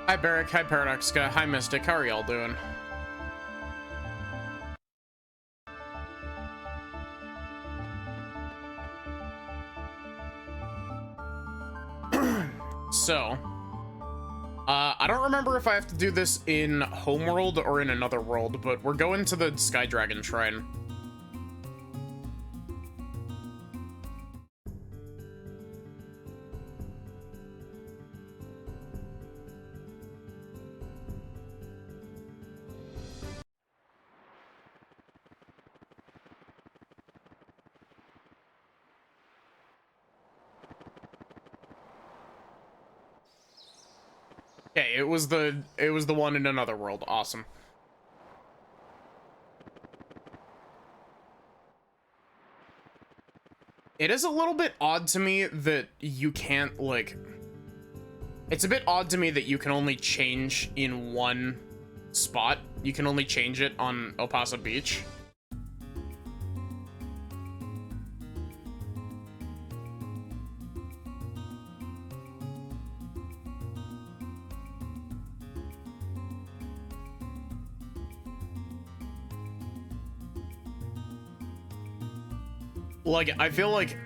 Hi Barrick, hi Paradoxica, hi Mystic, how are y'all doing? So, I don't remember if I have to do this in Homeworld or in another world, but we're going to the Sky Dragon Shrine. Okay, it was the one in another world. Awesome. It is a little bit odd to me that you can't, like... It's a bit odd to me that you can only change in one spot. You can only change it on El Paso Beach. Like, I feel like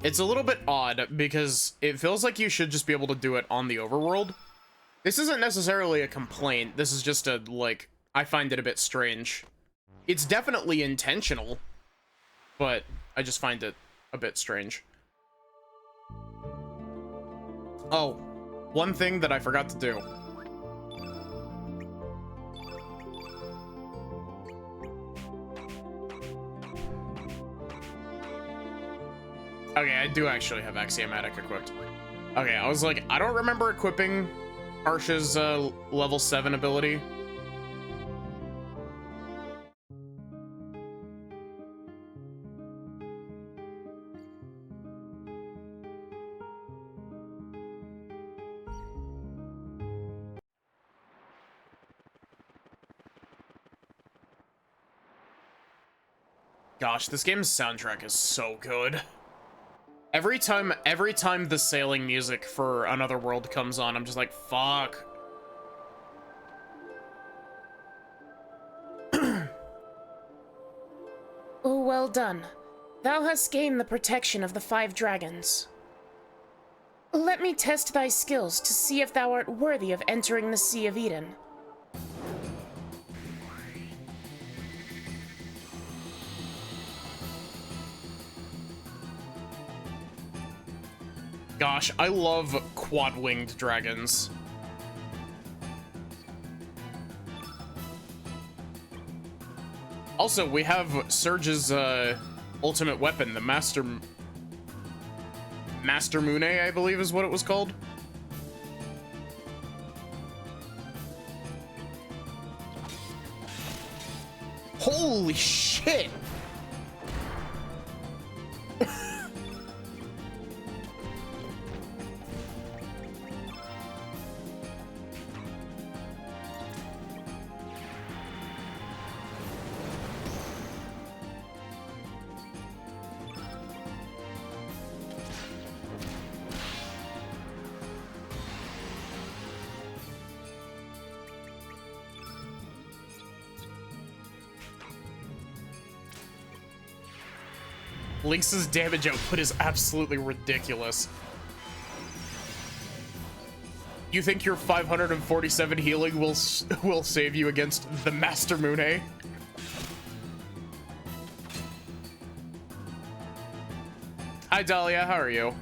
it's a little bit odd because it feels like you should just be able to do it on the overworld. This isn't necessarily a complaint. This is just a, like, I find it a bit strange. It's definitely intentional, but I just find it a bit strange. Oh, one thing that I forgot to do. Okay, I do actually have Axiomatic equipped. Okay, I was like, I don't remember equipping Harsha's level 7 ability. Gosh, this game's soundtrack is so good. Every time the sailing music for Another World comes on, I'm just like, fuck. Oh, well done. Thou hast gained the protection of the 5 dragons. Let me test thy skills to see if thou art worthy of entering the Sea of Eden. Gosh, I love quad-winged dragons. Also, we have Surge's ultimate weapon, the Master Mune, I believe is what it was called. Holy shit! Lynx's damage output is absolutely ridiculous. You think your 547 healing will save you against the Master Mune? Hi Dahlia, how are you?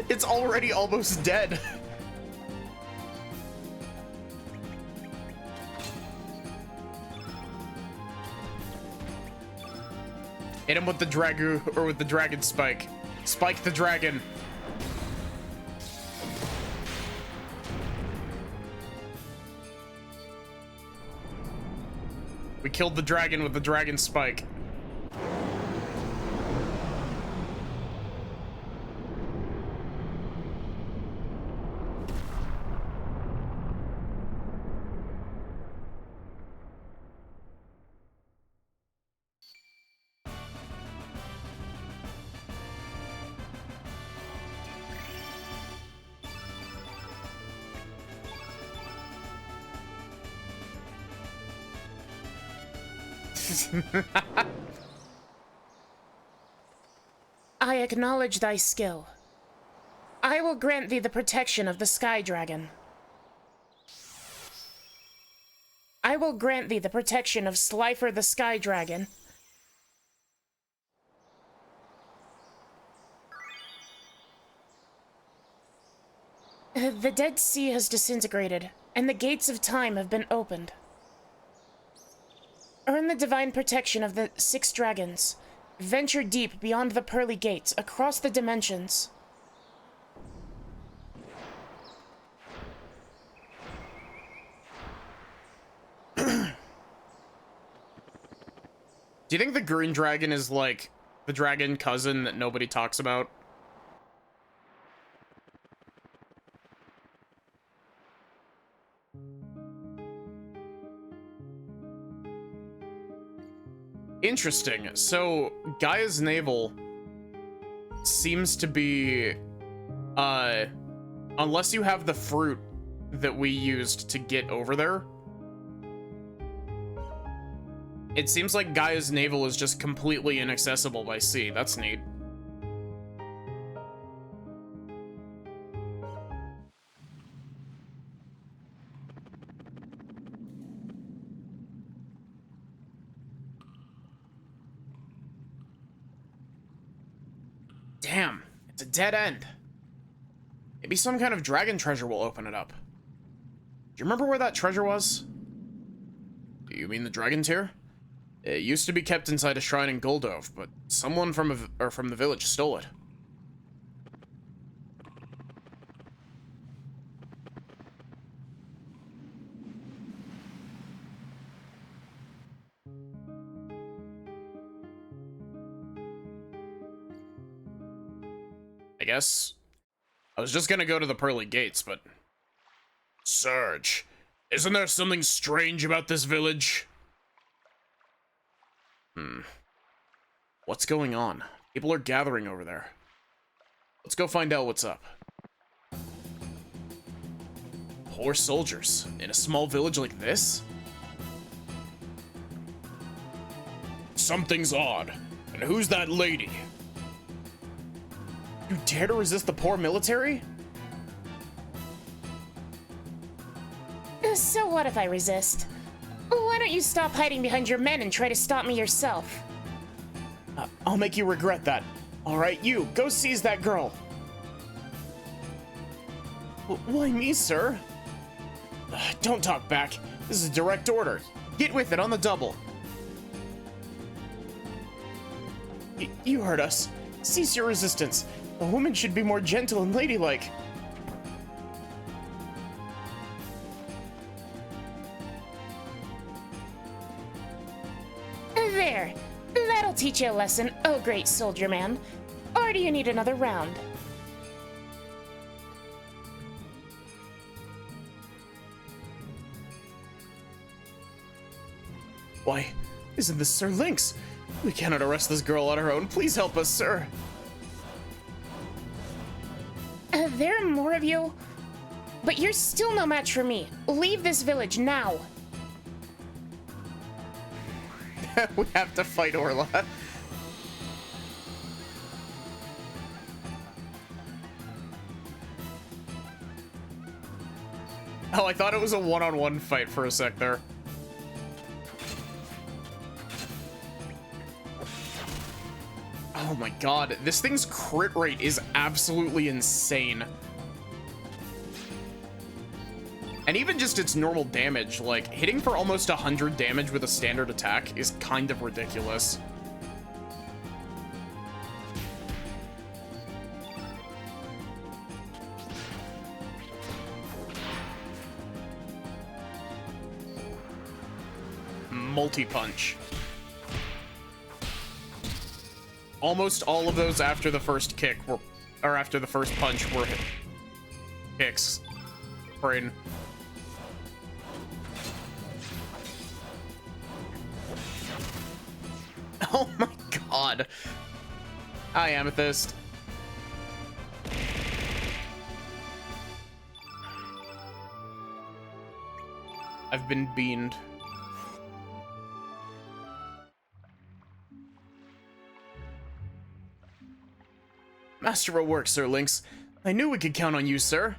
It's already almost dead. Hit him with the dragu, or with the dragon spike. Spike the dragon. We killed the dragon with the dragon spike. I acknowledge thy skill. I will grant thee the protection of the Sky Dragon. I will grant thee the protection of Slifer the Sky Dragon. The Dead Sea has disintegrated, and the gates of time have been opened. Earn the divine protection of the 6 dragons. Venture deep beyond the pearly gates, across the dimensions. Do you think the green dragon is like the dragon cousin that nobody talks about? Interesting. So Gaia's navel seems to be, unless you have the fruit that we used to get over there, it seems like Gaia's navel is just completely inaccessible by sea. That's neat. Damn, it's a dead end. Maybe some kind of dragon treasure will open it up. Do you remember where that treasure was? Do you mean the dragon tear? It used to be kept inside a shrine in Goldove, but someone from the village stole it. I guess I was just gonna go to the pearly gates, but Surge, isn't there something strange about this village? What's going on? People are gathering over there. Let's go find out what's up. Poor soldiers in a small village like this? Something's odd. And who's that lady? You dare to resist the poor military? So what if I resist? Why don't you stop hiding behind your men and try to stop me yourself? I'll make you regret that. All right, you, go seize that girl. Why me, sir? Don't talk back. This is a direct order. Get with it on the double. You heard us. Cease your resistance. A woman should be more gentle and ladylike. There. That'll teach you a lesson, oh great soldier man. Or do you need another round? Why, isn't this Sir Lynx? We cannot arrest this girl on her own. Please help us, sir. There are more of you, but you're still no match for me. Leave this village now. We have to fight Orla. Oh, I thought it was a one-on-one fight for a sec there. Oh my god, this thing's crit rate is absolutely insane. And even just its normal damage, like, hitting for almost 100 damage with a standard attack is kind of ridiculous. Multi-punch. Almost all of those after the first kick were, or after the first punch were kicks. Brain. Oh my god. Hi, Amethyst. I've been beamed. Masterful work, Sir Lynx. I knew we could count on you, sir.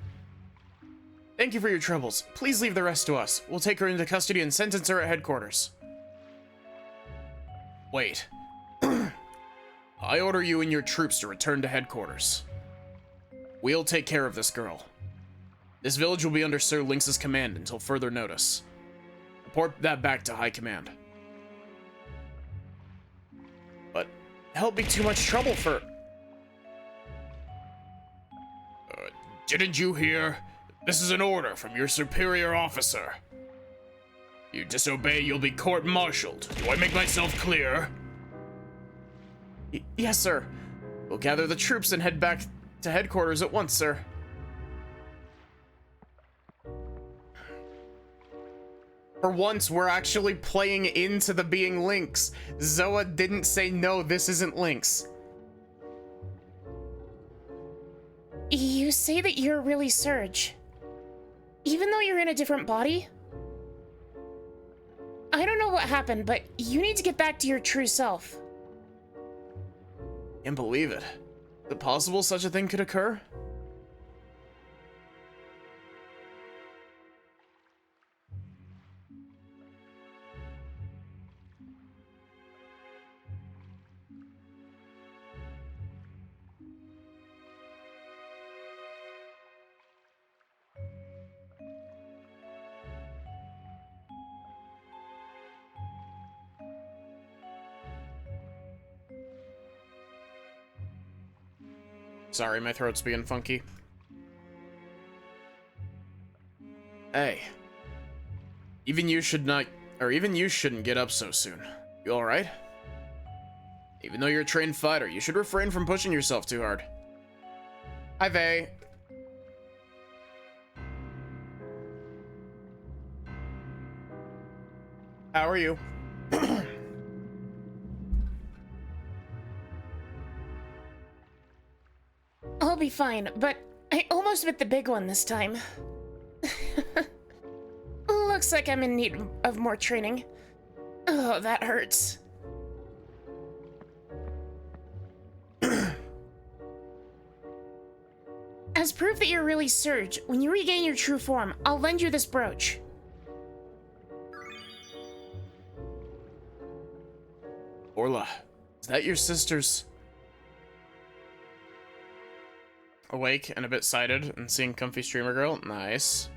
Thank you for your troubles. Please leave the rest to us. We'll take her into custody and sentence her at headquarters. Wait. I order you and your troops to return to headquarters. We'll take care of this girl. This village will be under Sir Lynx's command until further notice. Report that back to High Command. But that'll be too much trouble for... Didn't you hear? This is an order from your superior officer. You disobey, you'll be court-martialed. Do I make myself clear? Yes, sir. We'll gather the troops and head back to headquarters at once, sir. For once, we're actually playing into the being Lynx. Zoa didn't say, no, this isn't Lynx. You say that you're really Surge, even though you're in a different body? I don't know what happened, but you need to get back to your true self. Can't believe it. Is it possible such a thing could occur? Sorry, my throat's being funky. Hey. Even you shouldn't get up so soon. You alright? Even though you're a trained fighter, you should refrain from pushing yourself too hard. Hi, Vey. How are you? I'll be fine, but I almost bit the big one this time. Looks like I'm in need of more training. Oh, that hurts. As proof that you're really Surge, when you regain your true form, I'll lend you this brooch. Orla, is that your sister's? Awake and a bit sighted and seeing comfy streamer girl. Nice.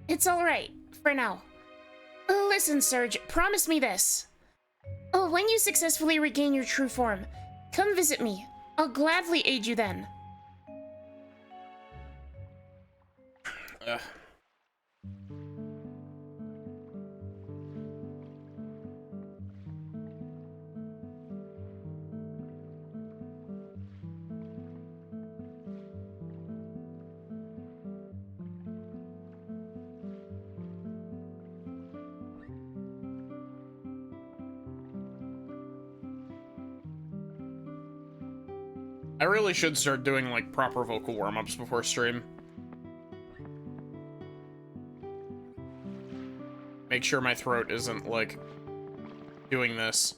It's alright, for now. Listen, Surge, promise me this. When you successfully regain your true form, come visit me. I'll gladly aid you then. I really should start doing, like, proper vocal warm-ups before stream. Make sure my throat isn't, like, doing this.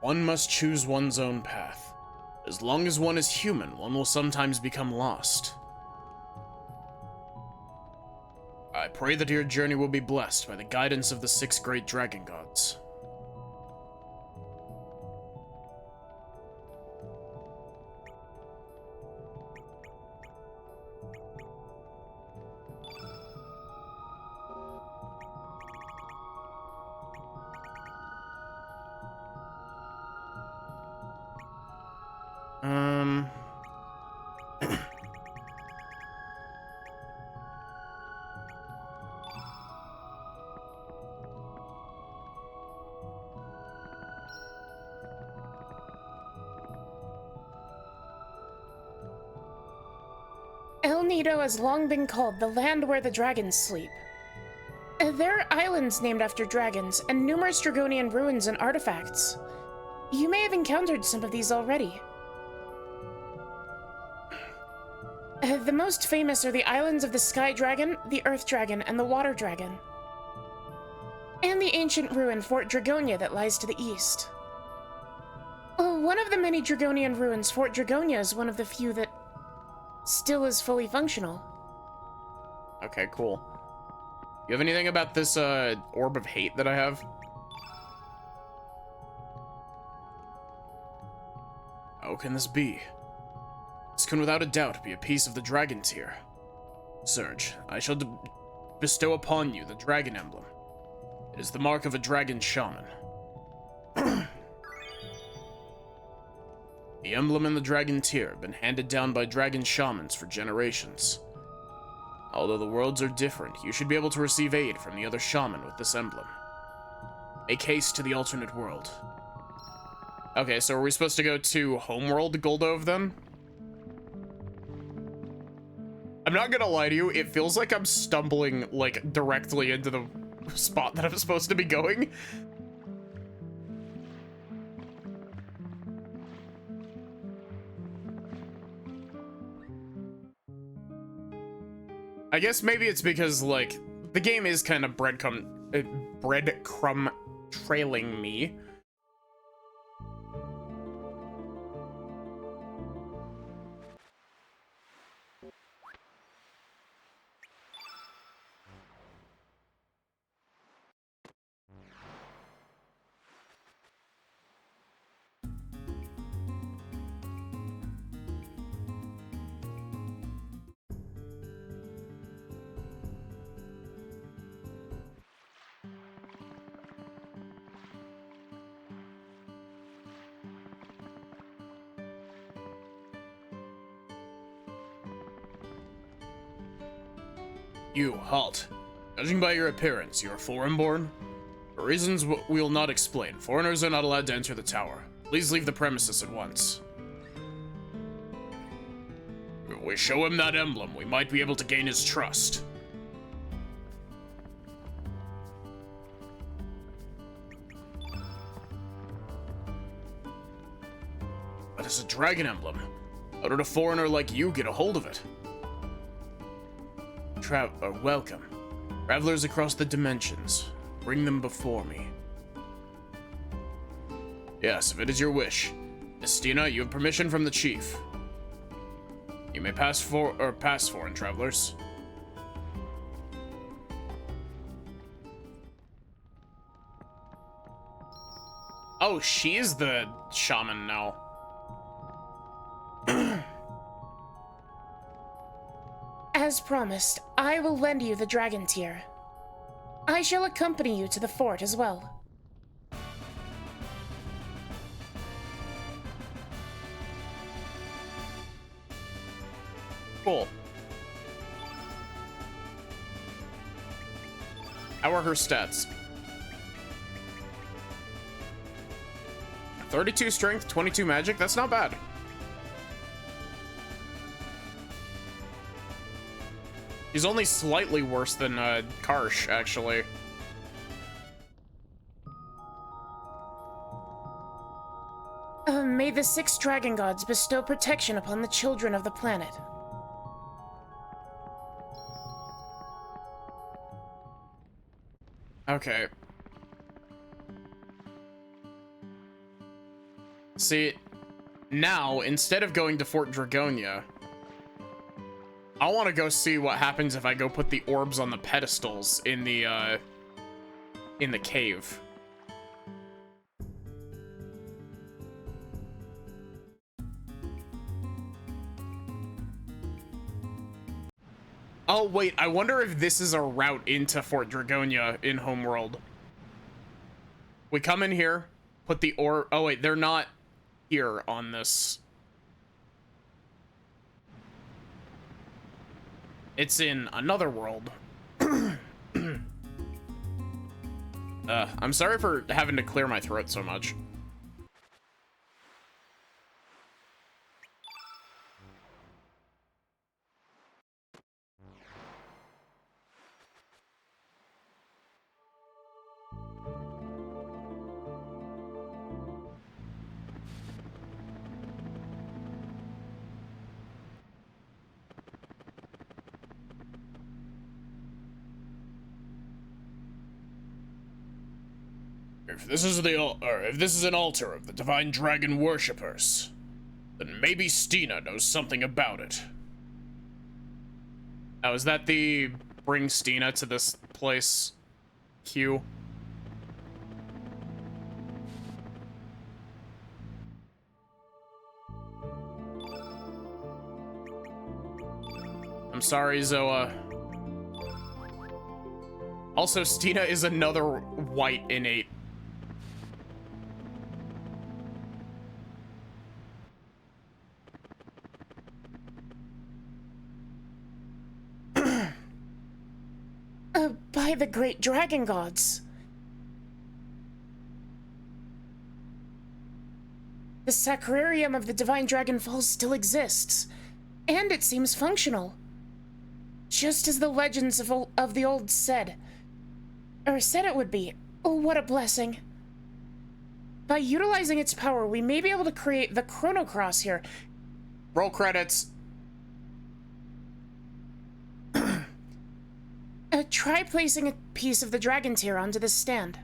One must choose one's own path. As long as one is human, one will sometimes become lost. I pray that your journey will be blessed by the guidance of the 6 great dragon gods. El Nido has long been called the land where the dragons sleep. There are islands named after dragons, and numerous Dragonian ruins and artifacts. You may have encountered some of these already. The most famous are the islands of the Sky Dragon, the Earth Dragon, and the Water Dragon. And the ancient ruin Fort Dragonia that lies to the east. One of the many Dragonian ruins, Fort Dragonia, is one of the few that still is fully functional. Okay, cool. You have anything about this, Orb of Hate that I have? How can this be? This can without a doubt be a piece of the dragon tier. Surge, I shall bestow upon you the dragon emblem. It is the mark of a dragon shaman. The emblem and the dragon tier have been handed down by dragon shamans for generations. Although the worlds are different, you should be able to receive aid from the other shaman with this emblem. Make haste to the alternate world. Okay, so are we supposed to go to Homeworld Goldove then? I'm not gonna lie to you, it feels like I'm stumbling, like, directly into the spot that I'm supposed to be going. I guess maybe it's because, like, the game is kind of breadcrumb trailing me. You, halt. Judging by your appearance, you are foreign-born? For reasons we will not explain, foreigners are not allowed to enter the tower. Please leave the premises at once. If we show him that emblem, we might be able to gain his trust. But it's a dragon emblem. How did a foreigner like you get a hold of it? Welcome. Travelers across the dimensions. Bring them before me. Yes, if it is your wish. Estina, you have permission from the chief. You may pass foreign travelers. Oh, she's the shaman now. As promised, I will lend you the dragon tier. I shall accompany you to the fort as well. Cool. How are her stats? 32 strength, 22 magic. That's not bad. He's only slightly worse than Karsh, actually. May the 6 dragon gods bestow protection upon the children of the planet. Okay. See, now, instead of going to Fort Dragonia, I want to go see what happens if I go put the orbs on the pedestals in the cave. Oh, wait, I wonder if this is a route into Fort Dragonia in Homeworld. We come in here, put the orb... Oh, wait, they're not here on this. It's in another world. I'm sorry for having to clear my throat so much. If this is an altar of the divine dragon worshippers, then maybe Stina knows something about it. Oh, is that the bring Stina to this place cue? I'm sorry, Zoa. Also, Stina is another white innate. By the great dragon gods. The Sacrarium of the Divine Dragon Falls still exists, and it seems functional. Just as the legends of the old said it would be. Oh, what a blessing. By utilizing its power, we may be able to create the Chrono Cross here. Roll credits. Try placing a piece of the dragon tier onto this stand.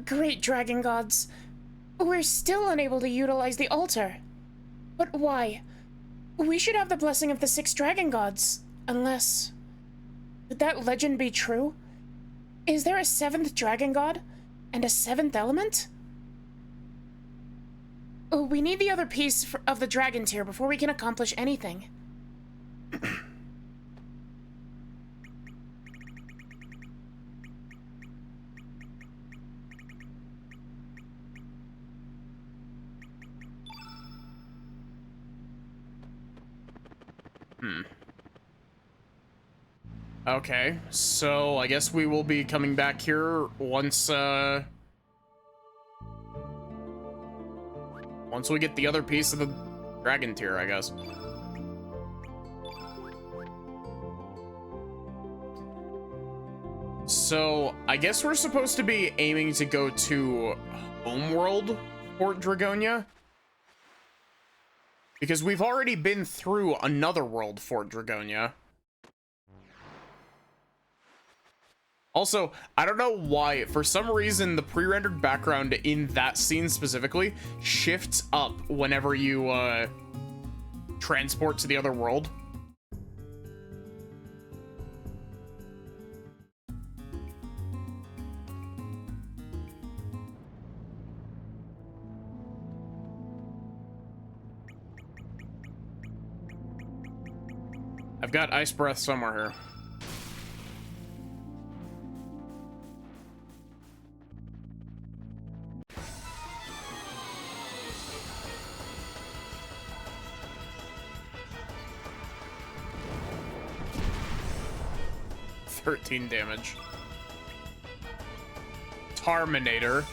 Great dragon gods. We're still unable to utilize the altar. But why? We should have the blessing of the 6 dragon gods. Unless... Would that legend be true? Is there a 7th dragon god? And a 7th element? We need the other piece of the dragon tier before we can accomplish anything. Okay, so I guess we will be coming back here once we get the other piece of the dragon tier, I guess. So, I guess we're supposed to be aiming to go to Homeworld, Fort Dragonia. Because we've already been through another world, Fort Dragonia. Also, I don't know why, for some reason, the pre-rendered background in that scene specifically shifts up whenever you, transport to the other world. I've got ice breath somewhere here. $13 damage. Terminator.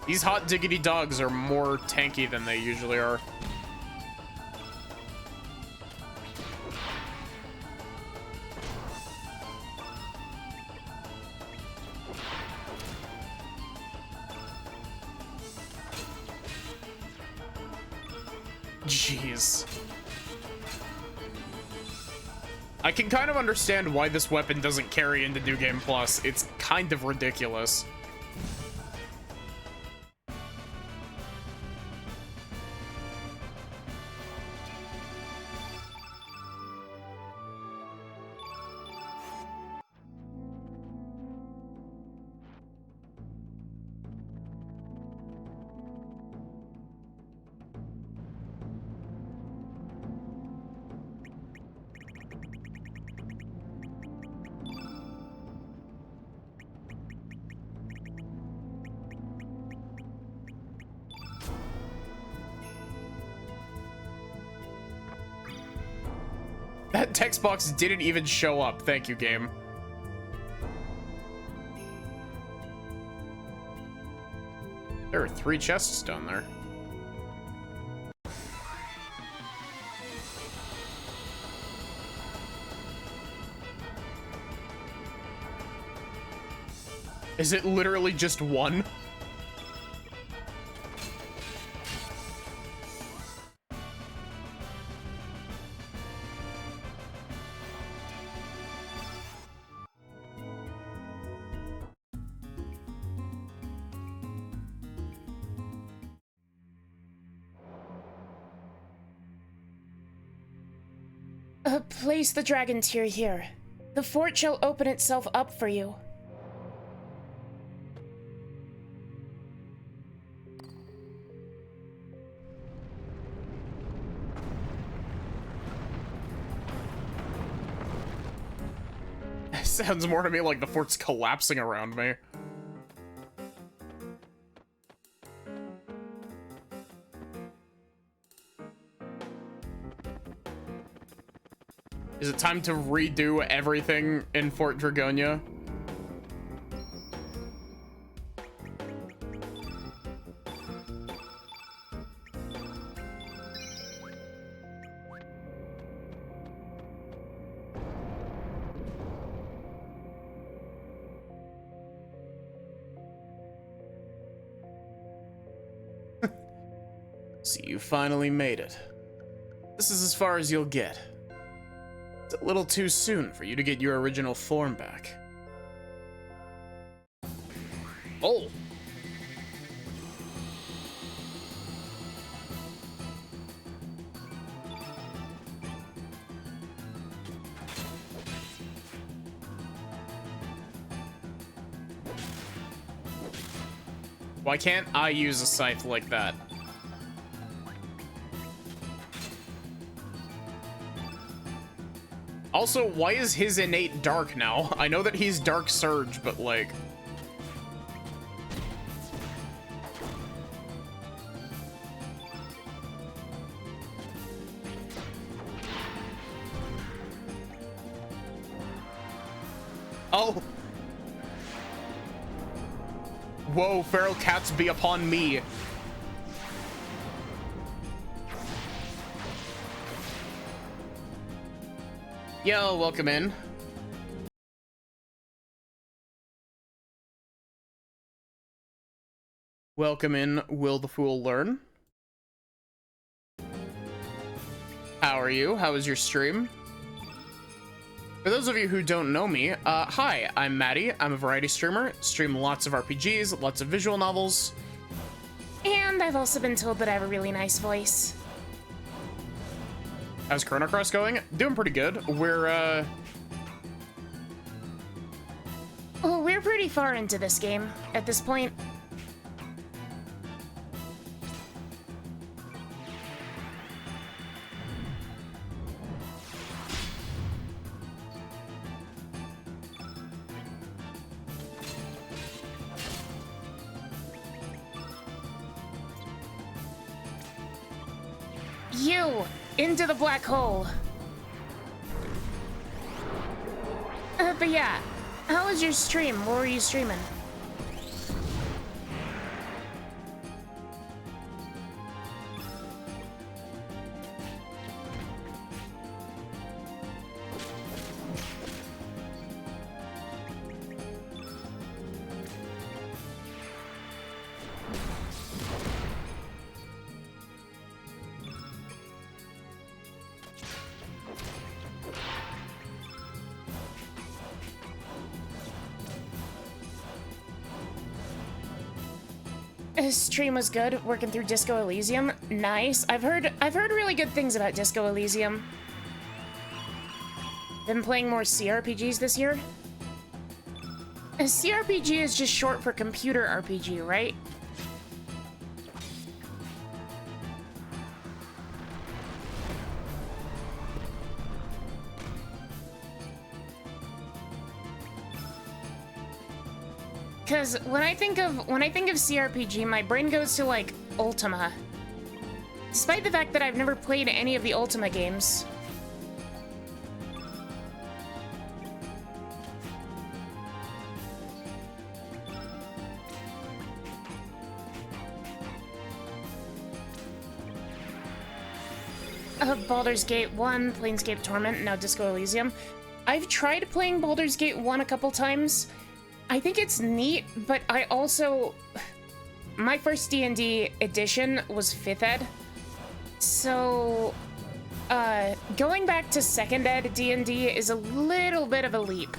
These hot diggity dogs are more tanky than they usually are. Jeez. I can kind of understand why this weapon doesn't carry into New Game Plus. It's kind of ridiculous. That text box didn't even show up. Thank you, game. There are 3 chests down there. Is it literally just one? Place the dragon tier here. The fort shall open itself up for you. Sounds more to me like the fort's collapsing around me. Is it time to redo everything in Fort Dragonia? So you finally made it. This is as far as you'll get. It's a little too soon for you to get your original form back. Oh! Why can't I use a scythe like that? Also, why is his innate dark now? I know that he's Dark Surge, but like... Oh! Whoa, feral cats be upon me. Yo, welcome in. Welcome in, Will the Fool Learn. How are you? How was your stream? For those of you who don't know me, hi, I'm Maddie. I'm a variety streamer, stream lots of RPGs, lots of visual novels. And I've also been told that I have a really nice voice. How's Chrono going? Doing pretty good. We're pretty pretty far into this game at this point. You! Into the black hole! But yeah, how was your stream? What were you streaming? His stream was good, working through Disco Elysium. Nice. I've heard really good things about Disco Elysium. Been playing more CRPGs this year. A CRPG is just short for computer RPG, right? Because when I think of CRPG, my brain goes to like Ultima. Despite the fact that I've never played any of the Ultima games. Baldur's Gate 1, Planescape Torment, now Disco Elysium. I've tried playing Baldur's Gate 1 a couple times. I think it's neat, but I also... My first D&D edition was 5th ed. So... going back to 2nd ed D&D is a little bit of a leap.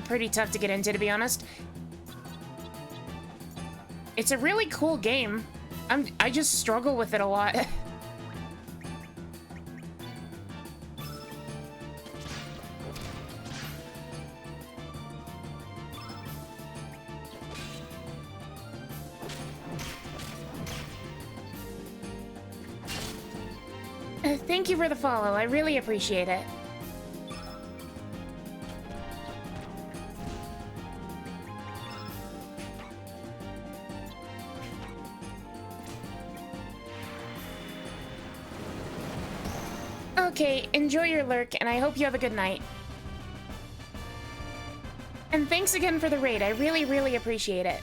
Pretty tough to get into, to be honest. It's a really cool game. I just struggle with it a lot. Thank you for the follow. I really appreciate it. Okay, enjoy your lurk, and I hope you have a good night. And thanks again for the raid. I really, really appreciate it.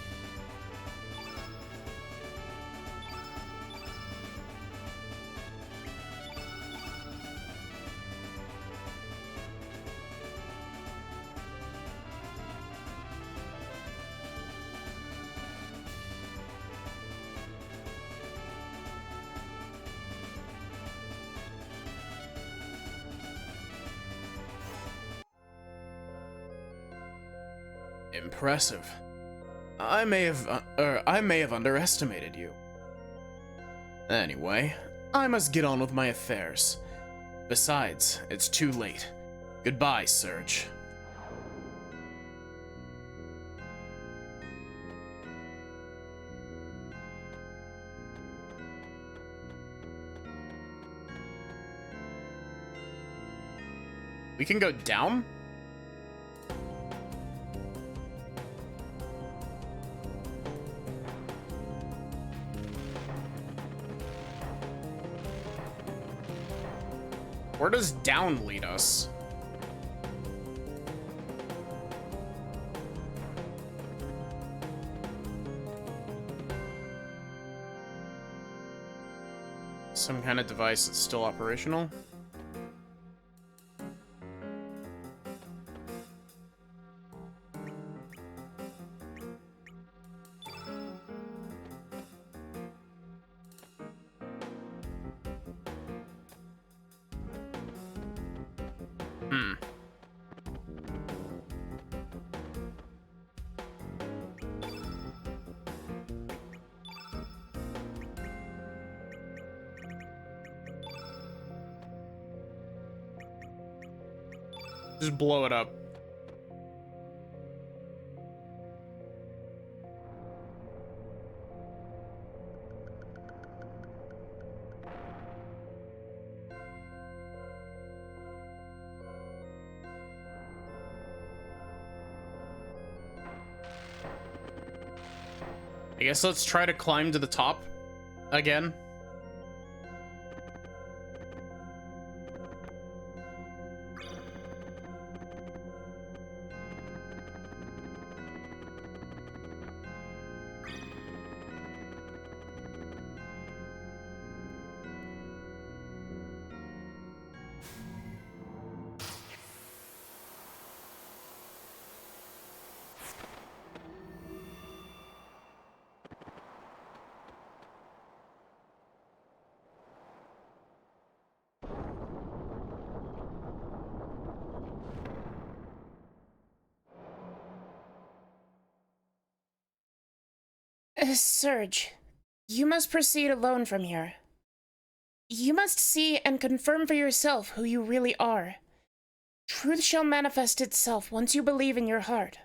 Impressive. I may have underestimated you. Anyway, I must get on with my affairs. Besides, it's too late. Goodbye, Serge. We can go down? Where does down lead us? Some kind of device that's still operational? Just blow it up. I guess let's try to climb to the top again. Surge, you must proceed alone from here. You must see and confirm for yourself who you really are. Truth shall manifest itself once you believe in your heart.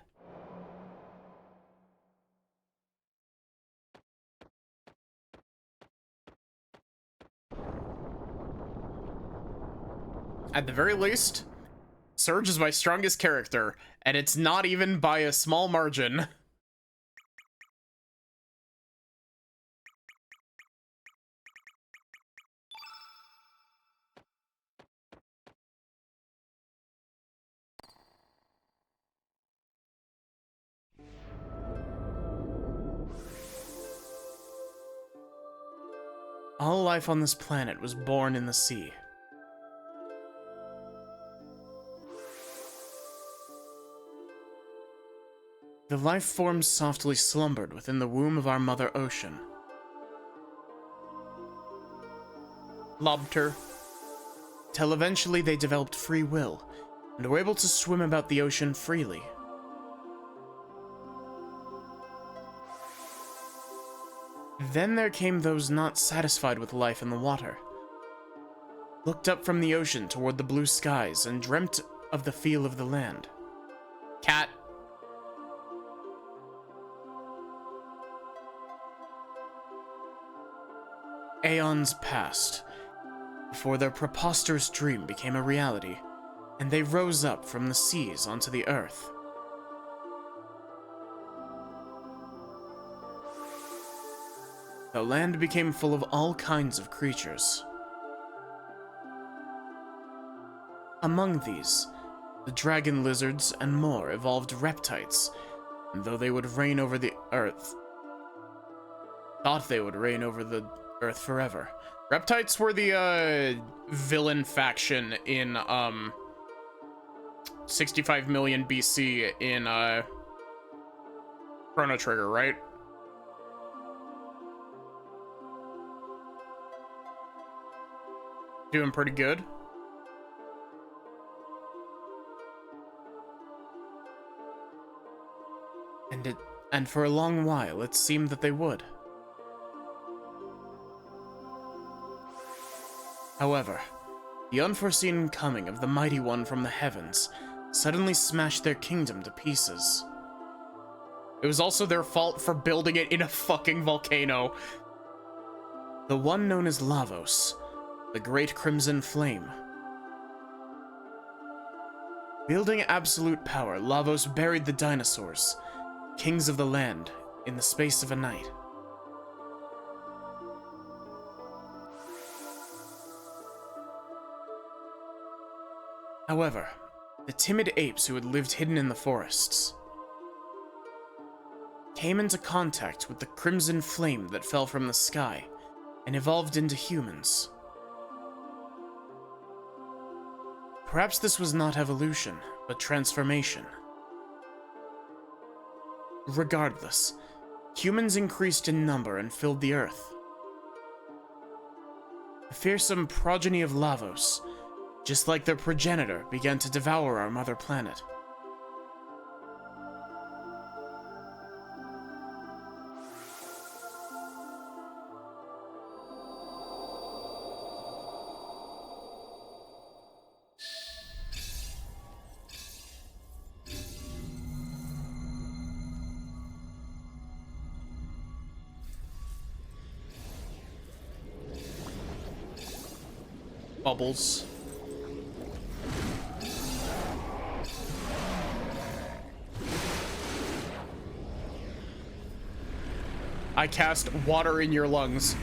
At the very least, Surge is my strongest character, and it's not even by a small margin. All life on this planet was born in the sea. The life forms softly slumbered within the womb of our Mother Ocean. Lobter. Till eventually they developed free will, and were able to swim about the ocean freely. Then there came those not satisfied with life in the water. Looked up from the ocean toward the blue skies and dreamt of the feel of the land. Cat. Aeons passed, before their preposterous dream became a reality, and they rose up from the seas onto the earth. The land became full of all kinds of creatures. Among these, the dragon lizards and more evolved reptites, and though they would reign over the earth, thought they would reign over the earth forever. Reptites were the villain faction in 65 million BC in Chrono Trigger, right? Doing pretty good. And for a long while it seemed that they would. However, the unforeseen coming of the mighty one from the heavens suddenly smashed their kingdom to pieces. It was also their fault for building it in a fucking volcano. The one known as Lavos, the Great Crimson Flame. Wielding absolute power, Lavos buried the dinosaurs, kings of the land, in the space of a night. However, the timid apes who had lived hidden in the forests came into contact with the crimson flame that fell from the sky and evolved into humans. Perhaps this was not evolution, but transformation. Regardless, humans increased in number and filled the earth. The fearsome progeny of Lavos, just like their progenitor, began to devour our mother planet. bubbles. I cast water in your lungs.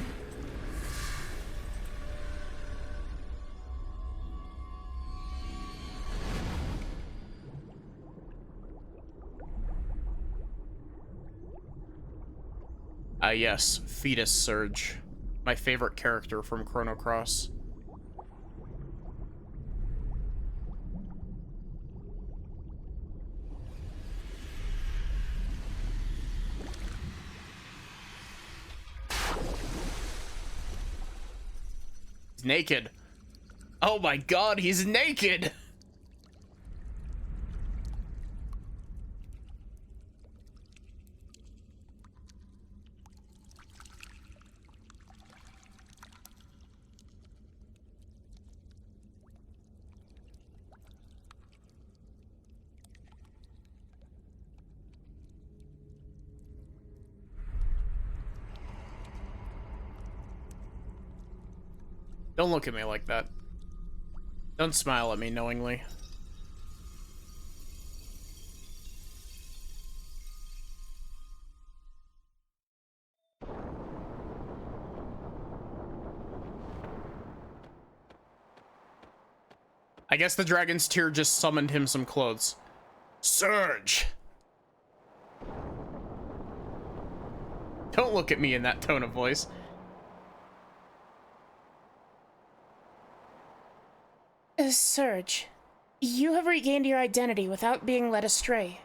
Yes, Fetus Surge. My favorite character from Chrono Cross. He's naked. Oh my god, he's naked! Don't look at me like that. Don't smile at me knowingly. I guess the dragon's tear just summoned him some clothes. Surge! Don't look at me in that tone of voice. Surge, you have regained your identity without being led astray.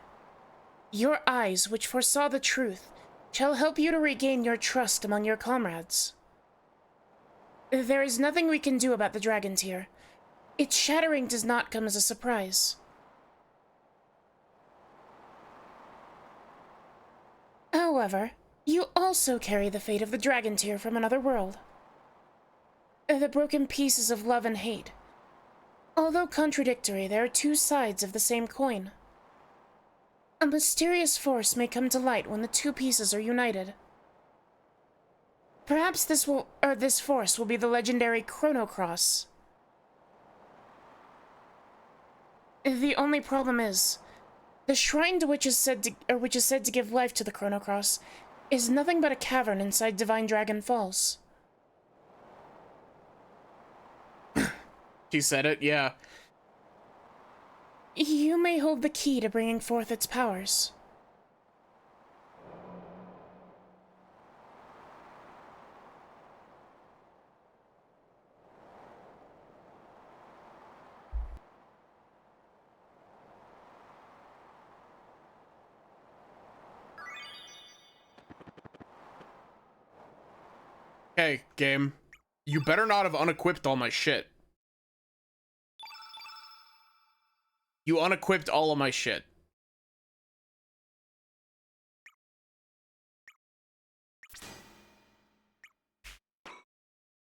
Your eyes, which foresaw the truth, shall help you to regain your trust among your comrades. There is nothing we can do about the dragon tear. Its shattering does not come as a surprise. However, you also carry the fate of the dragon tear from another world. The broken pieces of love and hate. Although contradictory, they are two sides of the same coin. A mysterious force may come to light when the two pieces are united. Perhaps this force will be the legendary Chrono Cross. The only problem is, the shrine to which is said to give life to the Chrono Cross is nothing but a cavern inside Divine Dragon Falls. She said it, yeah. You may hold the key to bringing forth its powers. Hey, game. You better not have unequipped all my shit. You unequipped all of my shit.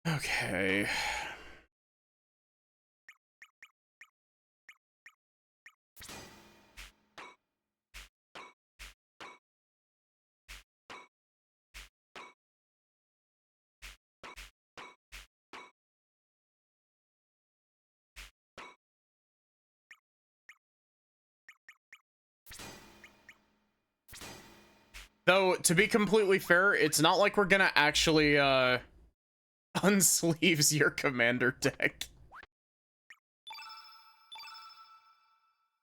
Okay. Though, to be completely fair, it's not like we're gonna actually, unsleeves your commander deck.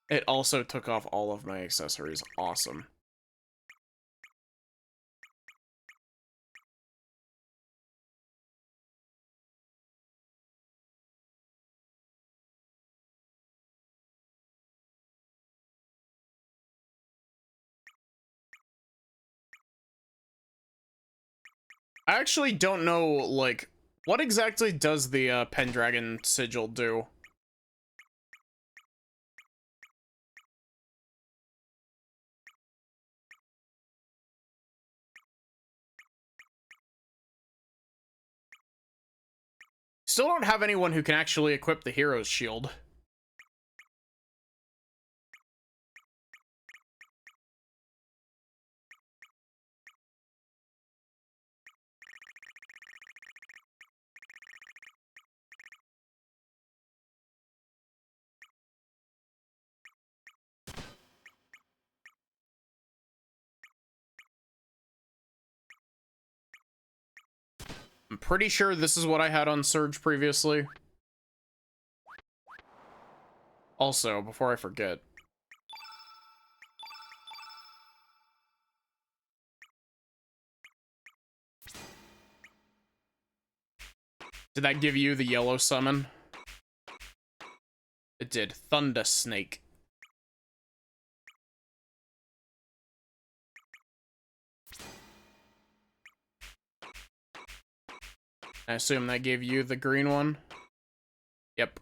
It also took off all of my accessories. Awesome. I actually don't know, like, what exactly does the Pendragon sigil do? Still don't have anyone who can actually equip the hero's shield. I'm pretty sure this is what I had on Surge previously. Also, before I forget. Did that give you the yellow summon? It did. Thunder Snake. I assume that gave you the green one? Yep.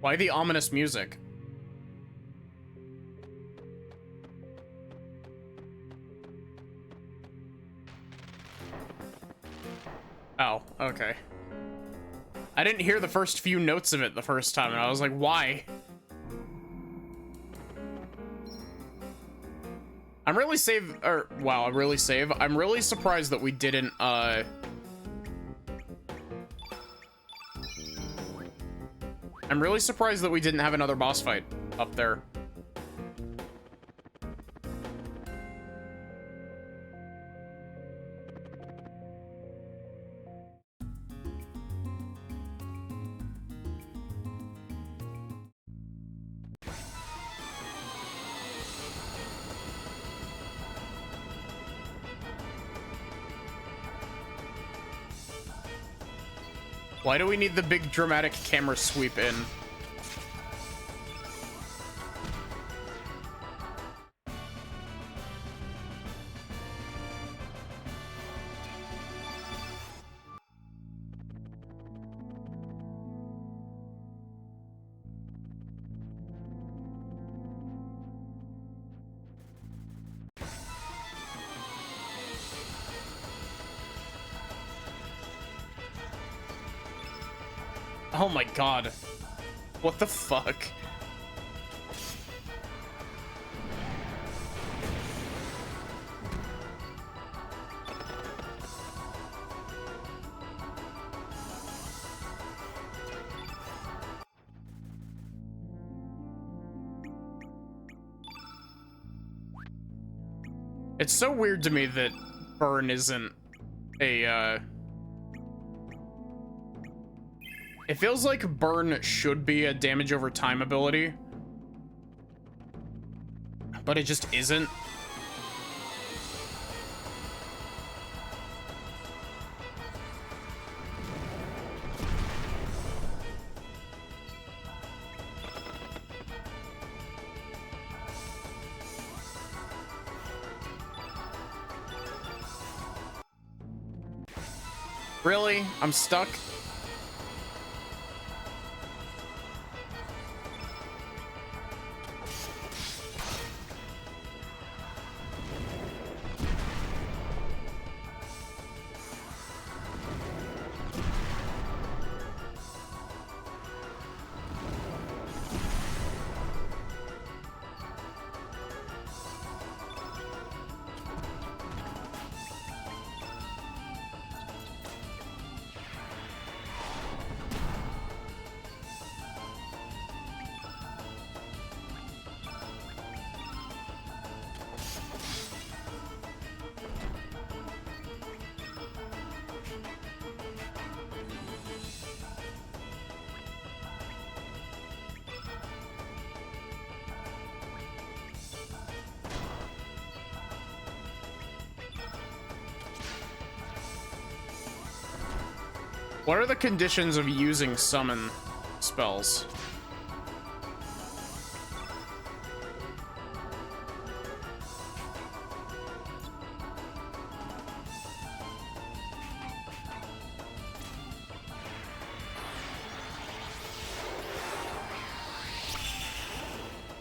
Why the ominous music? Oh, okay. I didn't hear the first few notes of it the first time, and I was like, why? I'm really I'm really surprised that we didn't, I'm really surprised that we didn't have another boss fight up there. Why do we need the big dramatic camera sweep in? Oh my god. What the fuck? It's so weird to me that burn isn't a, It feels like burn should be a damage over time ability, but it just isn't. Really? I'm stuck? What are the conditions of using summon spells?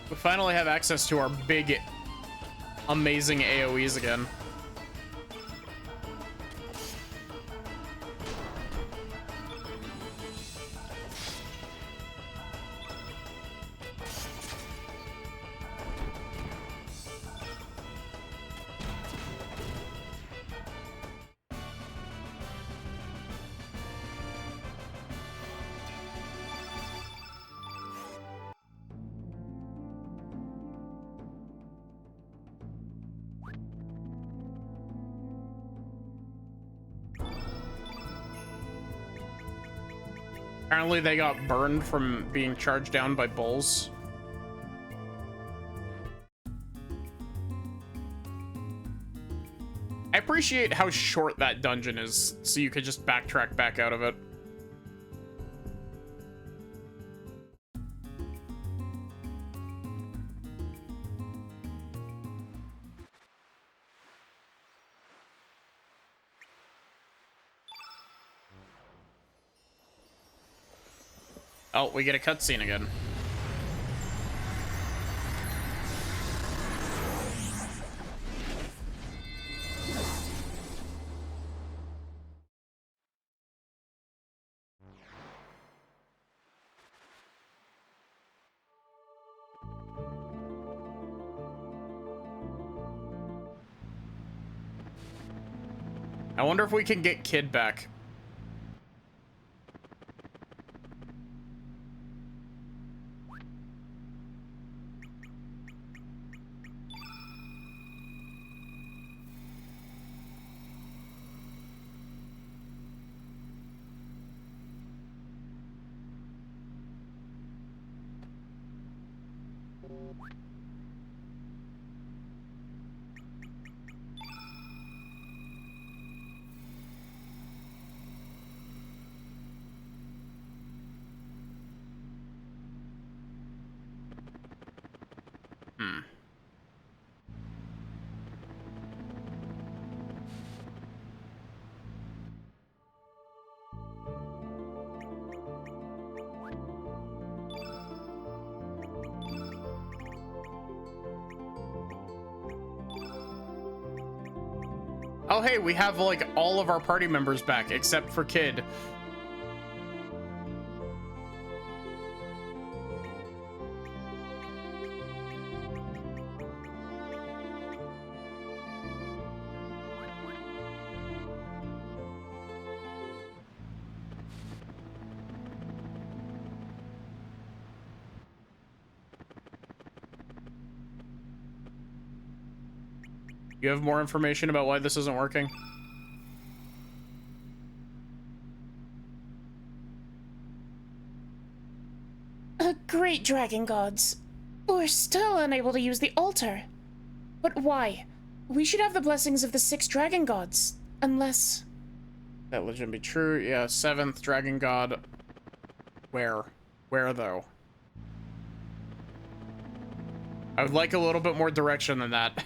We finally have access to our big, amazing AoEs again. Apparently they got burned from being charged down by bulls. I appreciate how short that dungeon is, so you could just backtrack back out of it. Oh, we get a cutscene again. I wonder if we can get Kid back. Oh, hey, we have, like, all of our party members back, except for Kid. You have more information about why this isn't working? Great dragon gods. We're still unable to use the altar. But why? We should have the blessings of the 6 dragon gods. Unless... That legend be true. Yeah, 7th dragon god. Where? Where, though? I would like a little bit more direction than that.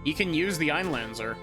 You can use the Einlanzer.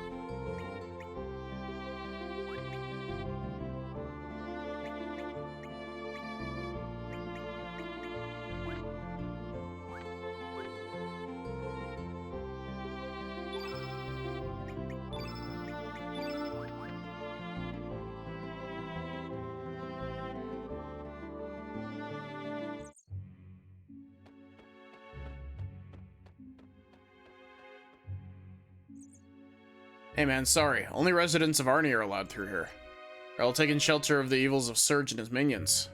Hey man, sorry. Only residents of Arnie are allowed through here. They're all taking shelter of the evils of Surge and his minions.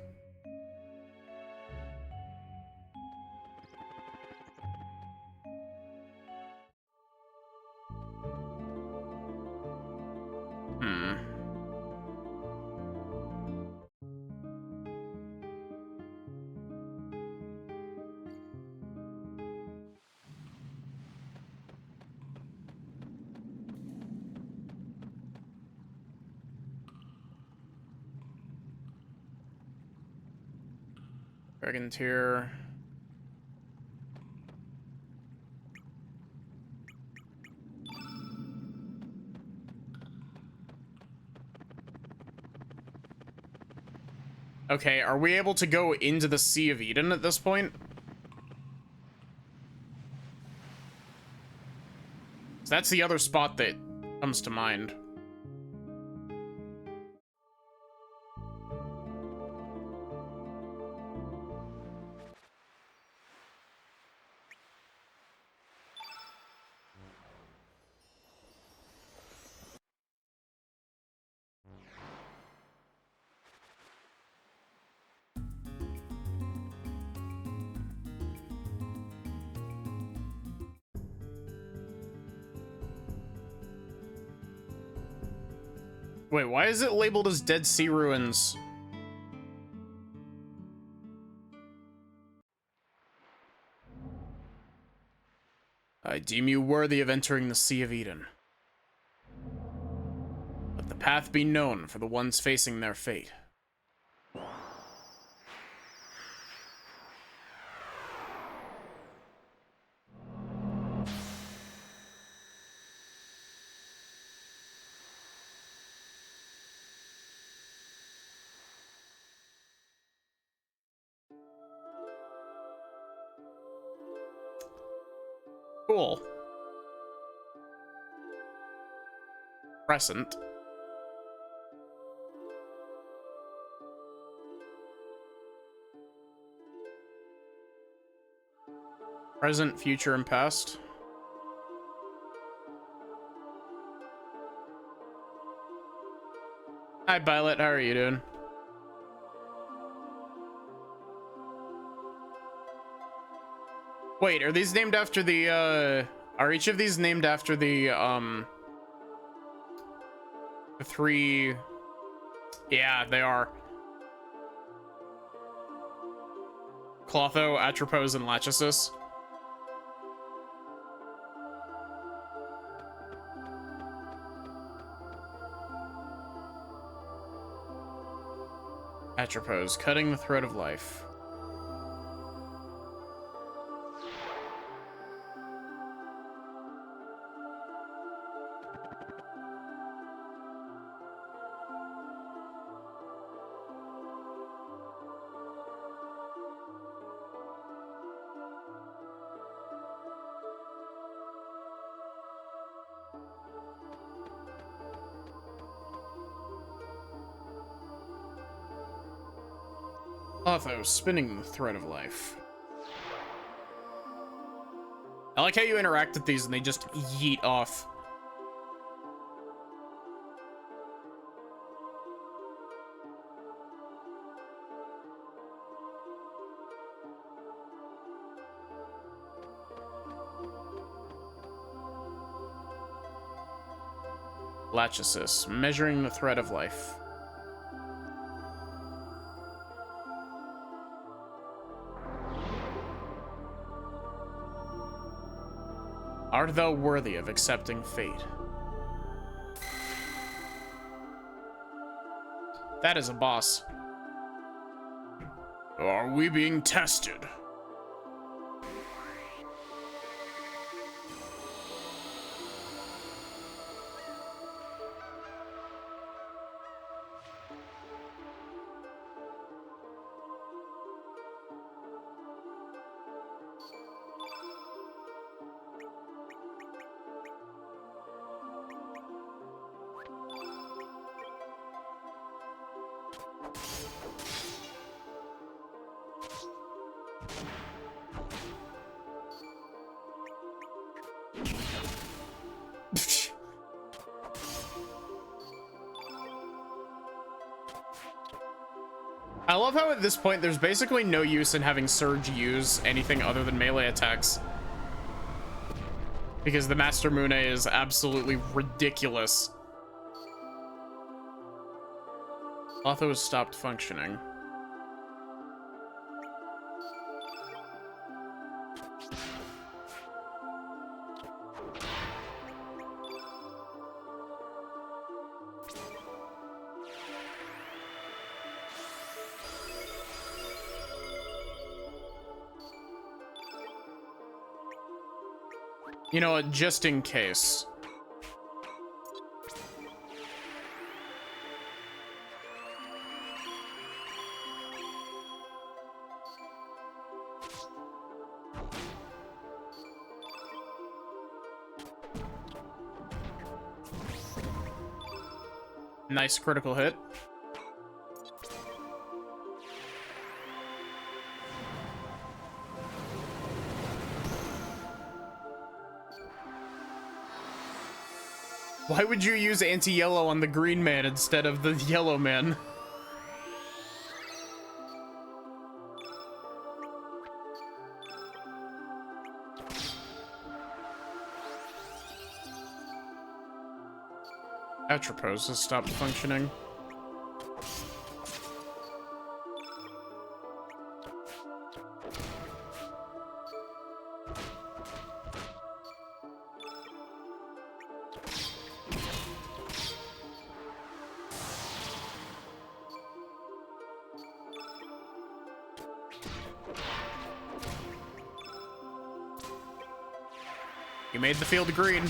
Dragon tier. Okay, are we able to go into the Sea of Eden at this point? That's the other spot that comes to mind. Wait, why is it labeled as Dead Sea Ruins? I deem you worthy of entering the Sea of Eden. Let the path be known for the ones facing their fate. Cool. Crescent. Present, future, and past. Hi, Violet. How are you doing? Wait, are these named after the, are each of these named after the three... Yeah, they are. Clotho, Atropos, and Lachesis. Atropos, cutting the throat of life. Clotho, spinning the thread of life. I like how you interact with these and they just yeet off. Lachesis, measuring the thread of life. Art thou worthy of accepting fate? That is a boss. Are we being tested? I love how at this point there's basically no use in having Surge use anything other than melee attacks. Because the Master Mune is absolutely ridiculous. Clotho has stopped functioning. You know what, just in case. Nice critical hit. Why would you use anti-yellow on the green man instead of the yellow man? Atropos has stopped functioning. You made the field green.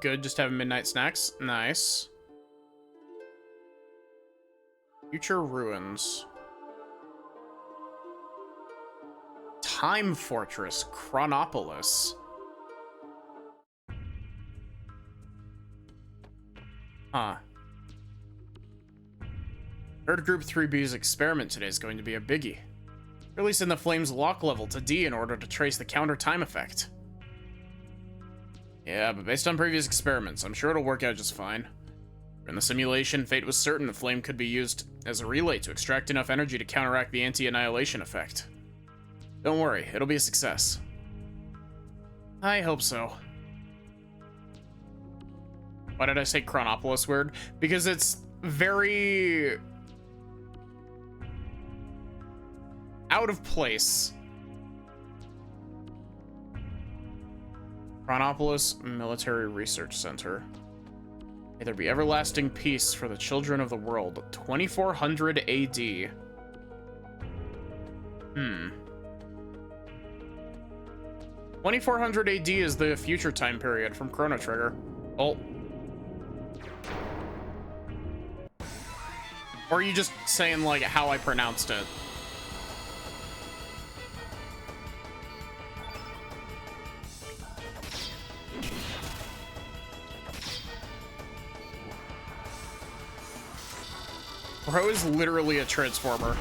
Good, just having midnight snacks. Nice. Future ruins. Time Fortress, Chronopolis. Huh. Heard Group 3B's experiment today is going to be a biggie. Releasing the Flames lock level to D in order to trace the counter time effect. Yeah, but based on previous experiments, I'm sure it'll work out just fine. In the simulation, fate was certain the flame could be used as a relay to extract enough energy to counteract the anti-annihilation effect. Don't worry, it'll be a success. I hope so. Why did I say Chronopolis weird? Because it's very out of place. Chronopolis Military Research Center. May there be everlasting peace for the children of the world. 2400 AD. 2400 AD is the future time period from Chrono Trigger. Oh. Or are you just saying, like, how I pronounced it? Bro is literally a transformer.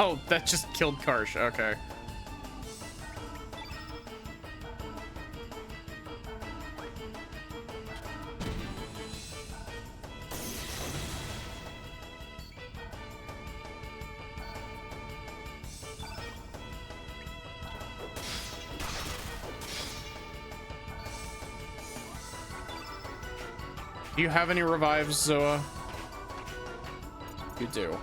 Oh, that just killed Karsh. Okay. Do you have any revives, Zoa? You do.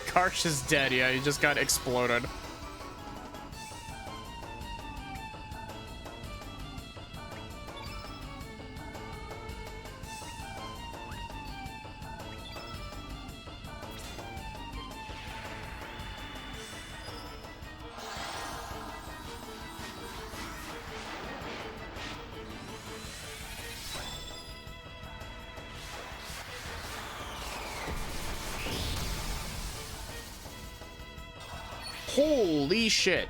Karsh is dead, yeah, he just got exploded. Holy shit.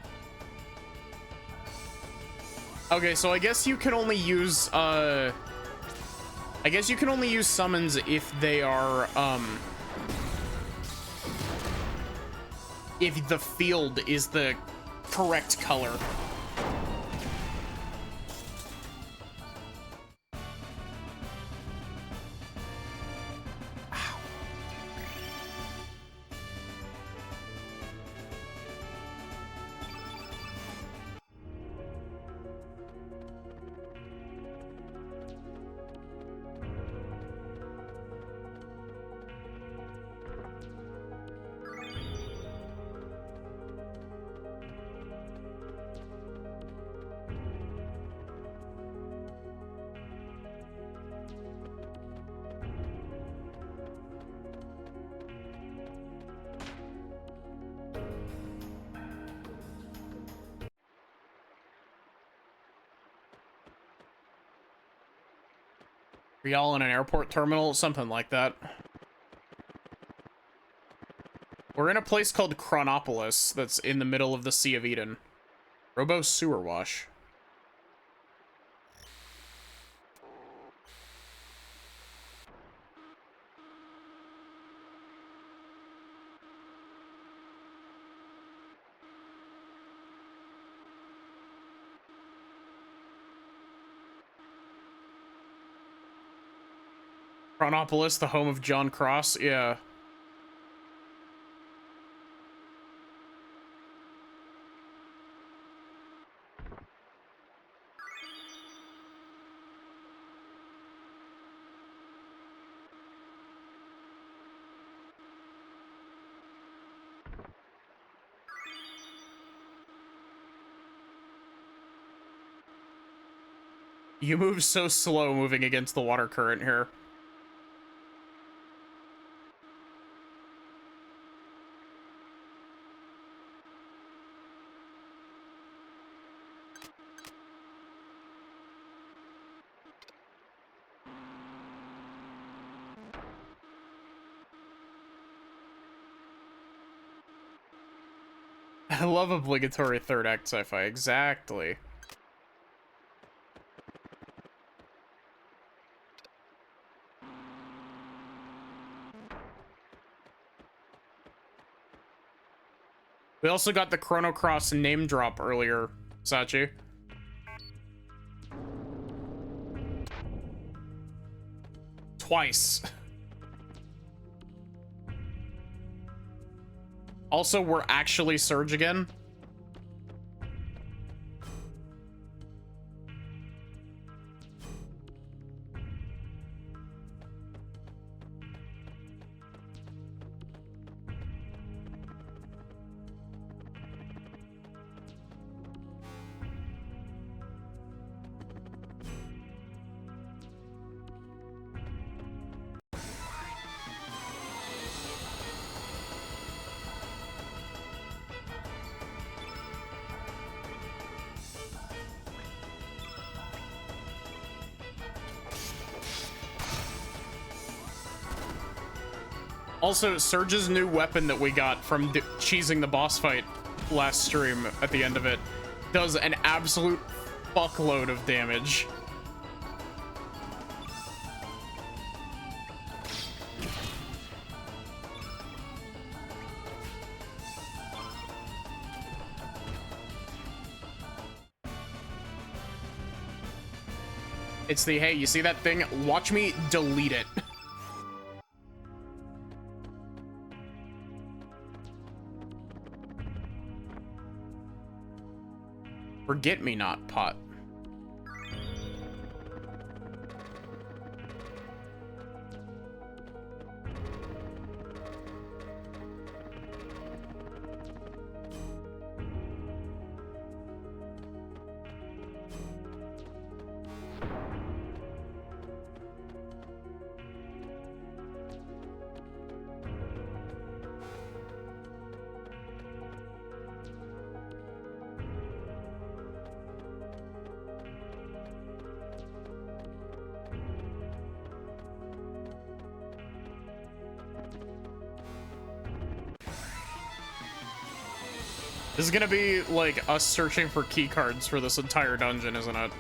Okay, so I guess you can only use, I guess you can only use summons if they are, if the field is the correct color. Are y'all in an airport terminal? Something like that. We're in a place called Chronopolis that's in the middle of the Sea of Eden. Robo Sewer Wash. Chronopolis, the home of John Cross? Yeah. You move so slow moving against the water current here. I love obligatory third act sci-fi. Exactly. We also got the Chrono Cross name drop earlier, Sachi. Twice. Also, we're actually Surge again. Also, Surge's new weapon that we got from cheesing the boss fight last stream at the end of it does an absolute fuckload of damage. It's the, hey, you see that thing? Watch me delete it. Forget-me-not pot. This is gonna be like us searching for key cards for this entire dungeon, isn't it?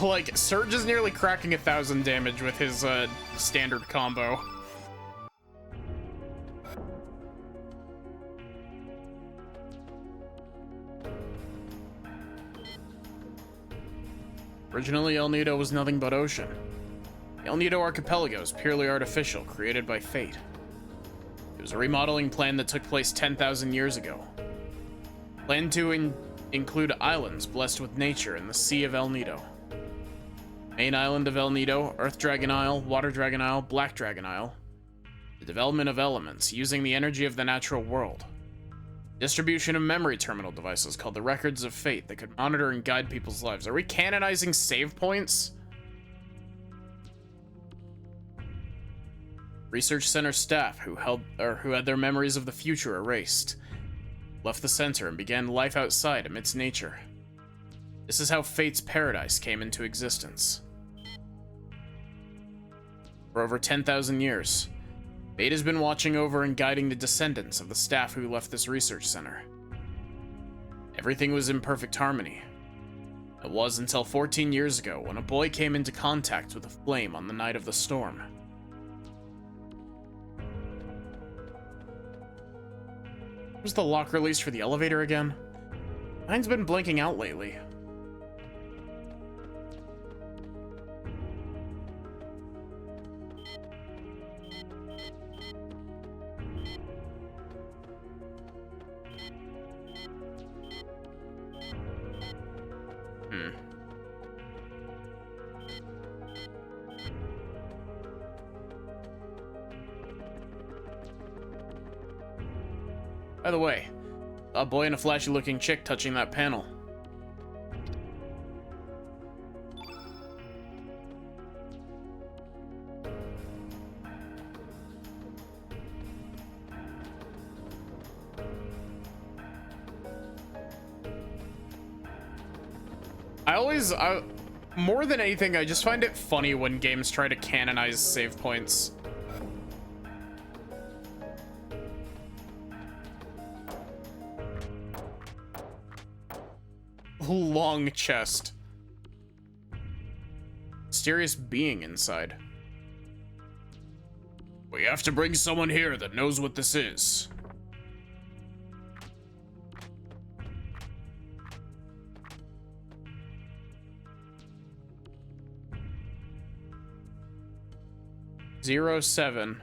Like, Surge is nearly cracking 1,000 damage with his standard combo. Originally, El Nido was nothing but ocean. The El Nido archipelago is purely artificial, created by fate. It was a remodeling plan that took place 10,000 years ago. Planned to include islands blessed with nature in the Sea of El Nido. Main island of El Nido, Earth Dragon Isle, Water Dragon Isle, Black Dragon Isle. The development of elements using the energy of the natural world. Distribution of memory terminal devices called the Records of Fate that could monitor and guide people's lives. Are we canonizing save points? Research center staff who had their memories of the future erased left the center and began life outside amidst nature. This is how Fate's paradise came into existence. For over 10,000 years, Fate has been watching over and guiding the descendants of the staff who left this research center. Everything was in perfect harmony. It was until 14 years ago when a boy came into contact with a flame on the night of the storm. Where's the lock release for the elevator again? Mine's been blinking out lately. By the way, a boy and a flashy-looking chick touching that panel. More than anything, I just find it funny when games try to canonize save points. Long chest. Mysterious being inside. We have to bring someone here that knows what this is. Zero 07.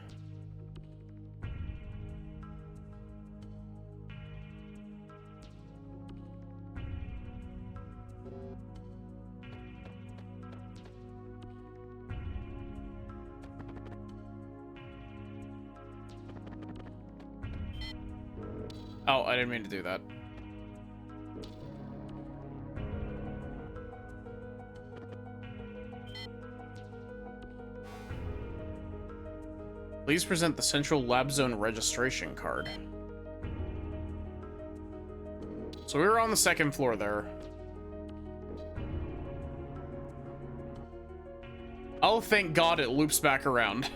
Oh, I didn't mean to do that. Please present the Central Lab Zone registration card. So we were on the second floor there. Oh, thank God it loops back around.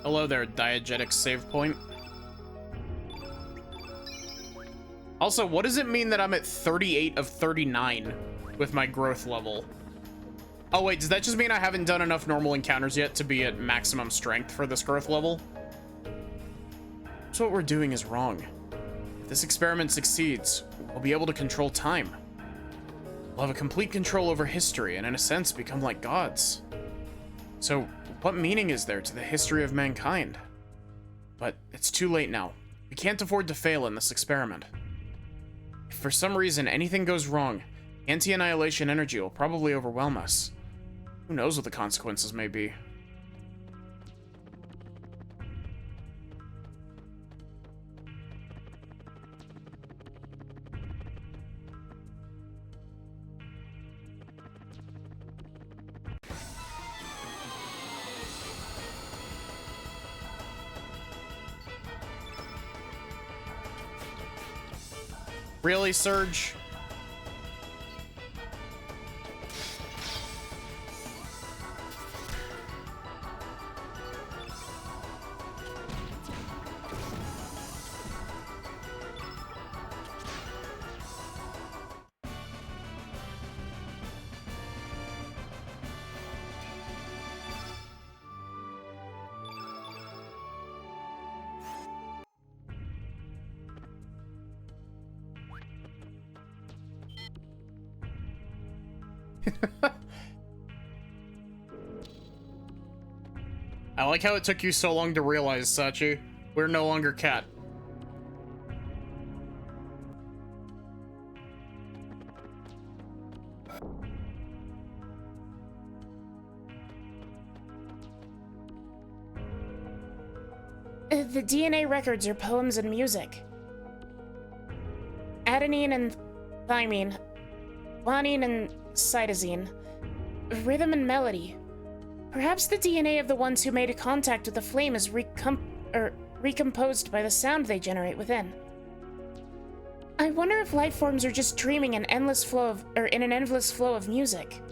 Hello there, diegetic save point. Also, what does it mean that I'm at 38 of 39 with my growth level? Oh wait, does that just mean I haven't done enough normal encounters yet to be at maximum strength for this growth level? So what we're doing is wrong. If this experiment succeeds, we'll be able to control time. We'll have a complete control over history and in a sense become like gods. So what meaning is there to the history of mankind? But it's too late now. We can't afford to fail in this experiment. If for some reason anything goes wrong, anti-annihilation energy will probably overwhelm us. Who knows what the consequences may be? Really, Surge? I like how it took you so long to realize, Sachi. We're no longer cat. The DNA records are poems and music. Adenine and thymine. Guanine and cytosine. Rhythm and melody. Perhaps the DNA of the ones who made contact with the flame is recomposed by the sound they generate within. I wonder if life forms are just dreaming in an endless flow of music.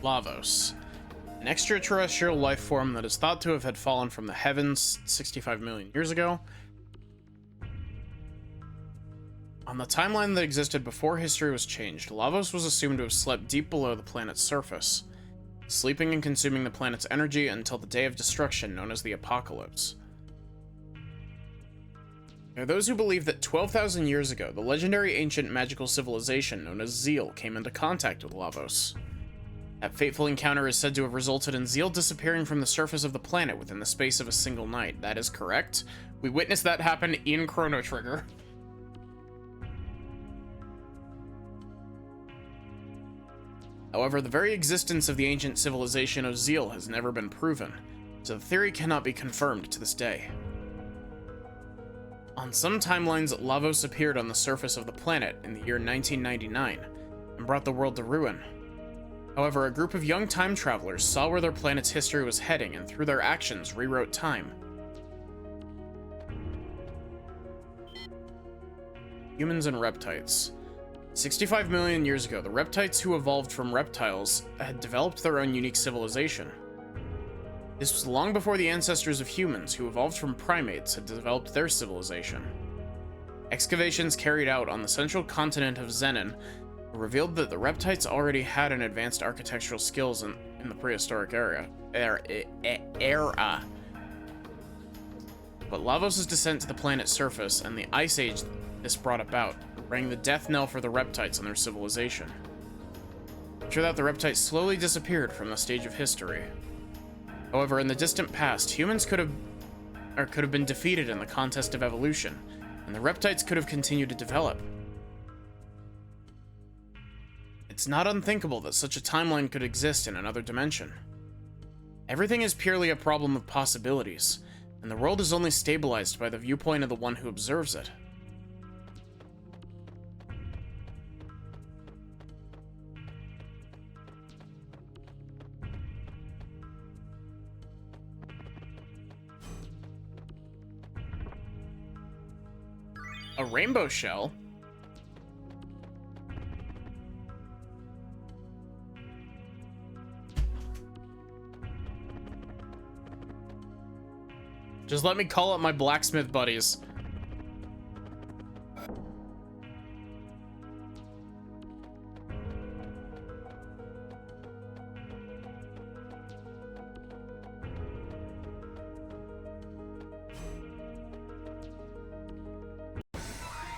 Lavos, an extraterrestrial life form that is thought to have had fallen from the heavens 65 million years ago. On the timeline that existed before history was changed, Lavos was assumed to have slept deep below the planet's surface, sleeping and consuming the planet's energy until the day of destruction known as the Apocalypse. There are those who believe that 12,000 years ago, the legendary ancient magical civilization known as Zeal came into contact with Lavos. That fateful encounter is said to have resulted in Zeal disappearing from the surface of the planet within the space of a single night. That is correct. We witnessed that happen in Chrono Trigger. However, the very existence of the ancient civilization of Zeal has never been proven, so the theory cannot be confirmed to this day. On some timelines, Lavos appeared on the surface of the planet in the year 1999 and brought the world to ruin. However, a group of young time travelers saw where their planet's history was heading and through their actions rewrote time. Humans and reptites. 65 million years ago, the reptites who evolved from reptiles had developed their own unique civilization. This was long before the ancestors of humans who evolved from primates had developed their civilization. Excavations carried out on the central continent of Zenon revealed that the reptites already had an advanced architectural skills in the prehistoric era. But Lavos' descent to the planet's surface and the ice age this brought about rang the death knell for the reptites and their civilization. After that, the reptites slowly disappeared from the stage of history. However, in the distant past, humans could have been defeated in the contest of evolution, and the reptites could have continued to develop. It's not unthinkable that such a timeline could exist in another dimension. Everything is purely a problem of possibilities, and the world is only stabilized by the viewpoint of the one who observes it. A rainbow shell? Just let me call up my blacksmith buddies.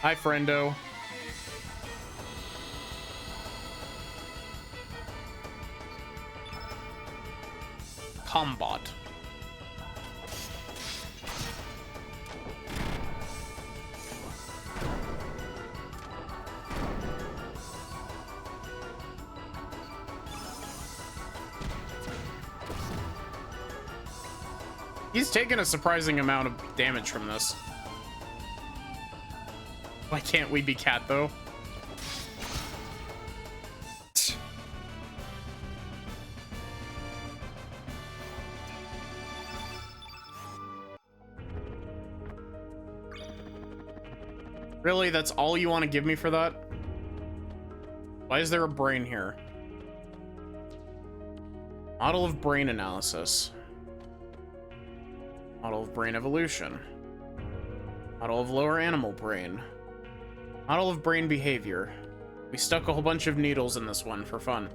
Hi, friendo. Combat. He's taken a surprising amount of damage from this. Why can't we be cat, though? Really? That's all you want to give me for that? Why is there a brain here? Model of brain analysis. Model of brain evolution. Model of lower animal brain. Model of brain behavior. We stuck a whole bunch of needles in this one for fun.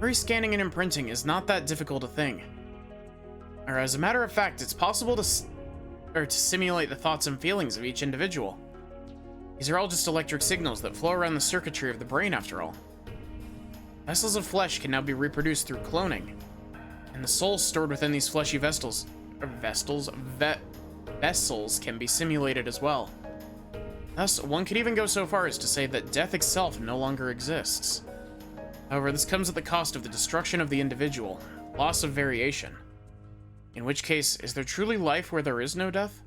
Rescanning and imprinting is not that difficult a thing. Or as a matter of fact, it's possible to simulate the thoughts and feelings of each individual. These are all just electric signals that flow around the circuitry of the brain, after all. Vessels of flesh can now be reproduced through cloning, and the souls stored within these fleshy vessels can be simulated as well. Thus, one could even go so far as to say that death itself no longer exists. However, this comes at the cost of the destruction of the individual, loss of variation. In which case, is there truly life where there is no death?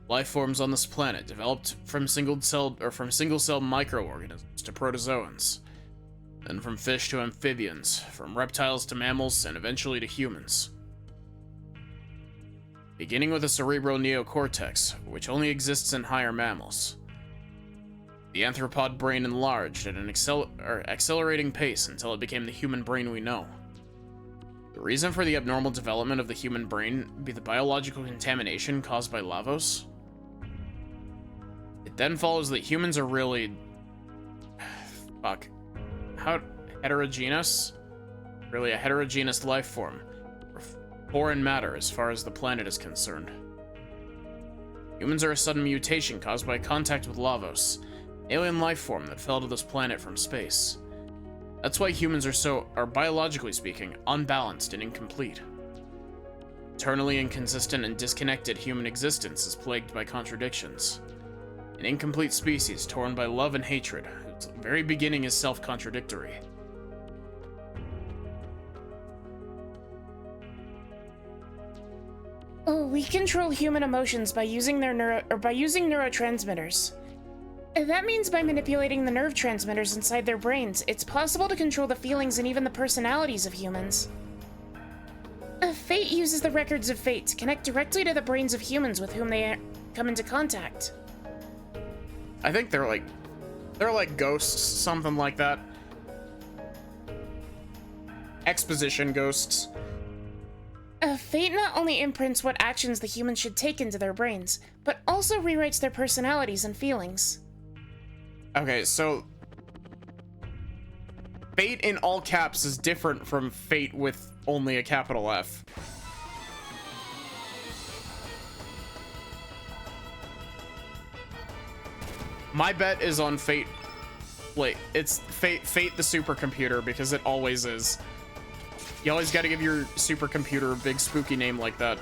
Life forms on this planet developed from single-cell microorganisms to protozoans, then from fish to amphibians, from reptiles to mammals, and eventually to humans. Beginning with a cerebral neocortex, which only exists in higher mammals. The anthropod brain enlarged at an accelerating pace until it became the human brain we know. The reason for the abnormal development of the human brain be the biological contamination caused by Lavos? It then follows that humans are really... How heterogeneous? Really a heterogeneous life form. Foreign matter as far as the planet is concerned. Humans are a sudden mutation caused by contact with Lavos, alien life form that fell to this planet from space. That's why humans are biologically speaking, unbalanced and incomplete. Eternally inconsistent and disconnected human existence is plagued by contradictions. An incomplete species torn by love and hatred, whose very beginning is self-contradictory. Oh, we control human emotions by using neurotransmitters. That means by manipulating the nerve transmitters inside their brains, it's possible to control the feelings and even the personalities of humans. Fate uses the records of Fate to connect directly to the brains of humans with whom they come into contact. I think they're like ghosts, something like that. Exposition ghosts. Fate not only imprints what actions the humans should take into their brains, but also rewrites their personalities and feelings. Okay, so Fate in all caps is different from Fate with only a capital F. My bet is on Fate. Wait, it's Fate the supercomputer, because it always is. You always gotta give your supercomputer a big spooky name like that.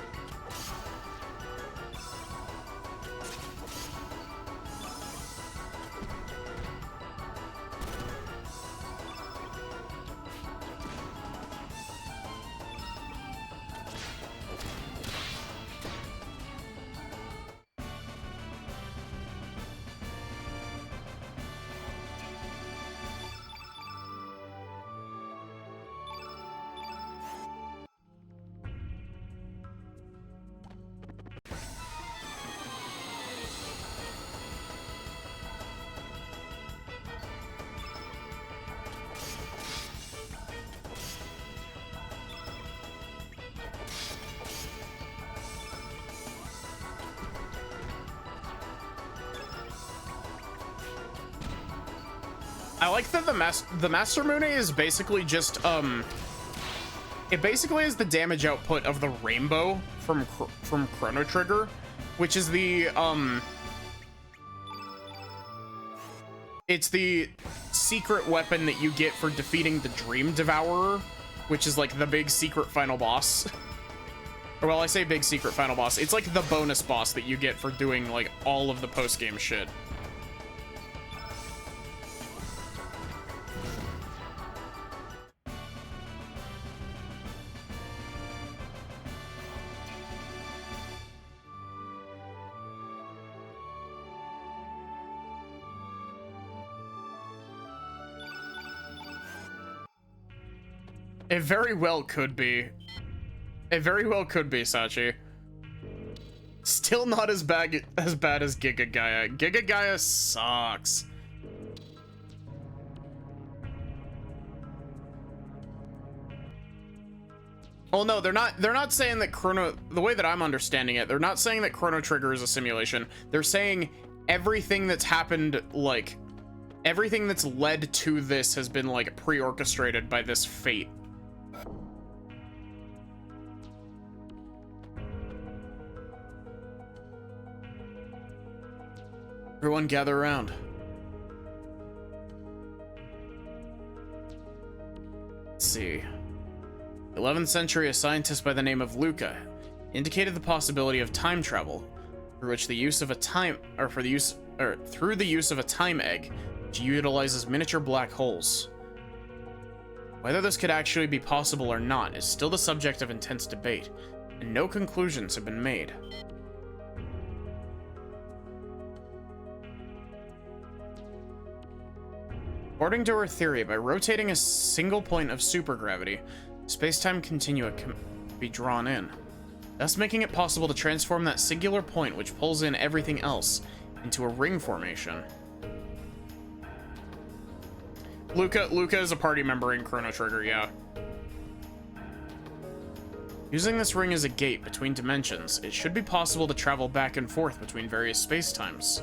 I like that the Master Mune is basically just it basically is the damage output of the rainbow from Chrono Trigger, which is the it's the secret weapon that you get for defeating the Dream Devourer, which is like the big secret final boss. Or well, I say big secret final boss. It's like the bonus boss that you get for doing like all of the post-game shit. It very well could be. It very well could be, Sachi. Still not as bad as Giga Gaia. Giga Gaia sucks. Well, no, they're not saying that Chrono, the way that I'm understanding it, they're not saying that Chrono Trigger is a simulation. They're saying everything that's happened, like, everything that's led to this has been, like, pre-orchestrated by this fate. Everyone gather around. Let's see. 11th century, a scientist by the name of Luca indicated the possibility of time travel, through which the use of a time, or for the use, or through the use of a time egg, which utilizes miniature black holes. Whether this could actually be possible or not is still the subject of intense debate, and no conclusions have been made. According to her theory, by rotating a single point of supergravity, space-time continua can be drawn in, thus making it possible to transform that singular point which pulls in everything else into a ring formation. Luca is a party member in Chrono Trigger, yeah. Using this ring as a gate between dimensions, it should be possible to travel back and forth between various space-times.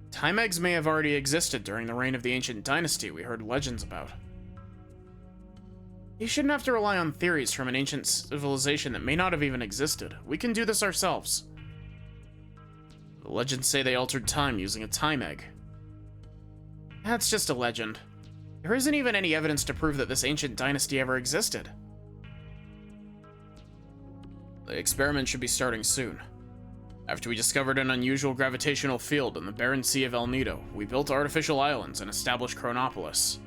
Time eggs may have already existed during the reign of the ancient dynasty we heard legends about. You shouldn't have to rely on theories from an ancient civilization that may not have even existed. We can do this ourselves. The legends say they altered time using a time egg. That's just a legend. There isn't even any evidence to prove that this ancient dynasty ever existed. The experiment should be starting soon. After we discovered an unusual gravitational field in the barren sea of El Nido, we built artificial islands and established Chronopolis.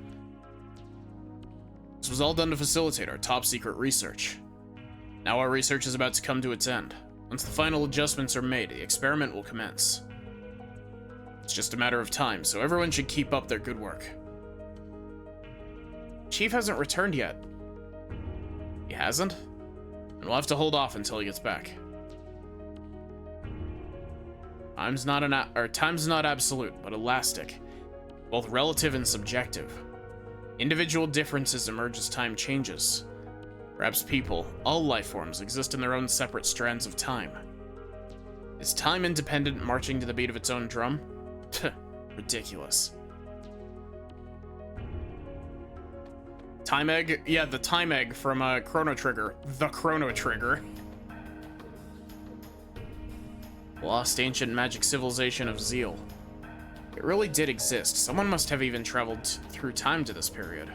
This was all done to facilitate our top-secret research. Now our research is about to come to its end. Once the final adjustments are made, the experiment will commence. It's just a matter of time, so everyone should keep up their good work. Chief hasn't returned yet. He hasn't? And we'll have to hold off until he gets back. Time's not absolute, but elastic, both relative and subjective. Individual differences emerge as time changes. Perhaps people, all life forms, exist in their own separate strands of time. Is time independent, marching to the beat of its own drum? Ridiculous. Time egg? Yeah, the time egg from Chrono Trigger. The Chrono Trigger. Lost ancient magic civilization of Zeal. It really did exist. Someone must have even traveled through time to this period.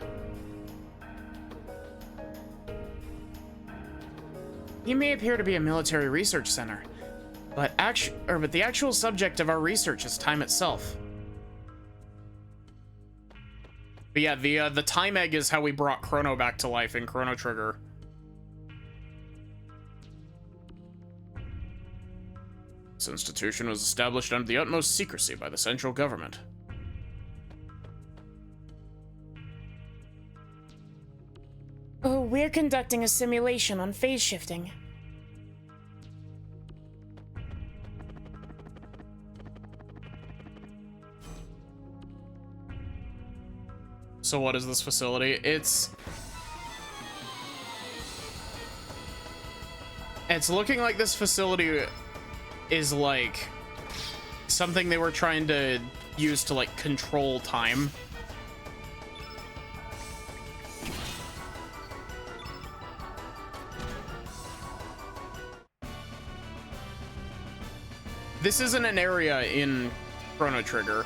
It may appear to be a military research center, but the actual subject of our research is time itself. But yeah, the time egg is how we brought Chrono back to life in Chrono Trigger. This institution was established under the utmost secrecy by the central government. Oh, we're conducting a simulation on phase shifting. So what is this facility? It's looking like this facility is like something they were trying to use to like control time. This isn't an area in Chrono Trigger.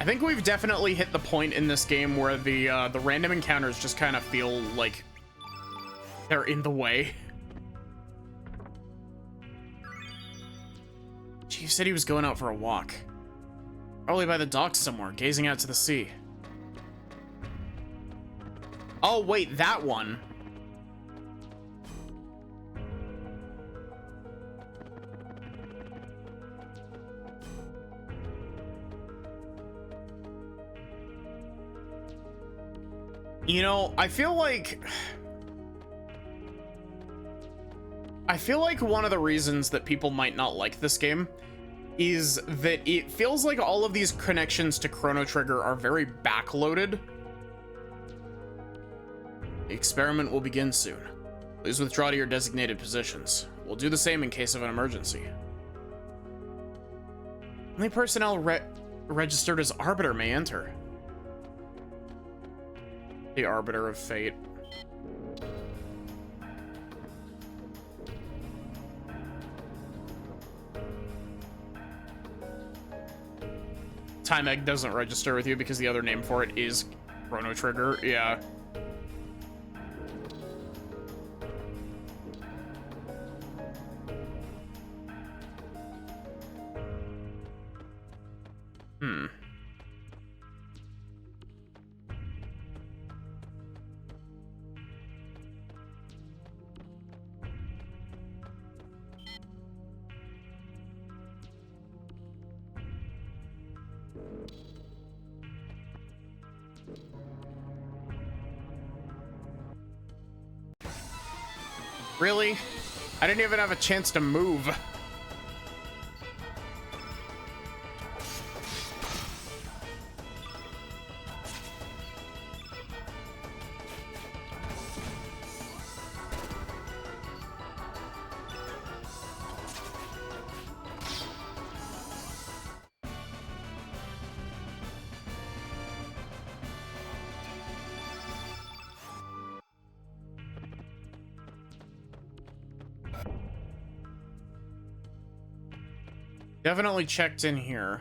I think we've definitely hit the point in this game where the random encounters just kind of feel like they're in the way. Chief said he was going out for a walk. Probably by the docks somewhere, gazing out to the sea. Oh, wait, that one. You know, I feel like one of the reasons that people might not like this game is that it feels like all of these connections to Chrono Trigger are very backloaded. The experiment will begin soon. Please withdraw to your designated positions. We'll do the same in case of an emergency. Only personnel registered as Arbiter may enter. The Arbiter of Fate. Time Egg doesn't register with you because the other name for it is Chrono Trigger. Yeah. Really? I didn't even have a chance to move. Definitely checked in here.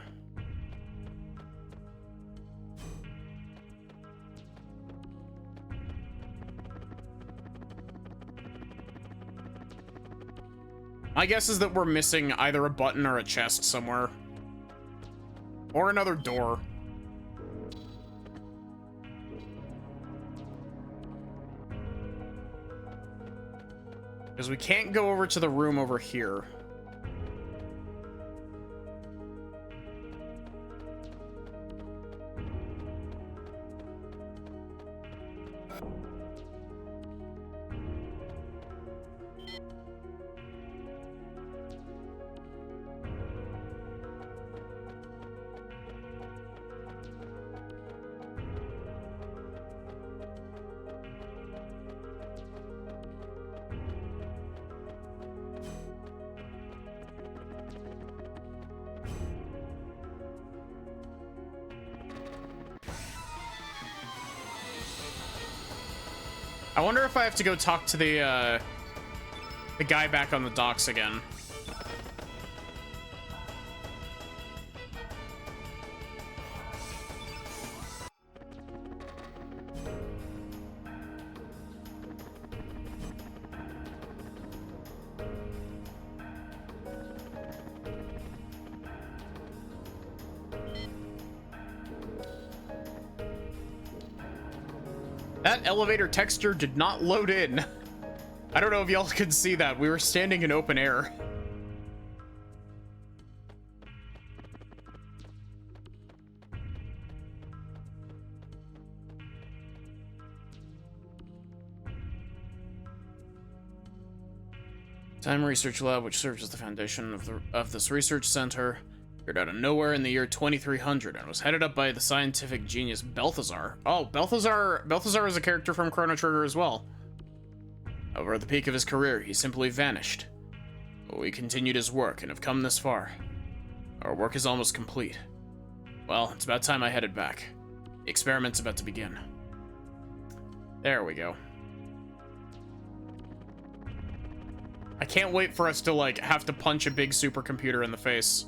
My guess is that we're missing either a button or a chest somewhere. Or another door. Because we can't go over to the room over here. I wonder if I have to go talk to the guy back on the docks again. That elevator texture did not load in. I don't know if y'all could see that. We were standing in open air. Time Research Lab, which serves as the foundation of this research center, appeared out of nowhere in the year 2300 and was headed up by the scientific genius Balthazar. Oh, Balthazar is a character from Chrono Trigger as well. However, at the peak of his career, he simply vanished. But we continued his work and have come this far. Our work is almost complete. Well, it's about time I headed back. The experiment's about to begin. There we go. I can't wait for us to, like, have to punch a big supercomputer in the face.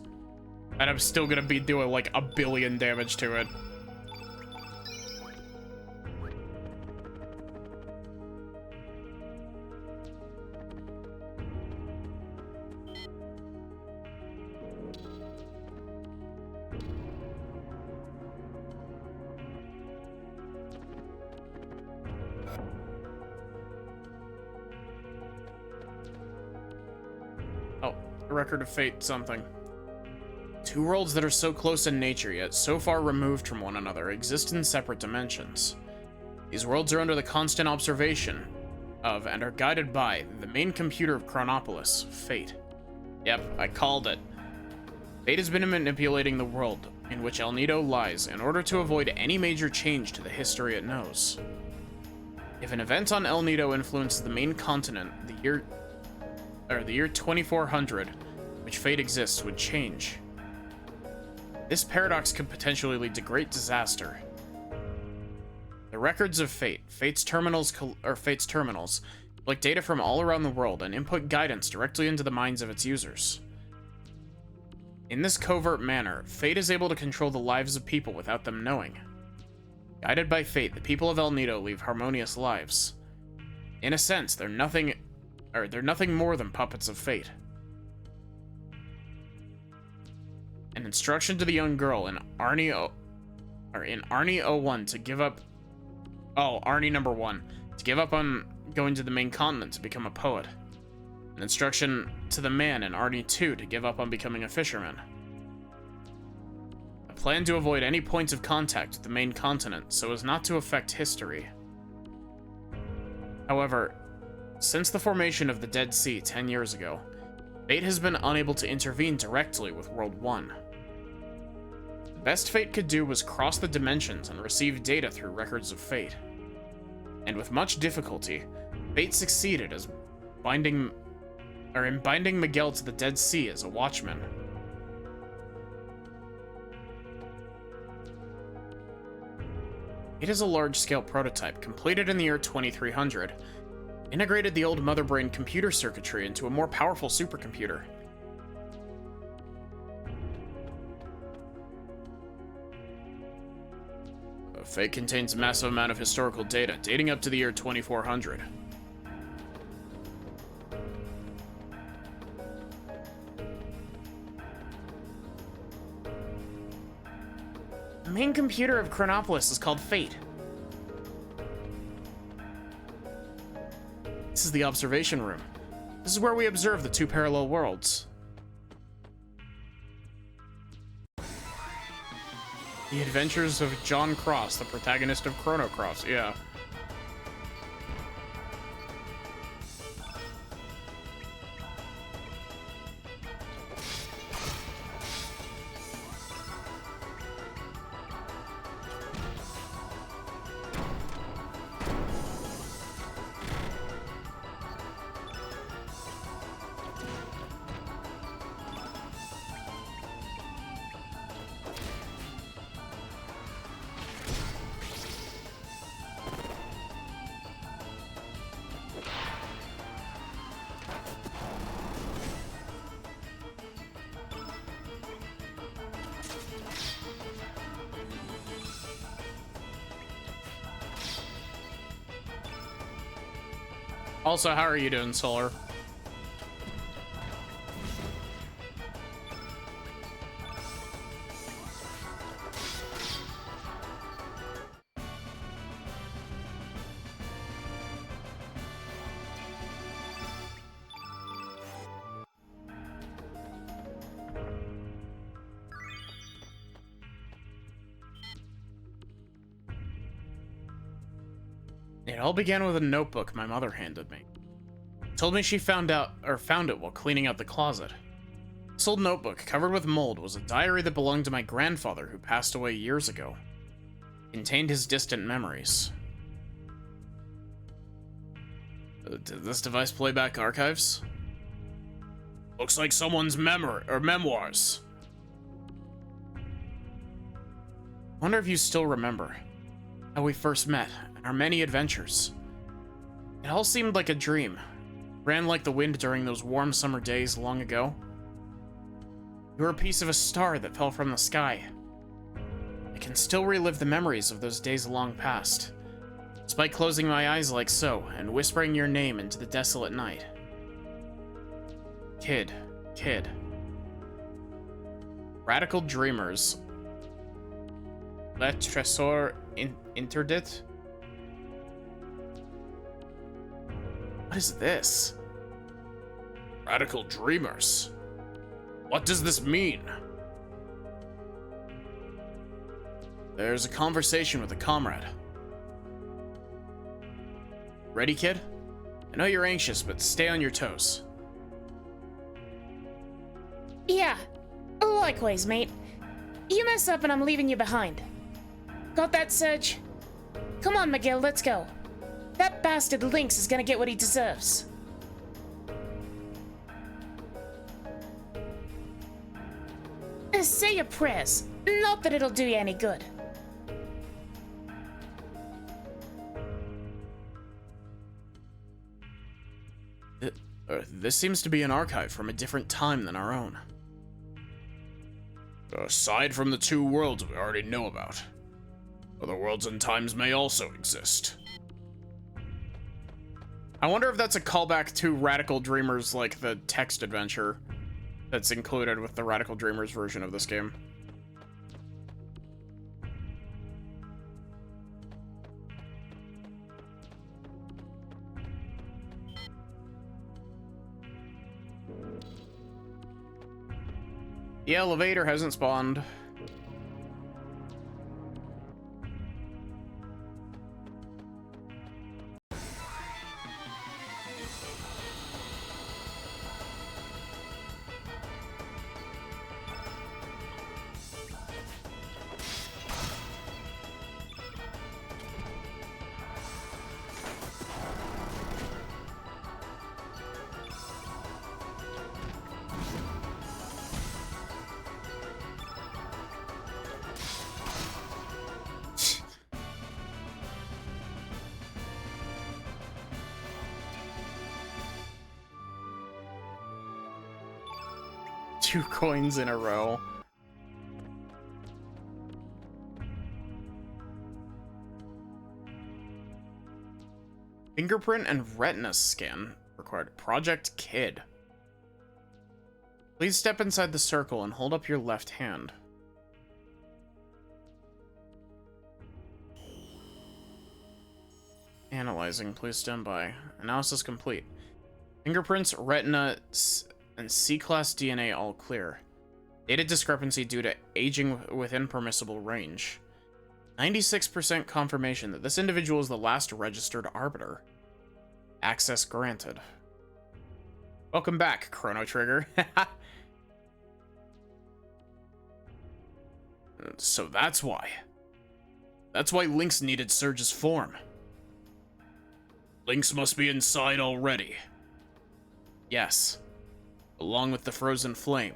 And I'm still gonna be doing like 1 billion damage to it. Oh, record of fate something. Two worlds that are so close in nature, yet so far removed from one another, exist in separate dimensions. These worlds are under the constant observation of, and are guided by, the main computer of Chronopolis, Fate. Yep, I called it. Fate has been manipulating the world in which El Nido lies in order to avoid any major change to the history it knows. If an event on El Nido influences the main continent, the year 2400, which Fate exists, would change. This paradox could potentially lead to great disaster. The records of Fate's terminals collect data from all around the world and input guidance directly into the minds of its users. In this covert manner, Fate is able to control the lives of people without them knowing. Guided by Fate, the people of El Nido live harmonious lives. In a sense, they're nothing more than puppets of Fate. An instruction to the young girl in Arnie 01 to give up. Oh, Arnie number 1 to give up on going to the main continent to become a poet. An instruction to the man in Arnie 2 to give up on becoming a fisherman. A plan to avoid any points of contact with the main continent so as not to affect history. However, since the formation of the Dead Sea 10 years ago, Fate has been unable to intervene directly with World 1. The best Fate could do was cross the dimensions and receive data through records of Fate. And with much difficulty, Fate succeeded in binding Miguel to the Dead Sea as a watchman. It is a large-scale prototype, completed in the year 2300, integrated the old Mother Brain computer circuitry into a more powerful supercomputer. Fate contains a massive amount of historical data, dating up to the year 2400. The main computer of Chronopolis is called Fate. This is the observation room. This is where we observe the two parallel worlds. The adventures of John Cross, the protagonist of Chrono Cross, yeah. Also, how are you doing, Solar? It all began with a notebook my mother handed me. Told me she found it while cleaning out the closet. This old notebook, covered with mold, was a diary that belonged to my grandfather who passed away years ago. It contained his distant memories. Did this device play back archives? Looks like someone's memoirs. Wonder if you still remember how we first met and our many adventures. It all seemed like a dream. Ran like the wind during those warm summer days long ago. You were a piece of a star that fell from the sky. I can still relive the memories of those days long past, despite closing my eyes like so and whispering your name into the desolate night. Kid. Radical Dreamers. Le Trésor Interdit? What is this? Radical Dreamers. What does this mean? There's a conversation with a comrade. Ready, kid? I know you're anxious, but stay on your toes. Yeah, likewise, mate. You mess up and I'm leaving you behind. Got that, Serge? Come on, Miguel, let's go. That bastard Lynx is gonna get what he deserves. Say your prayers. Not that it'll do you any good. This seems to be an archive from a different time than our own. Aside from the two worlds we already know about, other worlds and times may also exist. I wonder if that's a callback to Radical Dreamers, like the text adventure that's included with the Radical Dreamers version of this game. The elevator hasn't spawned. Two coins in a row. Fingerprint and retina scan required. Project Kid. Please step inside the circle and hold up your left hand. Analyzing, please stand by. Analysis complete. Fingerprints, retina, and C-class DNA all clear. Data discrepancy due to aging within permissible range. 96% confirmation that this individual is the last registered arbiter. Access granted. Welcome back, Chrono Trigger. So that's why. That's why Lynx needed Surge's form. Lynx must be inside already. Yes. Along with the frozen flame.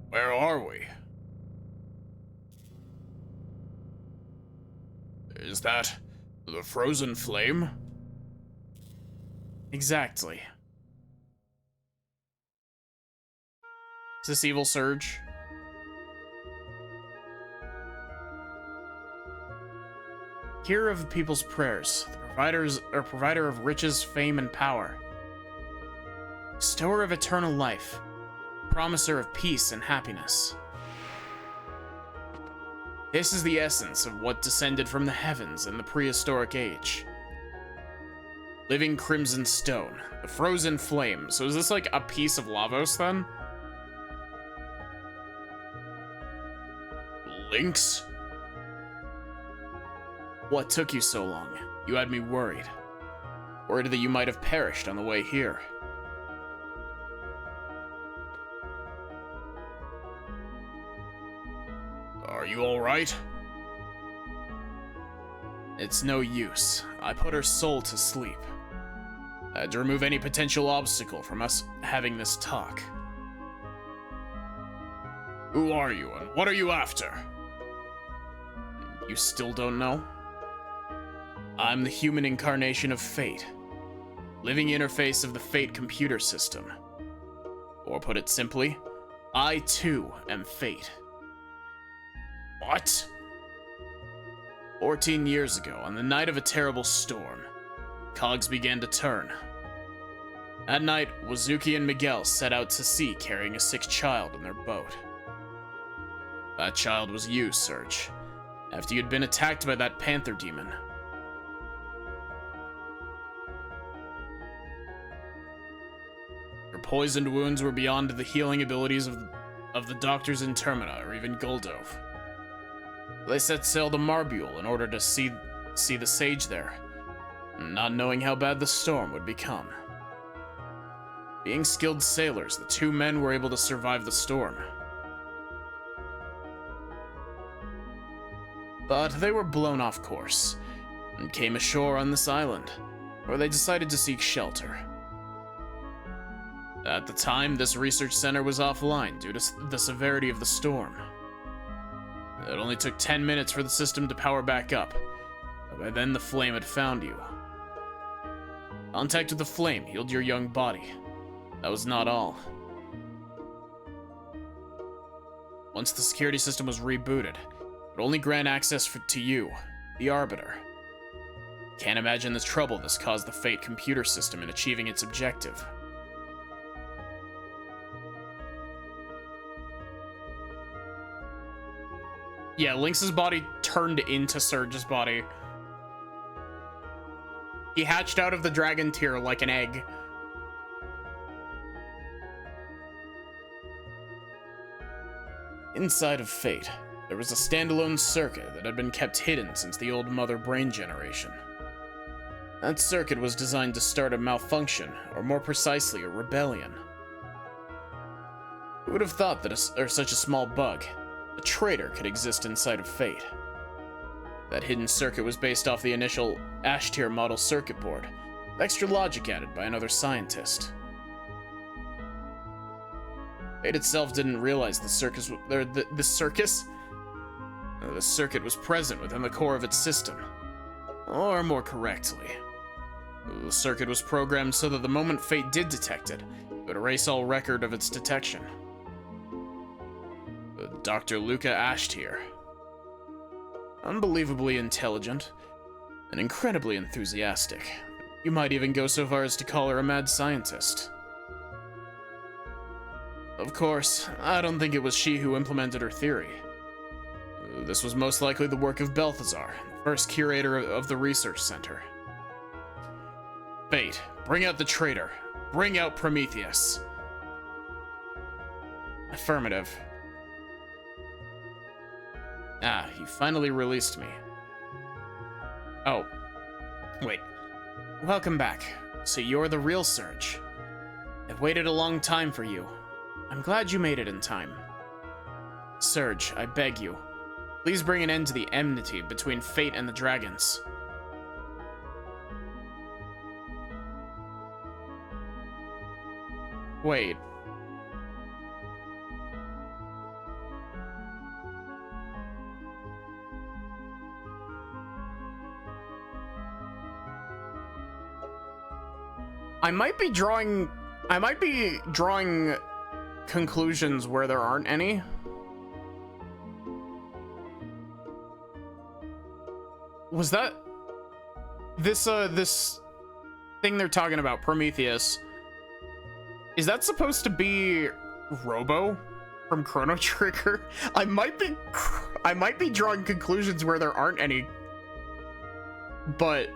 Where are we? Is that the frozen flame? Exactly. Is this evil Surge? Hearer of people's prayers, the provider of riches, fame, and power. Bestower of eternal life, promiser of peace and happiness. This is the essence of what descended from the heavens in the prehistoric age. Living crimson stone, the frozen flame. So is this like a piece of Lavos then? Lynx? What took you so long? You had me worried. Worried that you might have perished on the way here. Are you alright? It's no use. I put her soul to sleep. I had to remove any potential obstacle from us having this talk. Who are you, and what are you after? You still don't know? I'm the human incarnation of Fate. Living interface of the Fate computer system. Or put it simply, I too am Fate. What? 14 years ago, on the night of a terrible storm, cogs began to turn. That night, Wazuki and Miguel set out to sea carrying a sick child in their boat. That child was you, Serge, after you'd been attacked by that panther demon. Your poisoned wounds were beyond the healing abilities of the doctors in Termina, or even Guldov. They set sail to Marbule in order to see the sage there, not knowing how bad the storm would become. Being skilled sailors, the two men were able to survive the storm. But they were blown off course, and came ashore on this island, where they decided to seek shelter. At the time, this research center was offline due to the severity of the storm. It only took 10 minutes for the system to power back up, but by then the flame had found you. Contact with the flame healed your young body. That was not all. Once the security system was rebooted, it only grant access to you, the Arbiter. Can't imagine the trouble this caused the Fate computer system in achieving its objective. Yeah, Lynx's body turned into Surge's body. He hatched out of the dragon tear like an egg. Inside of Fate, there was a standalone circuit that had been kept hidden since the old Mother Brain generation. That circuit was designed to start a malfunction, or more precisely, a rebellion. Who would have thought that such a small bug, a traitor, could exist inside of Fate? That hidden circuit was based off the initial Ash-tier model circuit board, with extra logic added by another scientist. Fate itself didn't realize the circuit was present within the core of its system. Or more correctly, the circuit was programmed so that the moment Fate did detect it, it would erase all record of its detection. Dr. Luca Ash-tier. Unbelievably intelligent, and incredibly enthusiastic. You might even go so far as to call her a mad scientist. Of course, I don't think it was she who implemented her theory. This was most likely the work of Balthazar, the first curator of the research center. Fate, bring out the traitor. Bring out Prometheus. Affirmative. Ah, you finally released me. Oh. Wait. Welcome back. So you're the real Surge. I've waited a long time for you. I'm glad you made it in time. Surge, I beg you. Please bring an end to the enmity between Fate and the dragons. Wait. I might be drawing conclusions where there aren't any. Was that this thing they're talking about, Prometheus? Is that supposed to be Robo from Chrono Trigger? I might be drawing conclusions where there aren't any. But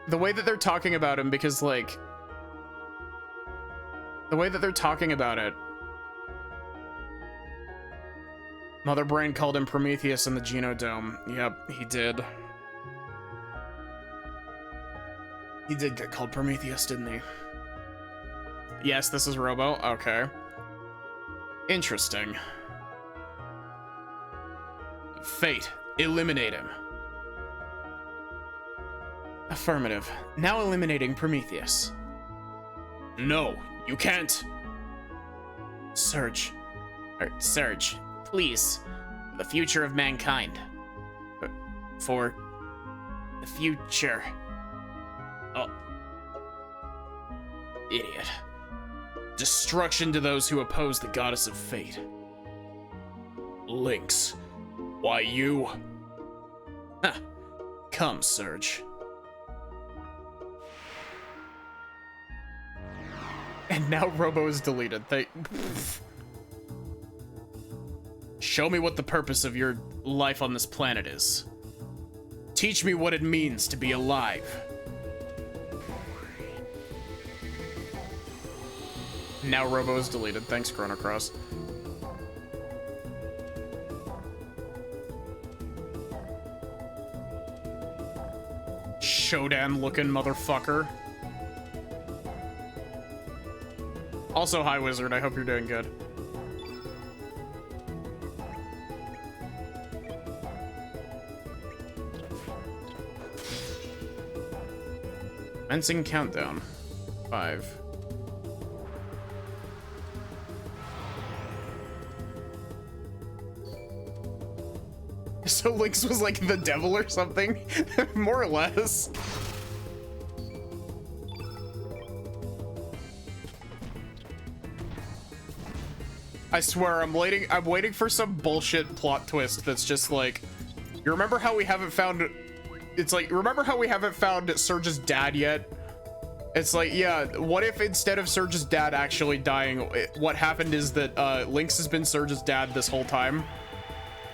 the way that they're talking about him, because like the way that they're talking about it, Mother Brain called him Prometheus in the Genodome. Yep, he did. He did get called Prometheus, didn't he? Yes, this is Robo. Okay. Interesting. Fate, eliminate him. Affirmative. Now eliminating Prometheus. No, you can't. Surge. Surge, please. For the future of mankind. For the future. Oh. Idiot. Destruction to those who oppose the goddess of fate. Lynx. Why you? Huh. Come, Surge. And now Robo is deleted. Show me what the purpose of your life on this planet is. Teach me what it means to be alive. Now Robo is deleted. Thanks, Chrono Cross. Shodan looking motherfucker. Also, hi Wizard, I hope you're doing good. Commencing countdown. 5. So Lynx was like the devil or something? More or less. I swear, I'm waiting for some bullshit plot twist that's just like, you remember how we haven't found, it's like, remember how we haven't found Surge's dad yet? It's like, yeah, what if instead of Surge's dad actually dying, what happened is that Lynx has been Surge's dad this whole time,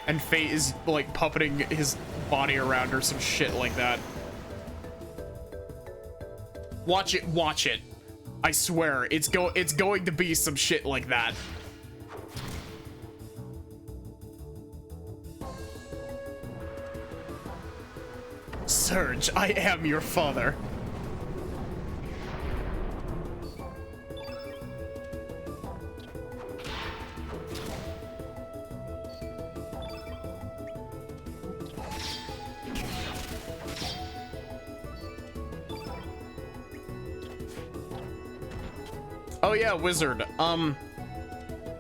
and Fate is like puppeting his body around or some shit like that. Watch it, watch it. I swear, it's going to be some shit like that. Surge, I am your father. Oh yeah, Wizard.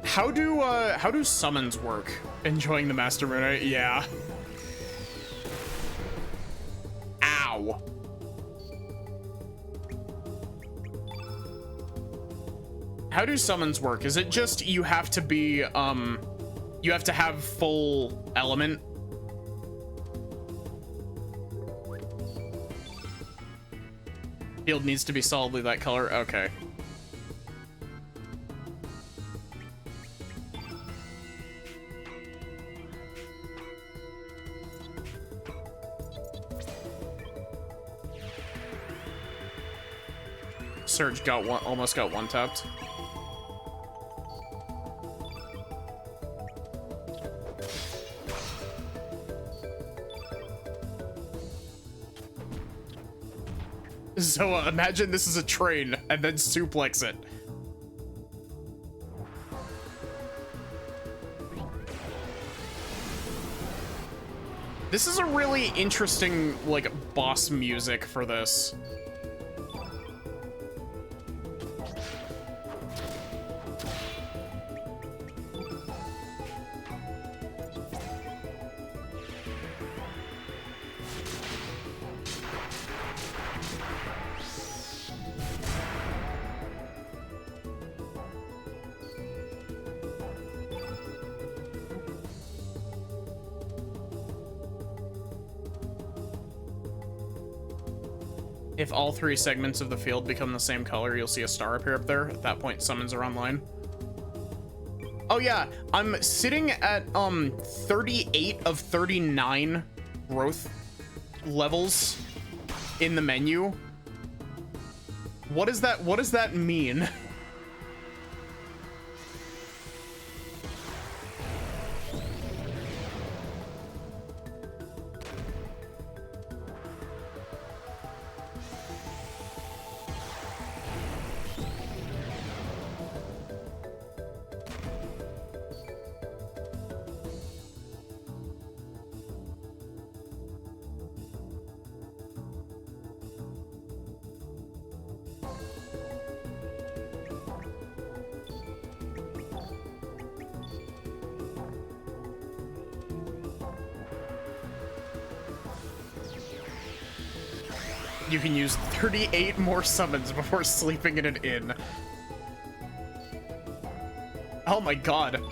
How do summons work? Enjoying the Master Moon? Yeah. Ow. How do summons work? Is it just you have to be you have to have full element? Field needs to be solidly that color. Okay. Surge got one, almost got one tapped. So imagine this is a train and then suplex it. This is a really interesting, like, boss music for this. If all 3 segments of the field become the same color, you'll see a star appear up there. At that point, summons are online. Oh yeah, I'm sitting at 38 of 39 growth levels in the menu. What does that mean? You can use 38 more summons before sleeping in an inn. Oh my god.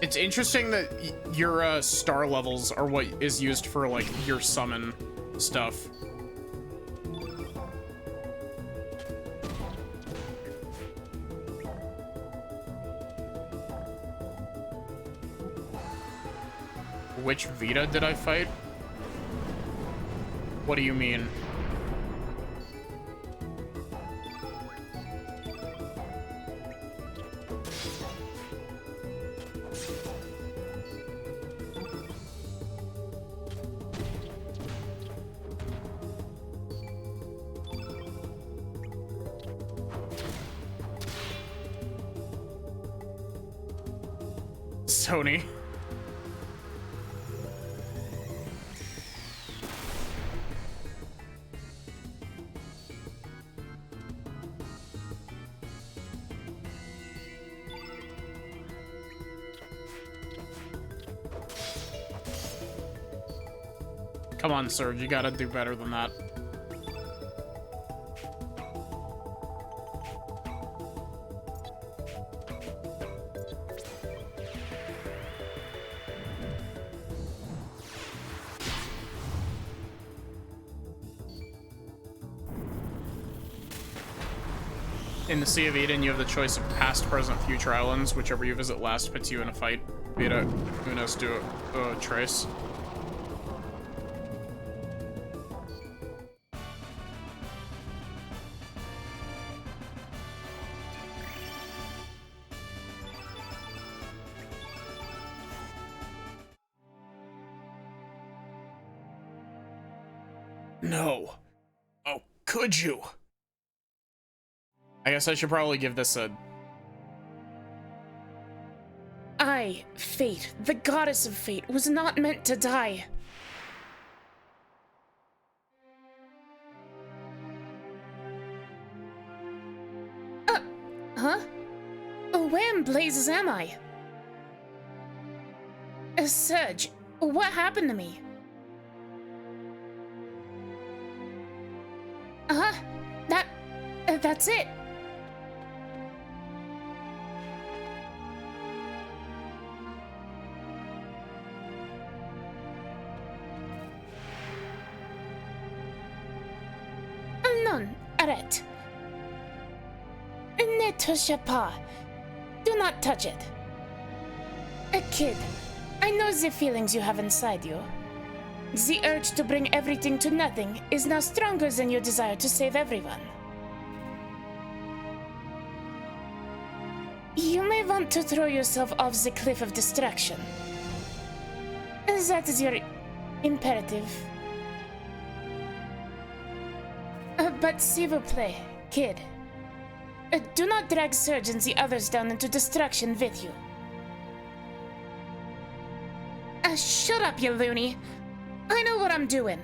It's interesting that your star levels are what is used for like your summon stuff. Which Vita did I fight? What do you mean? Sony. Come on, Serge, you gotta do better than that. In the Sea of Eden, you have the choice of past, present, future islands. Whichever you visit last puts you in a fight. Vita Unos do Trace. No. Oh, could you? I guess I should probably give this a... I, Fate, the goddess of fate, was not meant to die. Huh? Where in blazes am I? Serge, what happened to me? That's it. Non, arrête. Ne touche pas. Do not touch it. A kid, I know the feelings you have inside you. The urge to bring everything to nothing is now stronger than your desire to save everyone. You may want to throw yourself off the cliff of destruction. That is your imperative. But s'il vous plaît, kid. Do not drag Serge and the others down into destruction with you. Shut up, you loony. I know what I'm doing.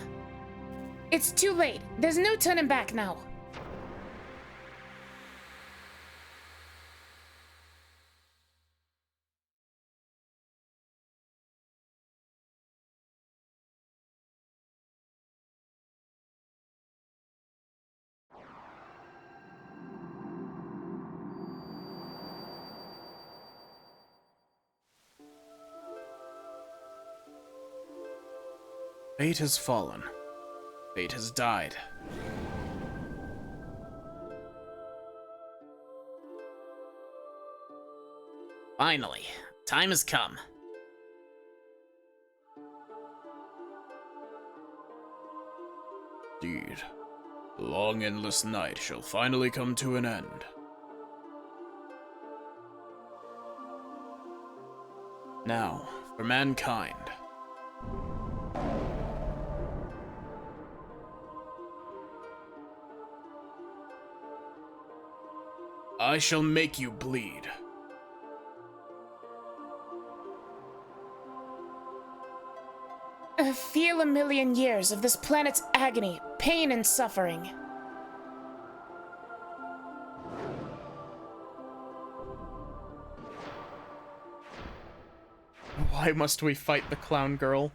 It's too late. There's no turning back now. Fate has fallen. Fate has died. Finally, time has come. Indeed, the long endless night shall finally come to an end. Now, for mankind. I shall make you bleed. Feel a million years of this planet's agony, pain, and suffering. Why must we fight the clown girl?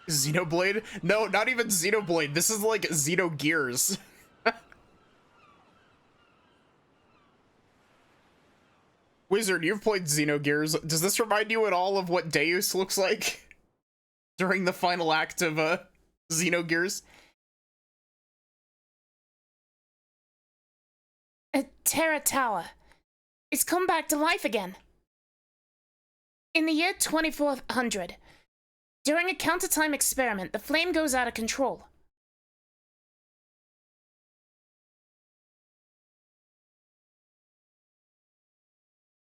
Xenoblade? No, not even Xenoblade. This is like Xenogears. Wizard, you've played Xenogears. Does this remind you at all of what Deus looks like during the final act of Xenogears? Terra Tower. It's come back to life again. In the year 2400, during a counter-time experiment, the flame goes out of control.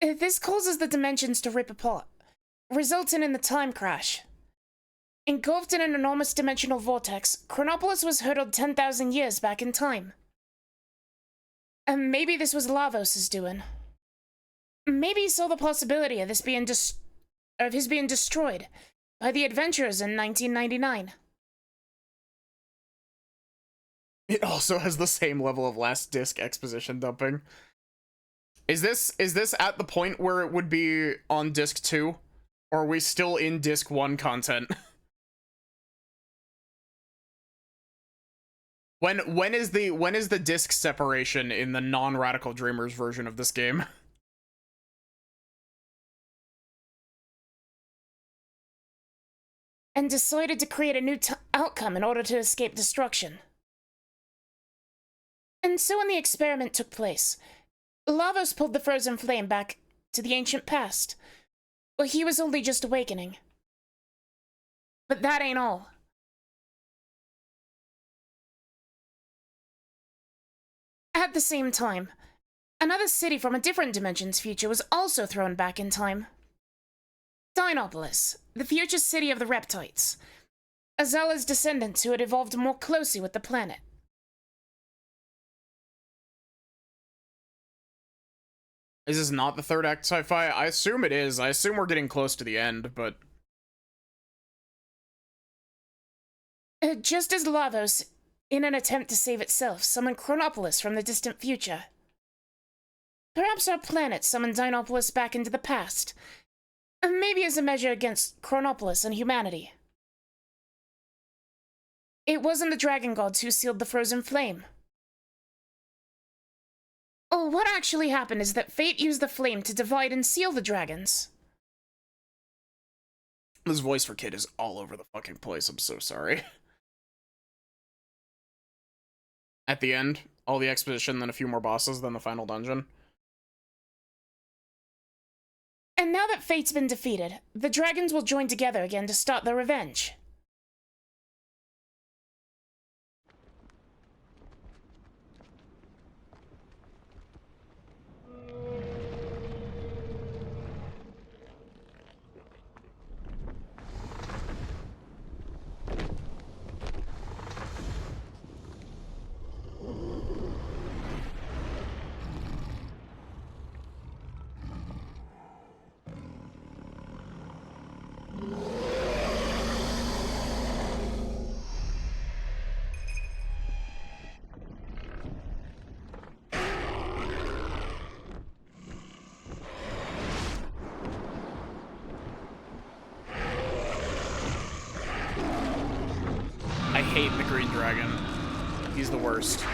This causes the dimensions to rip apart, resulting in the time crash. Engulfed in an enormous dimensional vortex, Chronopolis was hurtled 10,000 years back in time. And maybe this was Lavos' doing. Maybe he saw the possibility of his being destroyed by the adventurers in 1999. It also has the same level of last disc exposition dumping. Is this at the point where it would be on disc 2? Or are we still in disc 1 content? When is the disc separation in the non-Radical Dreamers version of this game? And decided to create a new outcome in order to escape destruction. And so when the experiment took place, Lavos pulled the frozen flame back to the ancient past, where he was only just awakening. But that ain't all. At the same time, another city from a different dimension's future was also thrown back in time. Dinopolis, the future city of the Reptites, Azala's descendants who had evolved more closely with the planet. Is this not the third act sci-fi? I assume it is. I assume we're getting close to the end, but... Just as Lavos, in an attempt to save itself, summoned Chronopolis from the distant future. Perhaps our planet summoned Dinopolis back into the past, maybe as a measure against Chronopolis and humanity. It wasn't the dragon gods who sealed the frozen flame. Oh, what actually happened is that fate used the flame to divide and seal the dragons. This voice for Kid is all over the fucking place, I'm so sorry. At the end, all the exposition, then a few more bosses, then the final dungeon. And now that fate's been defeated, the dragons will join together again to start their revenge. hate the green dragon. He's the worst.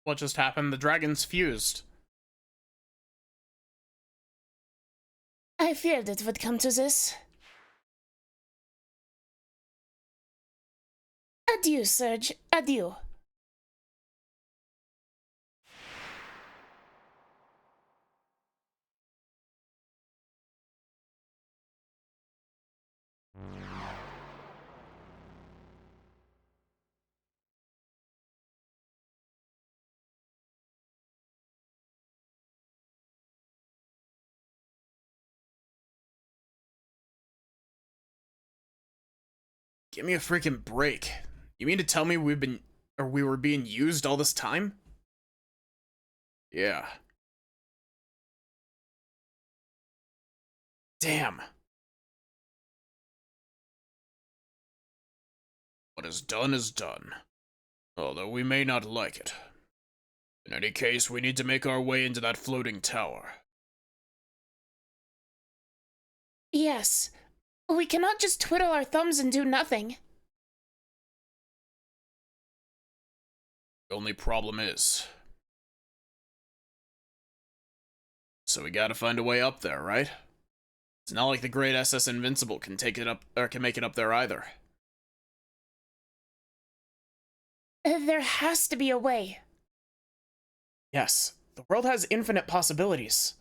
What just happened? The dragons fused. I feared it would come to this. Adieu, Surge. Adieu. Give me a freaking break. You mean to tell me we were being used all this time? Yeah. Damn. What is done is done. Although we may not like it. In any case, we need to make our way into that floating tower. Yes. We cannot just twiddle our thumbs and do nothing. The only problem is... So we gotta find a way up there, right? It's not like the great SS Invincible can take it up, or can make it up there either. There has to be a way. Yes, the world has infinite possibilities.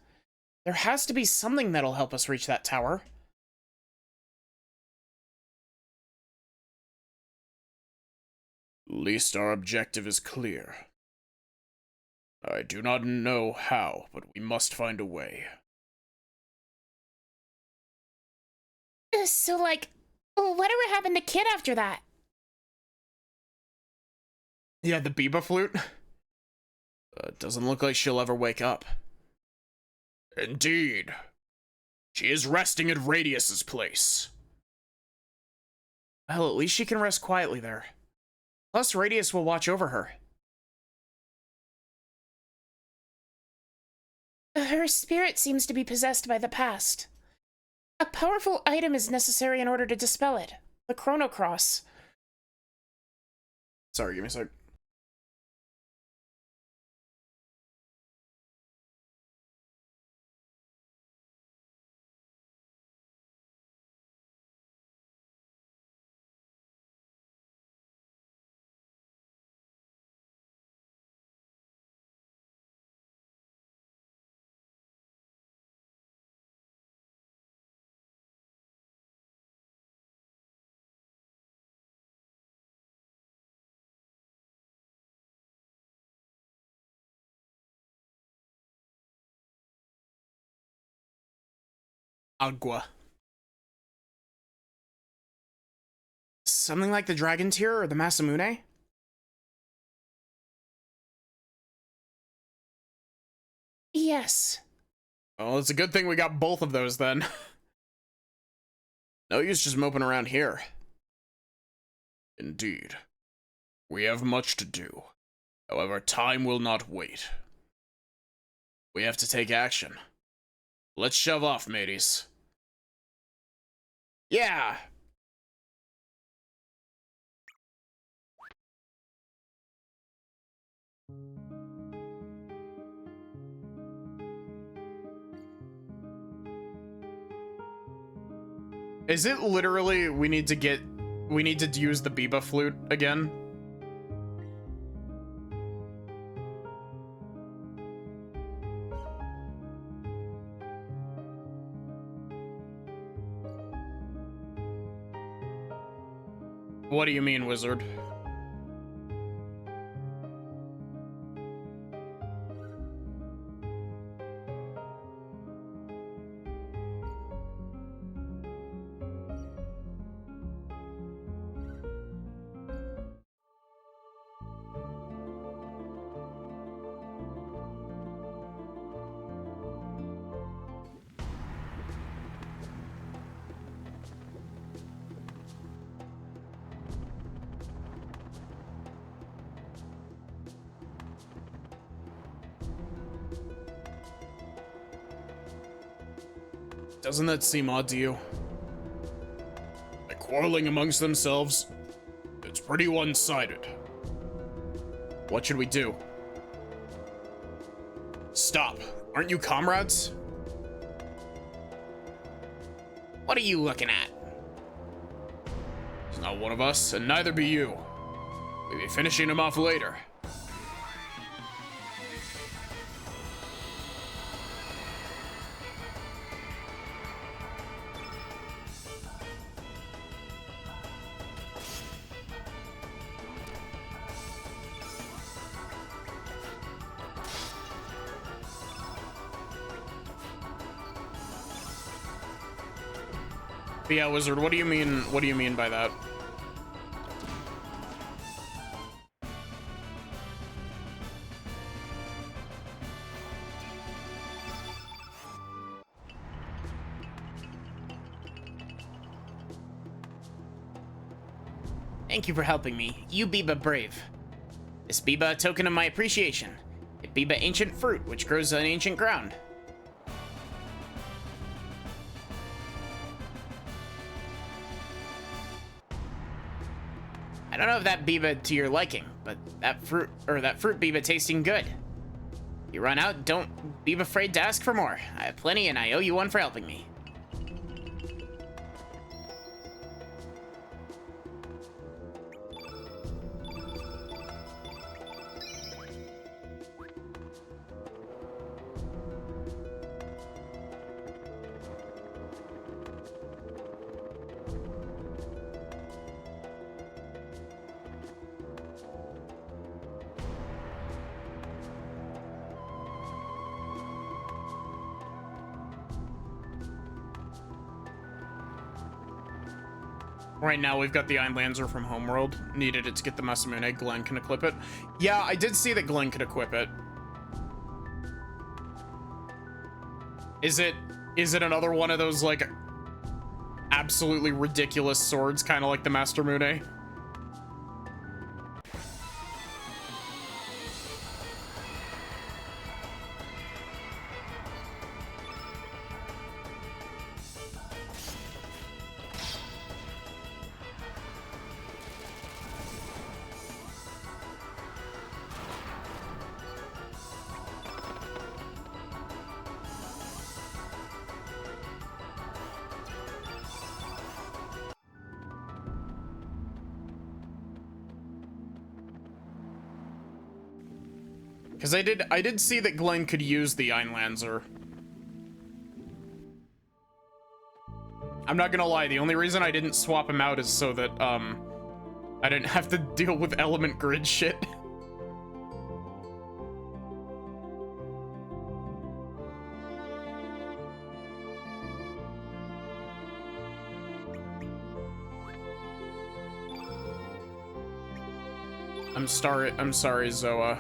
There has to be something that'll help us reach that tower. At least our objective is clear. I do not know how, but we must find a way. So, like, whatever happened to Kid after that? Yeah, the Biba flute? Doesn't look like she'll ever wake up. Indeed. She is resting at Radius's place. Well, at least she can rest quietly there. Plus, Radius will watch over her. Her spirit seems to be possessed by the past. A powerful item is necessary in order to dispel it. The Chrono Cross. Sorry, give me a sec. Agua. Something like the Dragon Tear or the Masamune? Yes. Well, it's a good thing we got both of those then. No use just moping around here. Indeed. We have much to do. However, time will not wait. We have to take action. Let's shove off, mateys. Yeah! Is it literally we need to use the Biba flute again? What do you mean, wizard? Doesn't that seem odd to you? Like quarreling amongst themselves? It's pretty one-sided. What should we do? Stop. Aren't you comrades? What are you looking at? He's not one of us, and neither be you. We'll be finishing him off later. But yeah, wizard, what do you mean by that? Thank you for helping me. You Biba brave. This Biba a token of my appreciation. It Biba ancient fruit, which grows on ancient ground. I don't know if that Biba to your liking, but that fruit Biba tasting good. You run out, don't be afraid to ask for more. I have plenty and I owe you one for helping me. Right now, we've got the Einlanzer from Homeworld. Needed it to get the Masamune. Glenn can equip it. Yeah, I did see that Glenn could equip it. Is it another one of those, like, absolutely ridiculous swords, kind of like the Masamune? Because I did see that Glenn could use the Einlanzer. I'm not gonna lie, the only reason I didn't swap him out is so that, I didn't have to deal with element grid shit. I'm sorry, Zoa.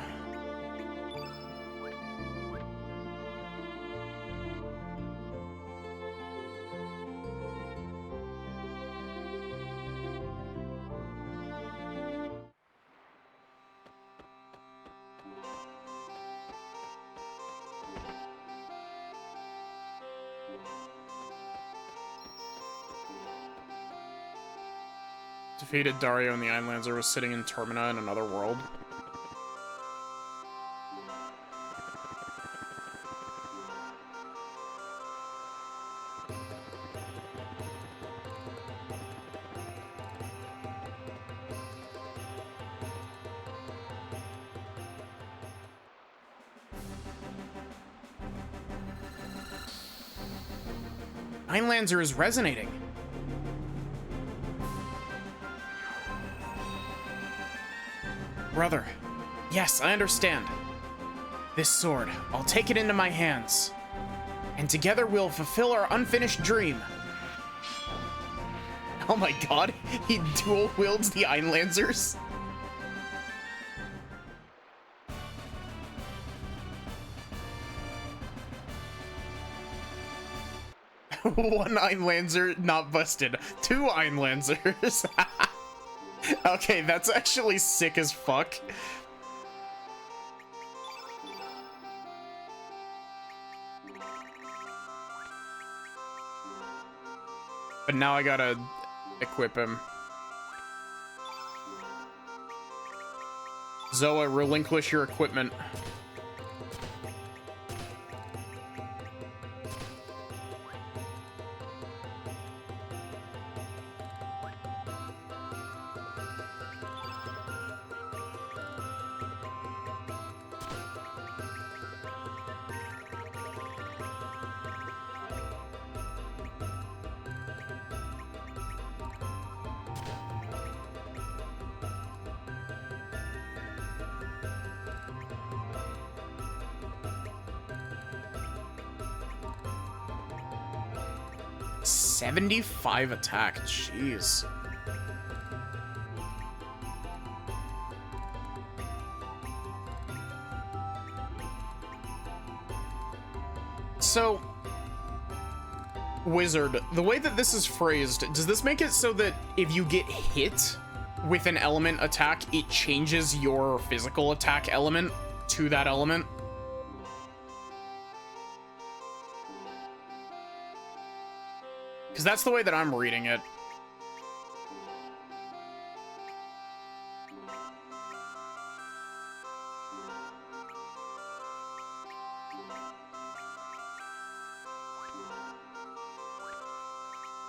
Defeated Dario and the Einlanzer was sitting in Termina in another world. Einlanzer is resonating. Brother, yes, I understand. This sword, I'll take it into my hands. And together we'll fulfill our unfinished dream. Oh my god, he dual wields the Einlancers. One Einlancer not busted. 2 Einlancers. Okay, that's actually sick as fuck. But now I gotta equip him. Zoa, relinquish your equipment. $75 attack, jeez. So, Wizard, the way that this is phrased, does this make it so that if you get hit with an element attack, it changes your physical attack element to that element? Because that's the way that I'm reading it.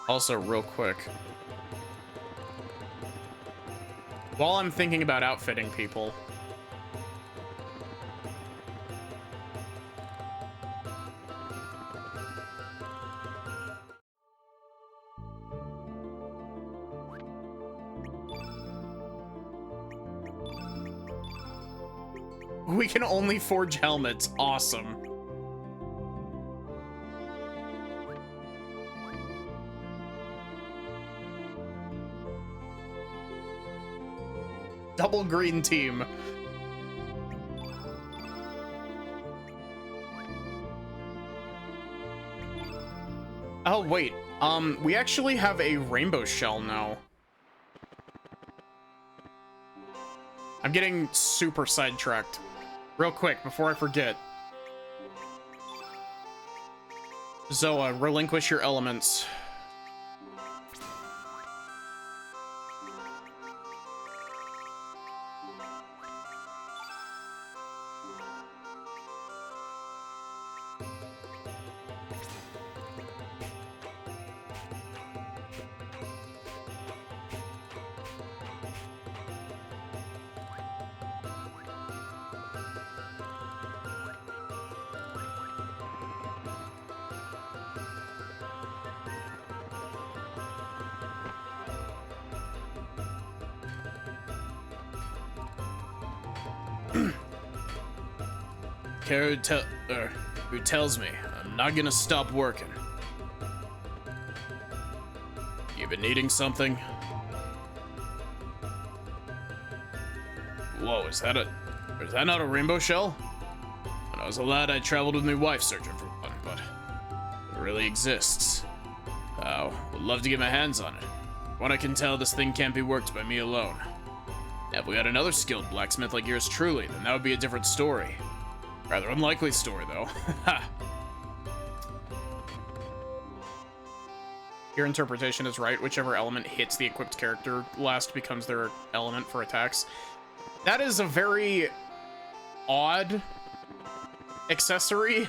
Also, real quick, while I'm thinking about outfitting people, we can only forge helmets. Awesome. Double green team. Oh, wait. We actually have a rainbow shell now. I'm getting super sidetracked. Real quick, before I forget. Zoa, relinquish your elements. Care who tells me I'm not gonna stop working. You been needing something? Whoa, is that not a rainbow shell? When I was a lad, I traveled with my wife searching for one, but it really exists. Oh, would love to get my hands on it. From what I can tell, this thing can't be worked by me alone. Now, if we had another skilled blacksmith like yours truly, then that would be a different story. Rather unlikely story, though. Ha! Your interpretation is right. Whichever element hits the equipped character last becomes their element for attacks. That is a very odd accessory.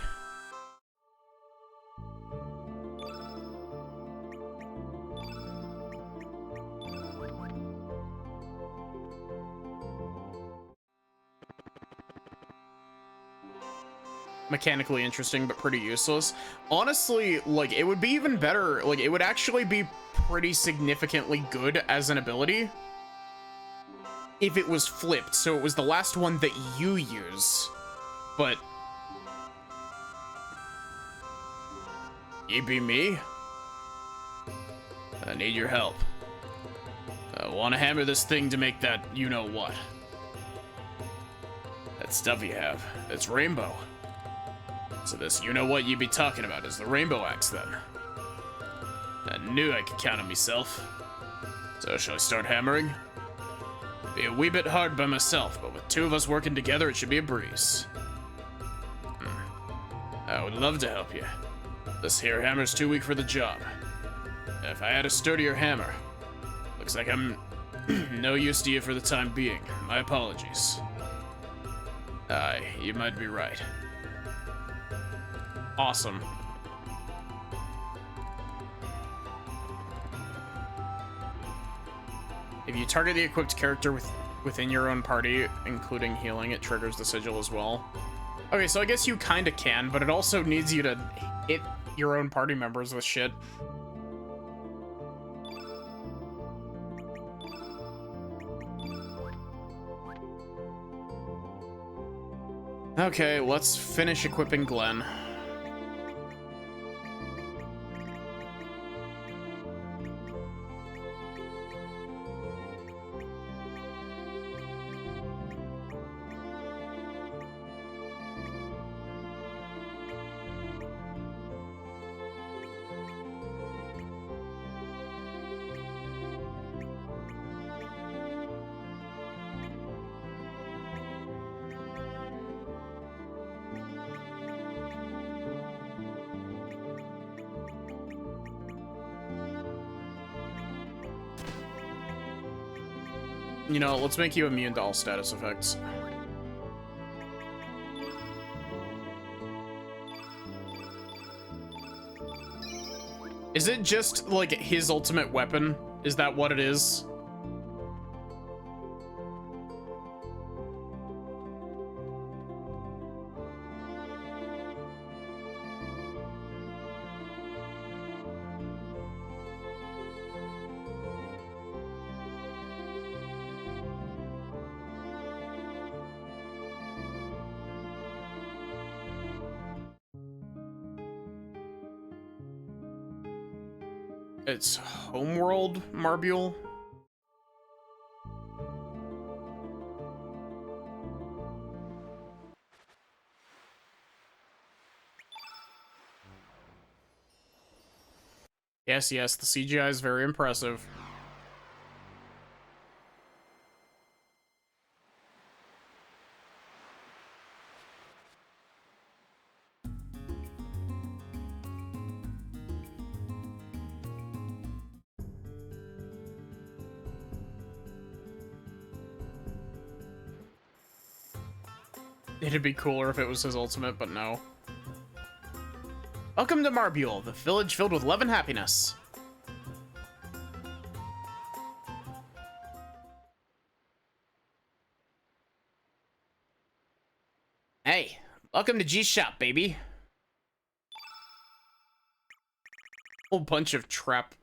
Mechanically interesting, but pretty useless. Honestly, like, it would be even better. Like, it would actually be pretty significantly good as an ability. if it was flipped, so it was the last one that you use. But... You be me? I need your help. I want to hammer this thing to make that you-know-what. That stuff you have. It's rainbow. So this you-know-what you be talking about is the rainbow axe, then. I knew I could count on myself. So shall I start hammering? Be a wee bit hard by myself, but with two of us working together, it should be a breeze. I would love to help you. This here hammer's too weak for the job. If I had a sturdier hammer, looks like I'm no use to you for the time being. My apologies. Aye, you might be right. Awesome. If you target the equipped character within your own party, including healing, it triggers the sigil as well. Okay, so I guess you kinda can, but it also needs you to hit your own party members with shit. Okay, let's finish equipping Glenn. You know, let's make you immune to all status effects. Is it just, like, his ultimate weapon? Is that what it is? It's Homeworld Marbule. Yes, yes, the CGI is very impressive. It'd be cooler if it was his ultimate, but no. Welcome to Marbule, the village filled with love and happiness. Hey, welcome to G's shop, baby. Whole bunch of trap.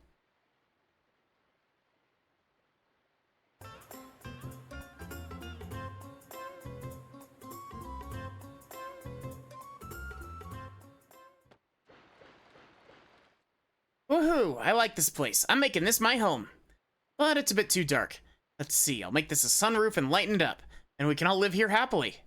Woohoo! I like this place. I'm making this my home. But it's a bit too dark. Let's see, I'll make this a sunroof and lightened up, and we can all live here happily.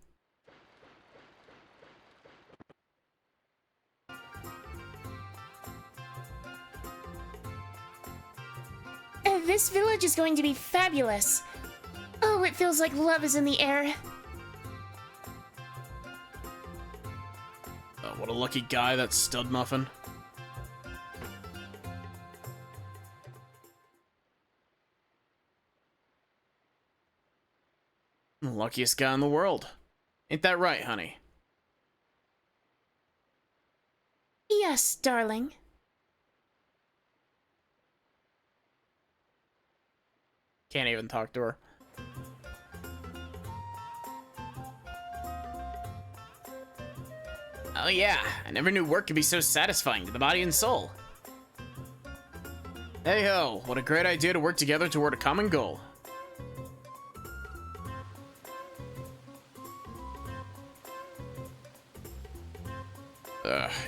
This village is going to be fabulous. Oh, it feels like love is in the air. Oh, what a lucky guy, that stud muffin. Luckiest guy in the world. Ain't that right, honey? Yes, darling. Can't even talk to her. Oh yeah, I never knew work could be so satisfying to the body and soul. Hey ho, what a great idea to work together toward a common goal.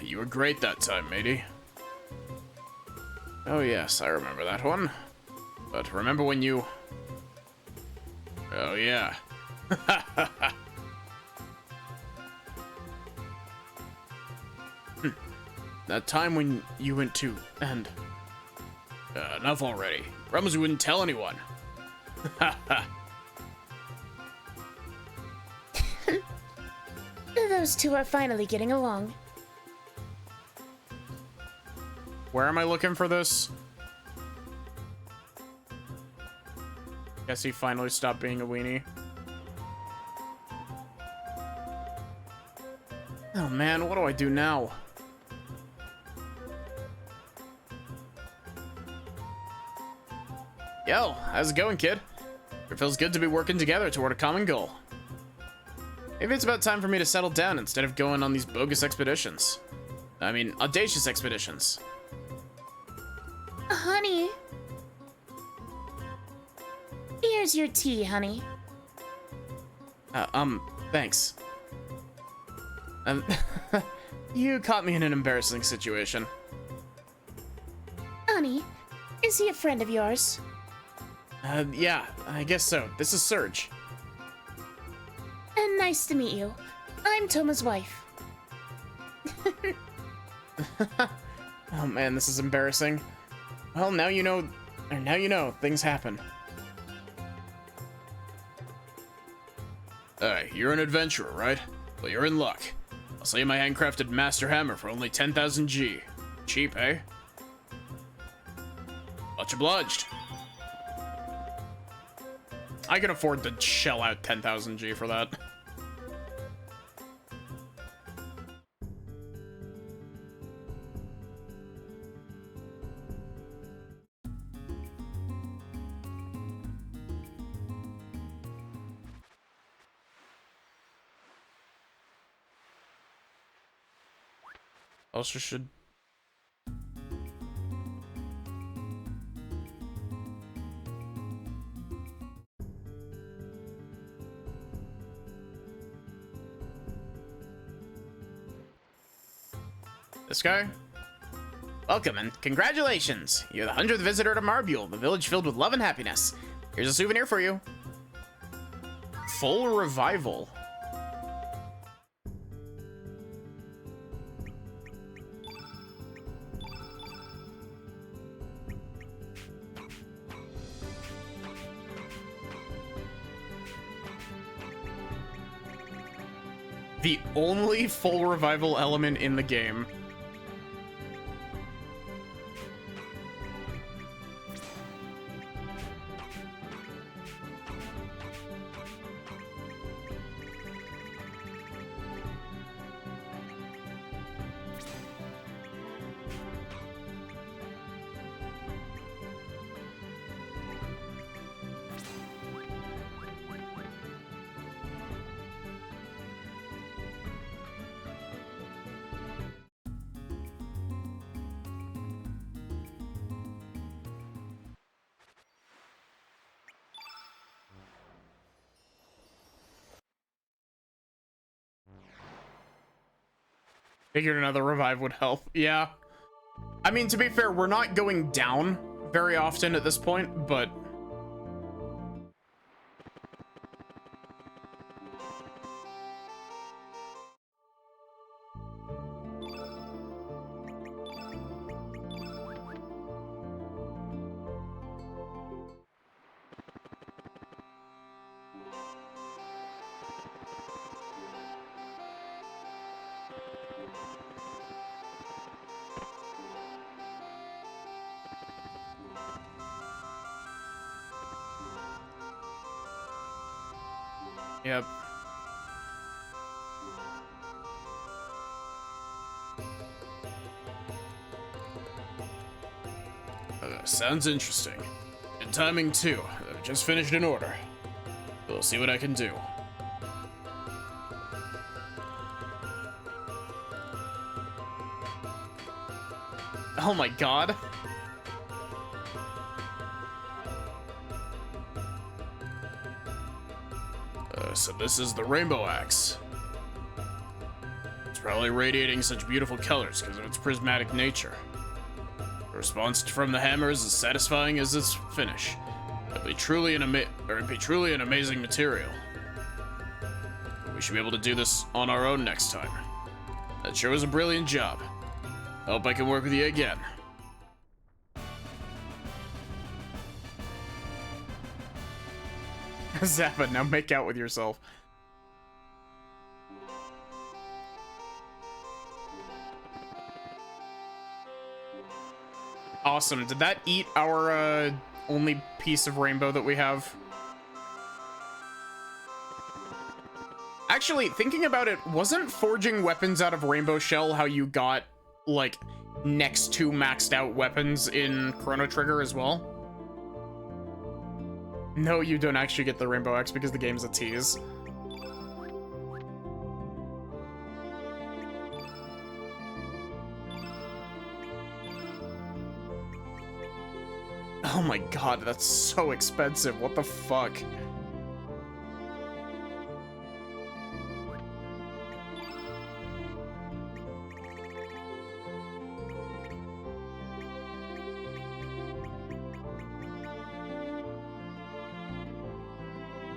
You were great that time, matey. Oh yes, I remember that one. But remember when you... Oh yeah. That time when you went to... and... enough already. Promise you wouldn't tell anyone. Those two are finally getting along. Where am I looking for this? Guess he finally stopped being a weenie. Oh man, what do I do now? Yo, how's it going, kid? It feels good to be working together toward a common goal. Maybe it's about time for me to settle down instead of going on these bogus expeditions. I mean, audacious expeditions. Honey. Here's your tea, honey. Thanks. You caught me in an embarrassing situation. Honey, is he a friend of yours? Yeah, I guess so. This is Serge. And nice to meet you. I'm Toma's wife. Oh man, this is embarrassing. Well, now you know, things happen. You're an adventurer, right? Well, you're in luck. I'll sell you my handcrafted master hammer for only 10,000 G. Cheap, eh? Much obliged. I can afford to shell out 10,000 G for that. Also should... This guy? Welcome and congratulations! You're the 100th visitor to Marbule, the village filled with love and happiness. Here's a souvenir for you. Full revival. The only full revival element in the game. Figured another revive would help. Yeah. I mean, to be fair, we're not going down very often at this point, but... Yep. Sounds interesting. Good timing, too. I've just finished an order. We'll see what I can do. Oh my god. So this is the Rainbow Axe. It's probably radiating such beautiful colors because of its prismatic nature. The response from the hammer is as satisfying as its finish. It'd be truly an amazing material. We should be able to do this on our own next time. That sure was a brilliant job. I hope I can work with you again. Zappa, now make out with yourself. Awesome. Did that eat our only piece of rainbow that we have? Actually, thinking about it, wasn't forging weapons out of rainbow shell how you got, like, next to maxed out weapons in Chrono Trigger as well? No, you don't actually get the Rainbow X because the game's a tease. Oh my god, that's so expensive. What the fuck?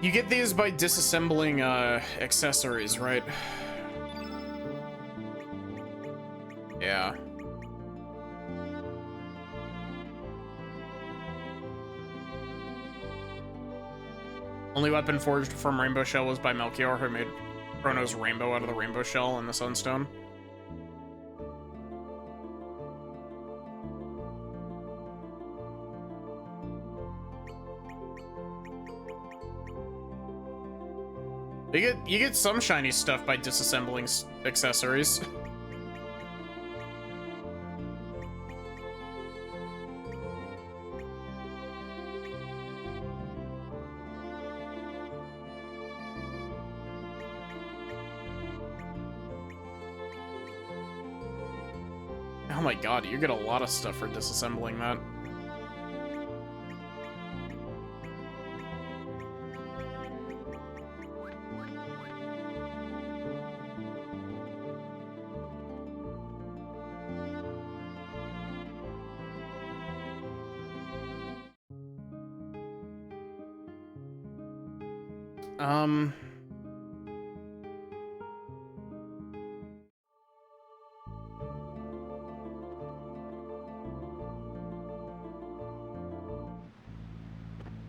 You get these by disassembling accessories, right? Yeah. Only weapon forged from Rainbow Shell was by Melchior, who made Chrono's rainbow out of the Rainbow Shell and the Sunstone. You get some shiny stuff by disassembling accessories. Oh my god, you get a lot of stuff for disassembling that.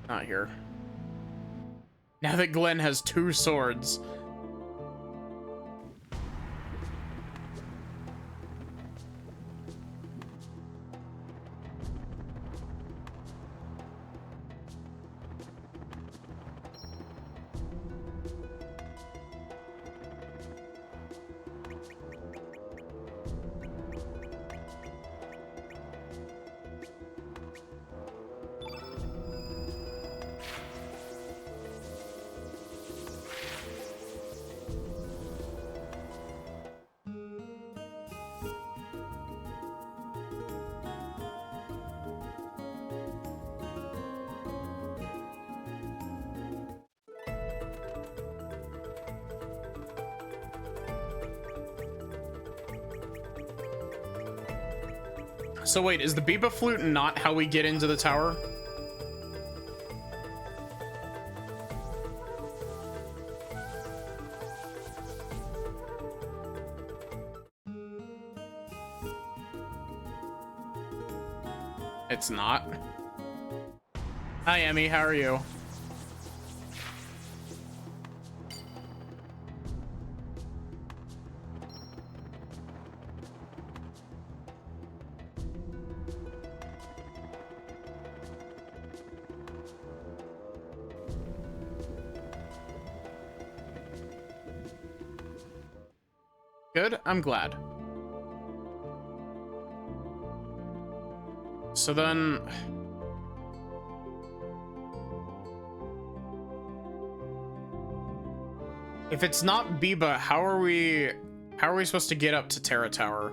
Not here. Now that Glenn has 2 swords. So wait, is the Biba flute not how we get into the tower? It's not. Hi, Emmy, how are you? Good, I'm glad. So then... if it's not Biba, how are we supposed to get up to Terra Tower?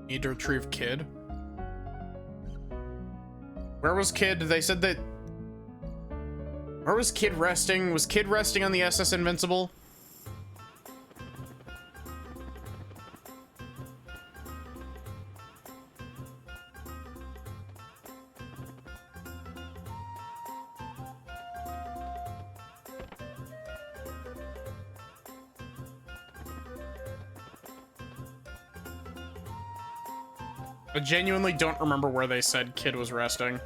Need to retrieve Kid. Where was Kid? They said that... Where was Kid resting? Was Kid resting on the SS Invincible? I genuinely don't remember where they said Kid was resting.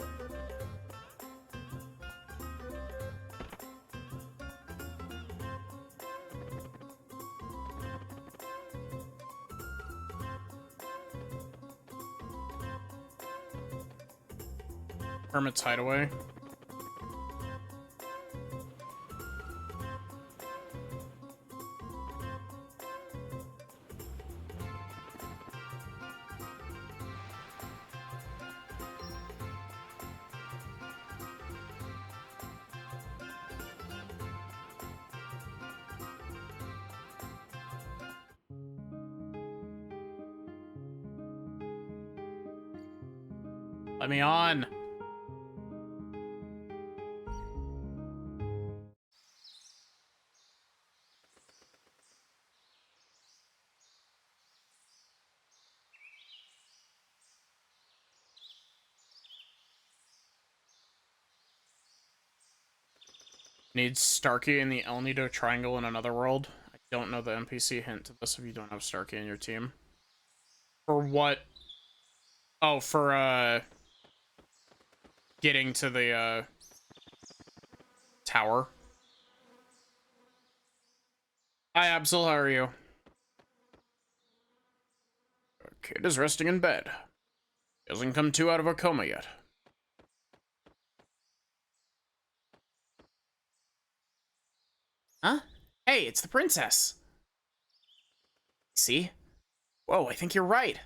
Hermit's Hideaway. Let me on. Needs Starkey in the El Nido Triangle in another world. I don't know the NPC hint to this if you don't have Starkey in your team. For what? Oh, for, getting to the, tower. Hi, Absol, how are you? Kid is resting in bed. He hasn't come to out of a coma yet. Huh? Hey, it's the princess. See? Whoa, I think you're right.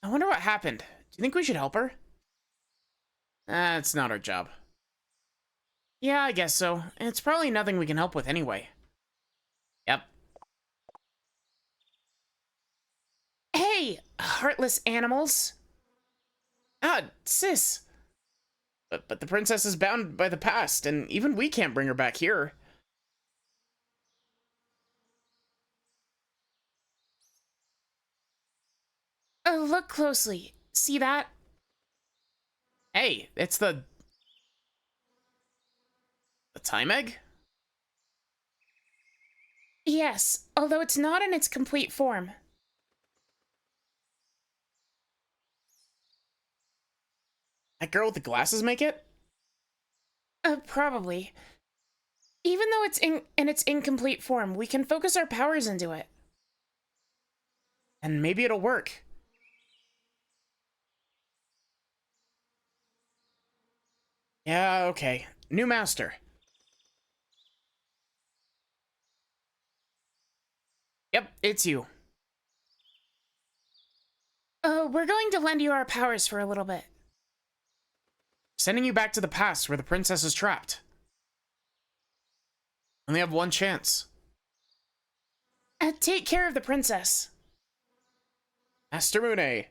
I wonder what happened. Do you think we should help her? It's not our job. Yeah, I guess so. It's probably nothing we can help with anyway. Yep. Hey, heartless animals. Ah, sis. But the princess is bound by the past, and even we can't bring her back here. Look closely. See that? Hey, it's the time egg? Yes, although it's not in its complete form. That girl with the glasses make it? Probably. Even though it's in its incomplete form, we can focus our powers into it. And maybe it'll work. Yeah, okay. New master. Yep, it's you. We're going to lend you our powers for a little bit. Sending you back to the past where the princess is trapped. Only have one chance. Take care of the princess. Master Mune.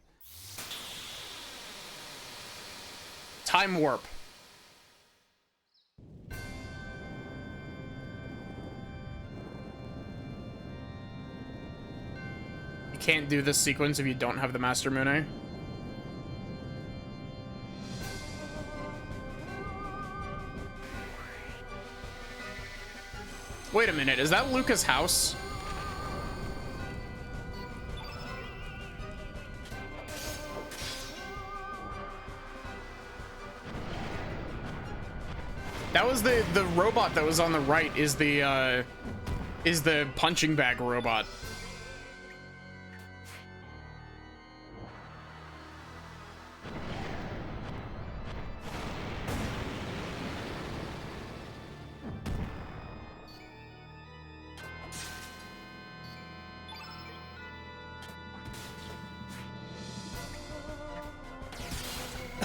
Time warp. You can't do this sequence if you don't have the Master Mune. Wait a minute, is that Luca's house? That was the robot that was on the right is the punching bag robot.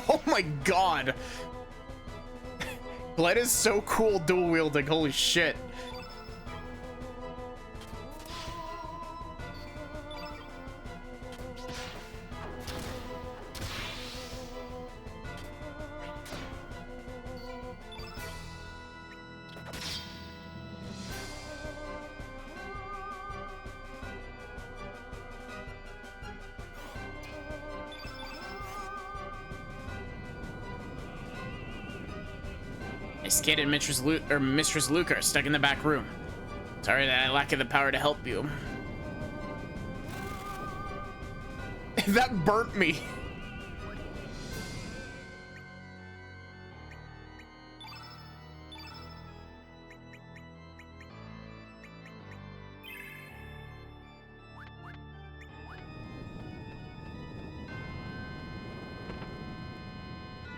Oh my god. Gled is so cool dual wielding, holy shit. Miss Kid and Mistress Luke are stuck in the back room. Sorry that I lack the power to help you. That burnt me.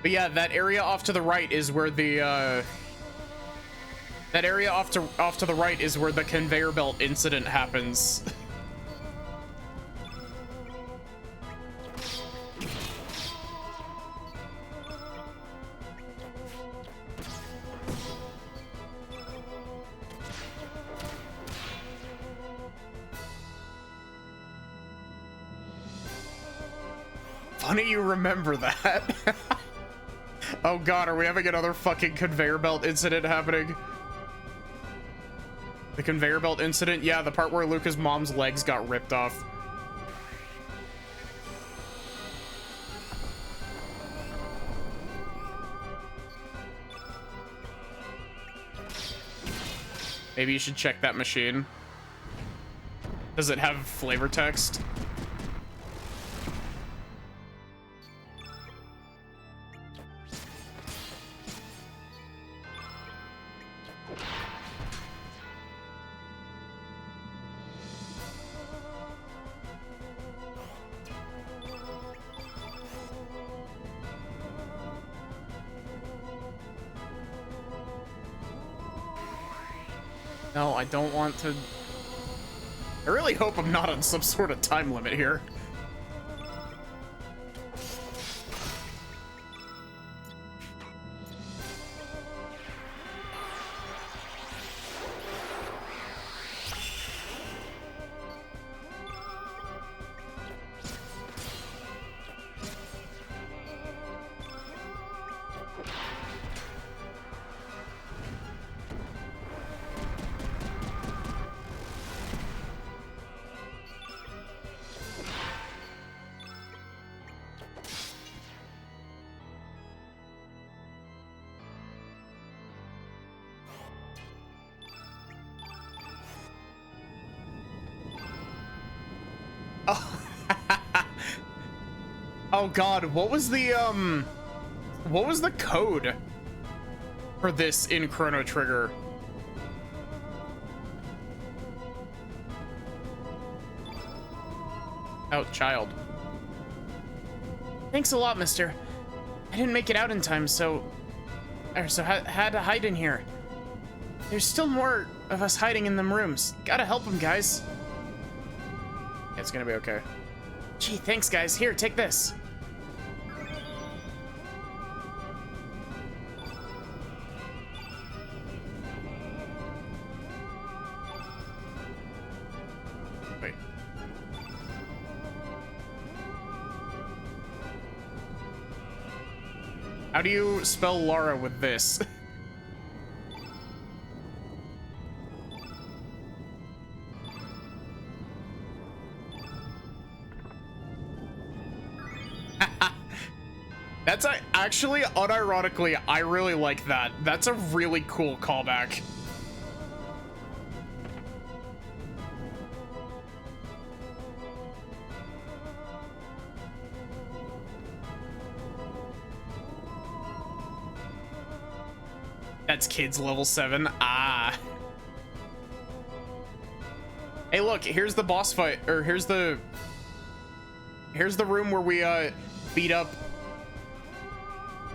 But yeah, that area off to the right is where the that area off to the right is where the conveyor belt incident happens. Funny you remember that. Oh god, are we having another fucking conveyor belt incident happening? The conveyor belt incident? Yeah, the part where Luca's mom's legs got ripped off. Maybe you should check that machine. Does it have flavor text? No, I don't want to... I really hope I'm not on some sort of time limit here. Oh god, what was the code for this in Chrono Trigger? Oh, child. Thanks a lot, mister. I didn't make it out in time, so had to hide in here. There's still more of us hiding in them rooms. Gotta help them, guys. It's gonna be okay. Gee, thanks, guys. Here, take this. Wait. How do you spell Lara with this? That's actually, unironically, I really like that. That's a really cool callback. That's kids level 7. Ah. Hey, look, here's the boss fight, or here's the room where we beat up.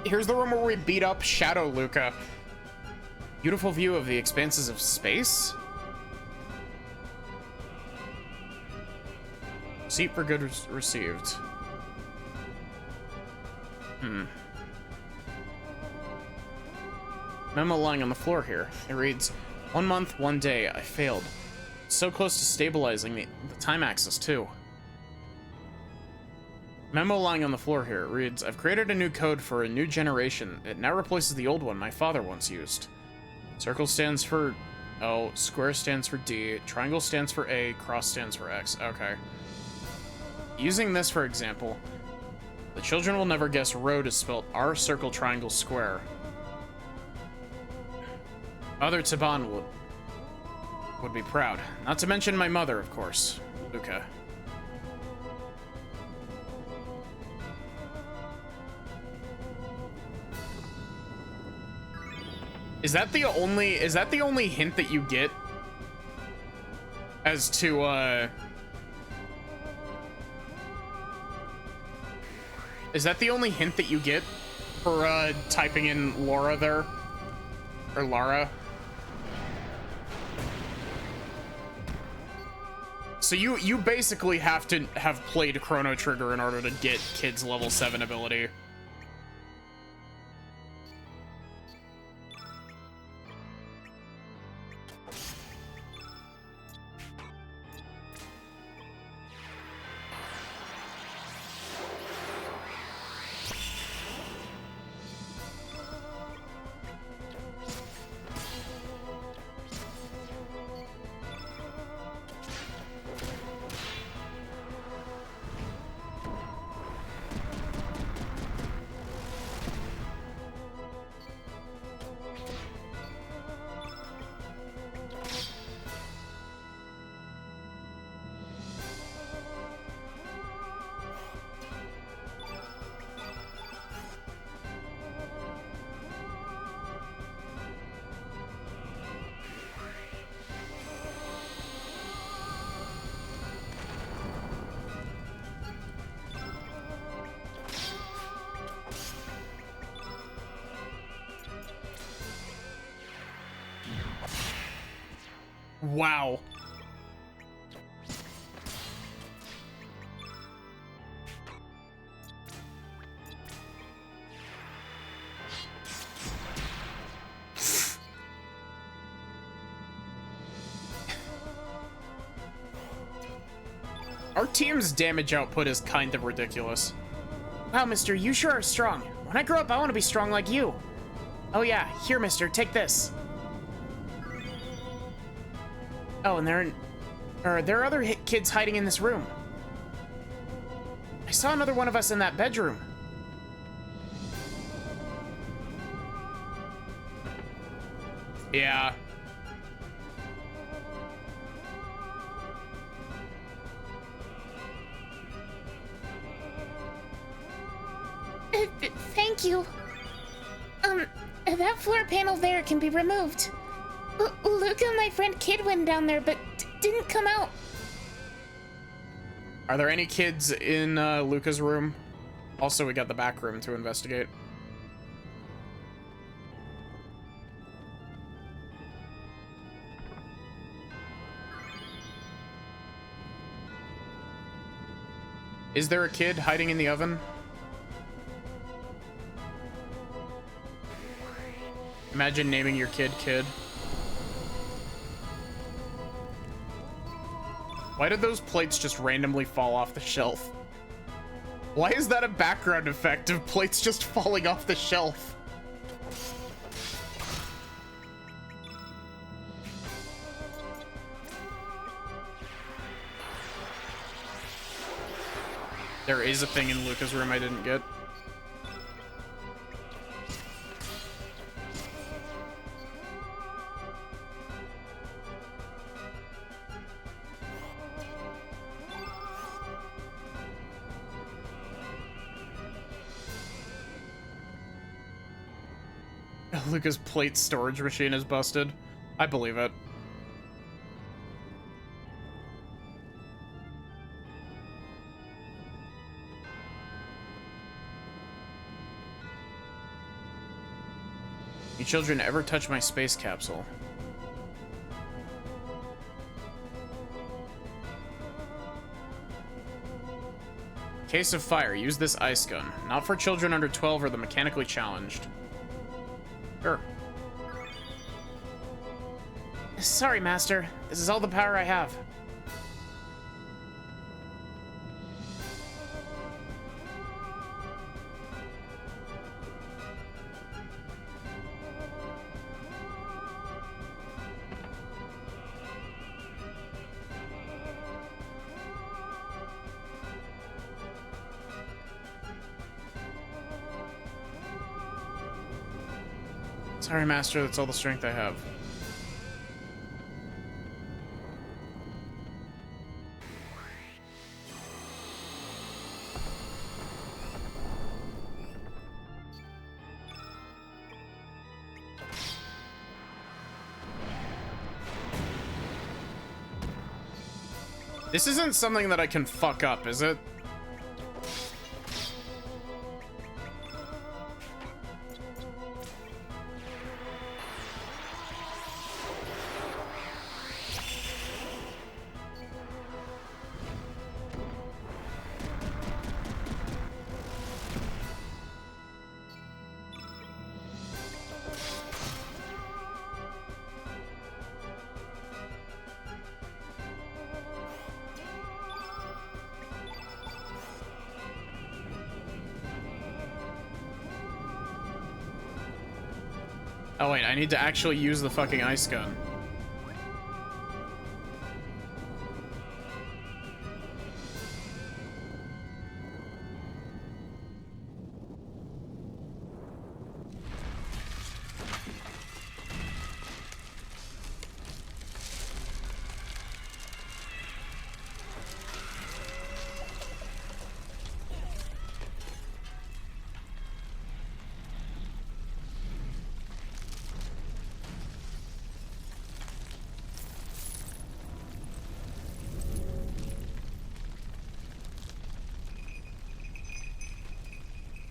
Here's the room where we beat up Shadow Luca. Beautiful view of the expanses of space. Seat for good received. Memo lying on the floor here. It reads, 1 month, 1 day. I failed. So close to stabilizing the time axis, too. Memo lying on the floor here. It reads, I've created a new code for a new generation. It now replaces the old one my father once used. Circle stands for O, square stands for D, triangle stands for A, cross stands for X. Okay. Using this, for example, the children will never guess road is spelled R, circle, triangle, square. Other Taban would be proud. Not to mention my mother, of course, Luca. Is that the only hint that you get as to is that the only hint that you get for typing in Laura there? Or Lara? So you basically have to have played Chrono Trigger in order to get Kid's level 7 ability. Wow. Our team's damage output is kind of ridiculous. Wow, mister, you sure are strong. When I grow up, I want to be strong like you. Oh yeah, here, mister, take this. Oh, and there are other kids hiding in this room. I saw another one of us in that bedroom. Yeah. Thank you. That floor panel there can be removed. Luca and my friend Kid went down there, but didn't come out. Are there any kids in Luca's room? Also, we got the back room to investigate. Is there a kid hiding in the oven? Imagine naming your kid Kid. Why did those plates just randomly fall off the shelf? Why is that a background effect of plates just falling off the shelf? There is a thing in Luca's room I didn't get. Luca's plate storage machine is busted. I believe it. You children ever touch my space capsule? Case of fire. Use this ice gun. Not for children under 12 or the mechanically challenged. Sure. Sorry, Master. This is all the power I have. Sorry, Master, that's all the strength I have. This isn't something that I can fuck up, is it? Oh wait, I need to actually use the fucking ice gun.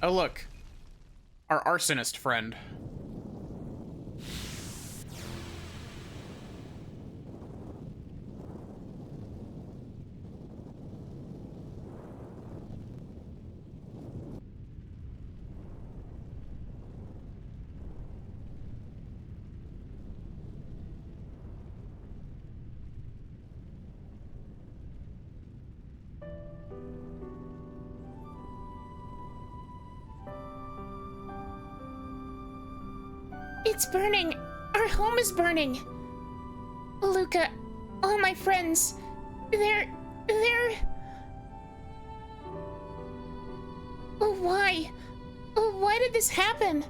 Oh look, our arsonist friend. It's burning! Our home is burning! Luca, all my friends, they're... Oh, why? Oh, why did this happen?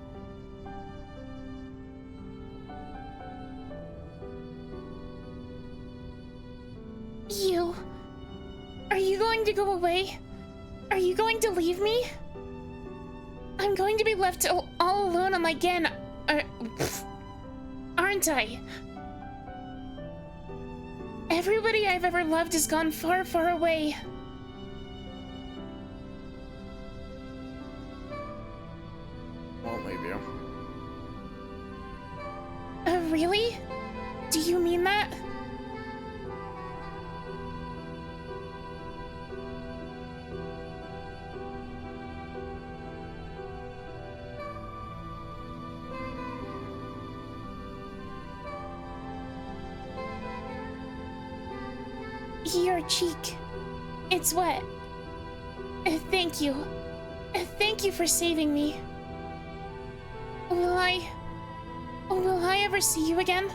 You... Are you going to go away? Are you going to leave me? I'm going to be left all alone on my gen... aren't I? Everybody I've ever loved has gone far, far away. Won't leave you. Really? Do you mean that? Your cheek. It's wet. Thank you. Thank you for saving me. Will I ever see you again?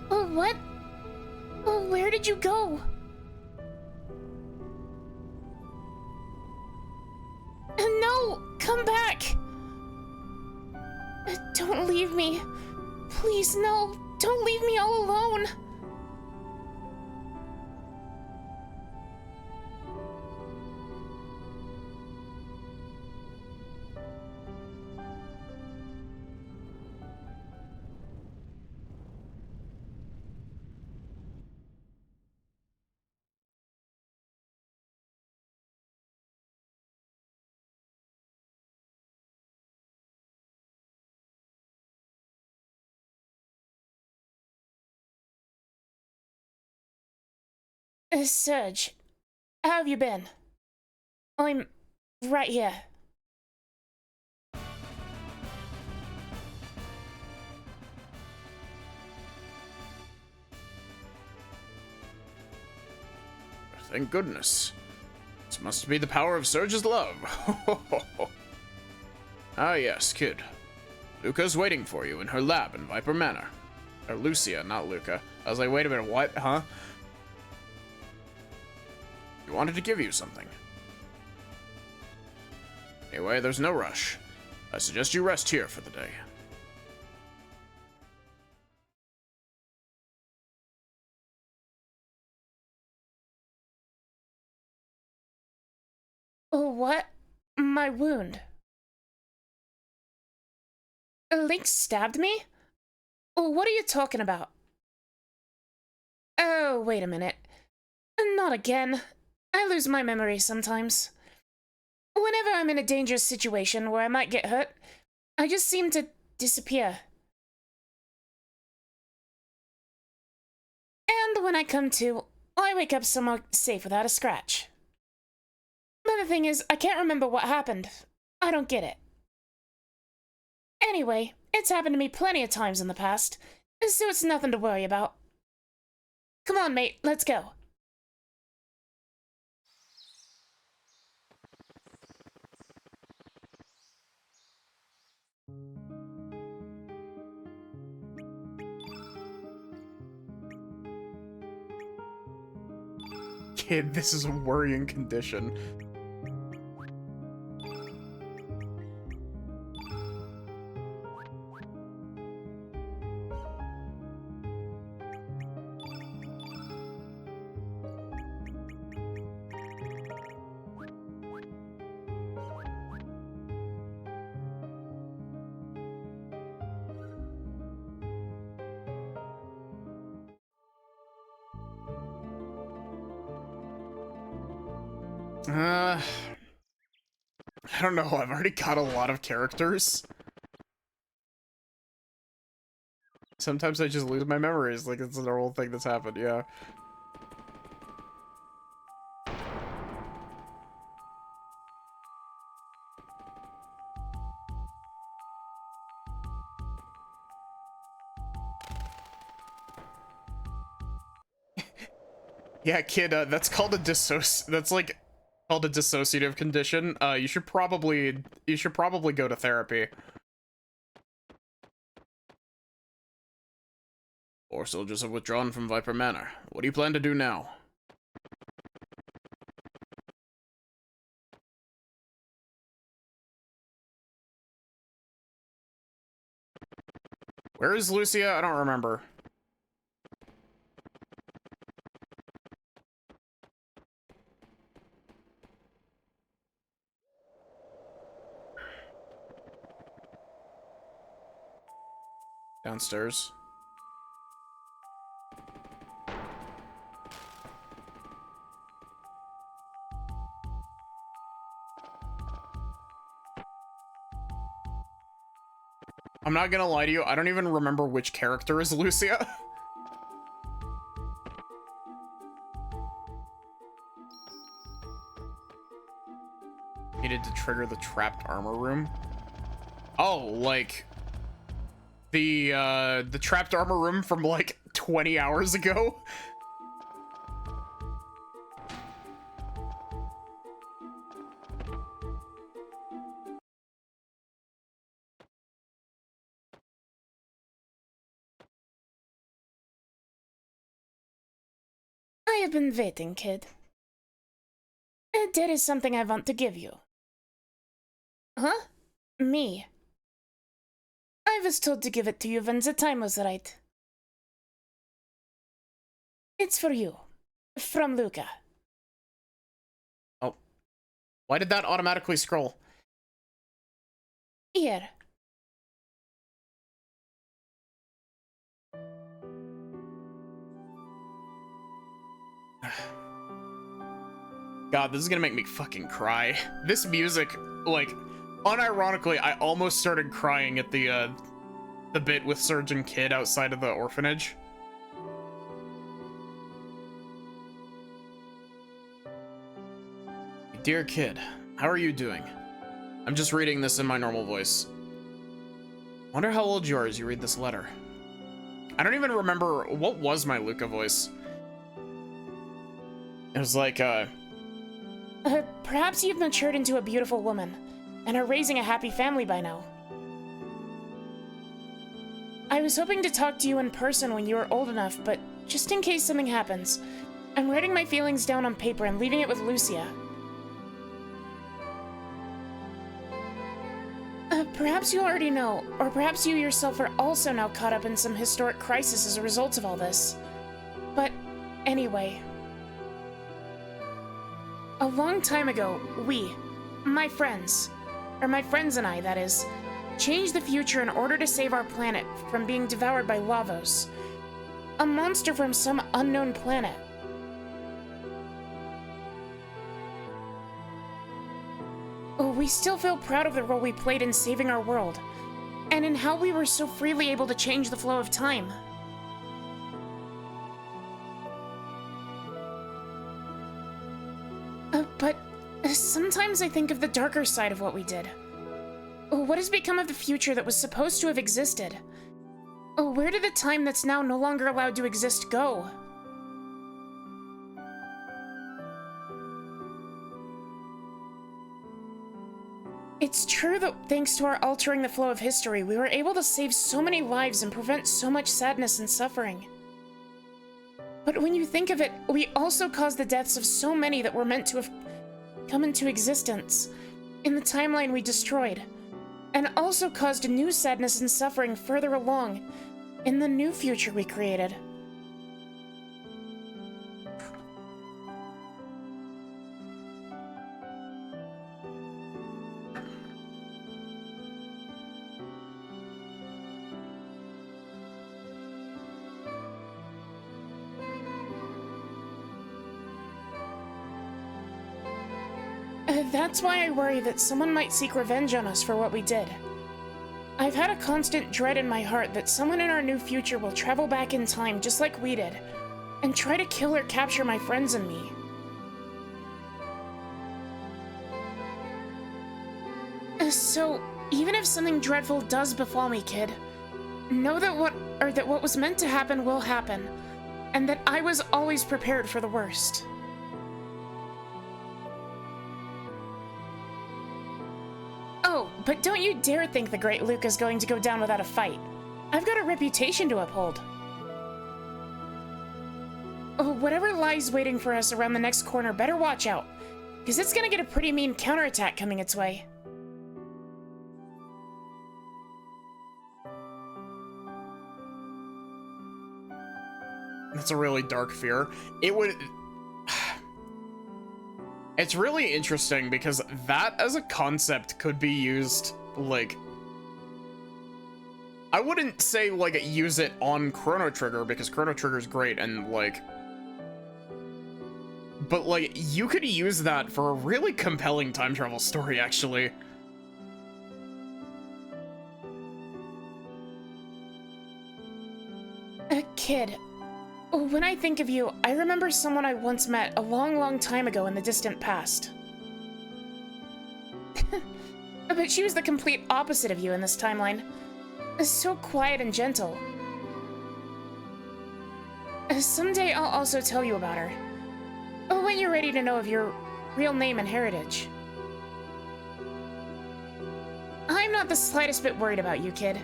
Oh, what? Oh, where did you go? No! Come back! Don't leave me. Please, no. Don't leave me all alone. Serge, how have you been? I'm right here. Thank goodness. This must be the power of Surge's love. Ah yes, kid. Luca's waiting for you in her lab in Viper Manor. Or Lucia, not Luca. I was like, wait a minute, what? Huh? He wanted to give you something. Anyway, there's no rush. I suggest you rest here for the day. Oh, what? My wound. Link stabbed me? Oh, what are you talking about? Oh, wait a minute. Not again. I lose my memory sometimes. Whenever I'm in a dangerous situation where I might get hurt, I just seem to disappear. And when I come to, I wake up somewhere safe without a scratch. But the thing is, I can't remember what happened. I don't get it. Anyway, it's happened to me plenty of times in the past, so it's nothing to worry about. Come on, mate, let's go. Kid, this is a worrying condition. I don't know, I've already got a lot of characters. Sometimes I just lose my memories, like it's a normal thing that's happened, yeah. Yeah, kid, that's called a that's like called a dissociative condition. You should probably go to therapy. Four soldiers have withdrawn from Viper Manor. What do you plan to do now? Where is Lucia? I don't remember. Downstairs. I'm not gonna lie to you, I don't even remember which character is Lucia. Needed to trigger the trapped armor room. Oh, like the trapped armor room from like 20 hours ago. I have been waiting, kid. There is something I want to give you. Huh? Me. I was told to give it to you when the time was right. It's for you. From Luca. Oh. Why did that automatically scroll? Here. God, this is gonna make me fucking cry. This music, like, unironically, I almost started crying at the bit with Surgeon Kid outside of the orphanage. Dear Kid, how are you doing? I'm just reading this in my normal voice. Wonder how old you are as you read this letter. I don't even remember, what was my Luca voice? It was like, perhaps you've matured into a beautiful woman, and are raising a happy family by now. I was hoping to talk to you in person when you were old enough, but just in case something happens, I'm writing my feelings down on paper and leaving it with Lucia. Perhaps you already know, or perhaps you yourself are also now caught up in some historic crisis as a result of all this. But anyway, A long time ago, my friends and I, that is, changed the future in order to save our planet from being devoured by Lavos, a monster from some unknown planet. We still feel proud of the role we played in saving our world, and in how we were so freely able to change the flow of time. But sometimes I think of the darker side of what we did. What has become of the future that was supposed to have existed? Where did the time that's now no longer allowed to exist go? It's true that thanks to our altering the flow of history, we were able to save so many lives and prevent so much sadness and suffering. But when you think of it, we also caused the deaths of so many that were meant to have come into existence in the timeline we destroyed, and also caused new sadness and suffering further along in the new future we created. That's why I worry that someone might seek revenge on us for what we did. I've had a constant dread in my heart that someone in our new future will travel back in time just like we did, and try to kill or capture my friends and me. So, even if something dreadful does befall me, kid, know that what was meant to happen will happen, and that I was always prepared for the worst. Oh, but don't you dare think the great Luke is going to go down without a fight. I've got a reputation to uphold. Whatever lies waiting for us around the next corner, better watch out, because it's gonna get a pretty mean counterattack coming its way. That's a really dark fear. It would... It's really interesting because that as a concept could be used, like... I wouldn't say, like, use it on Chrono Trigger because Chrono Trigger's great and, like... But, like, you could use that for a really compelling time travel story, actually. Kid, when I think of you, I remember someone I once met a long, long time ago in the distant past. But she was the complete opposite of you in this timeline. So quiet and gentle. Someday I'll also tell you about her. When you're ready to know of your real name and heritage. I'm not the slightest bit worried about you, kid.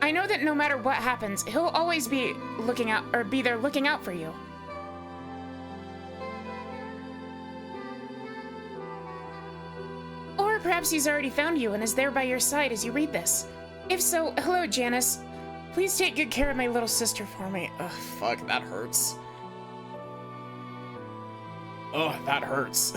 I know that no matter what happens, he'll always be there looking out for you. Or perhaps he's already found you and is there by your side as you read this. If so, hello, Janice. Please take good care of my little sister for me. Ugh, fuck, that hurts. Ugh, that hurts.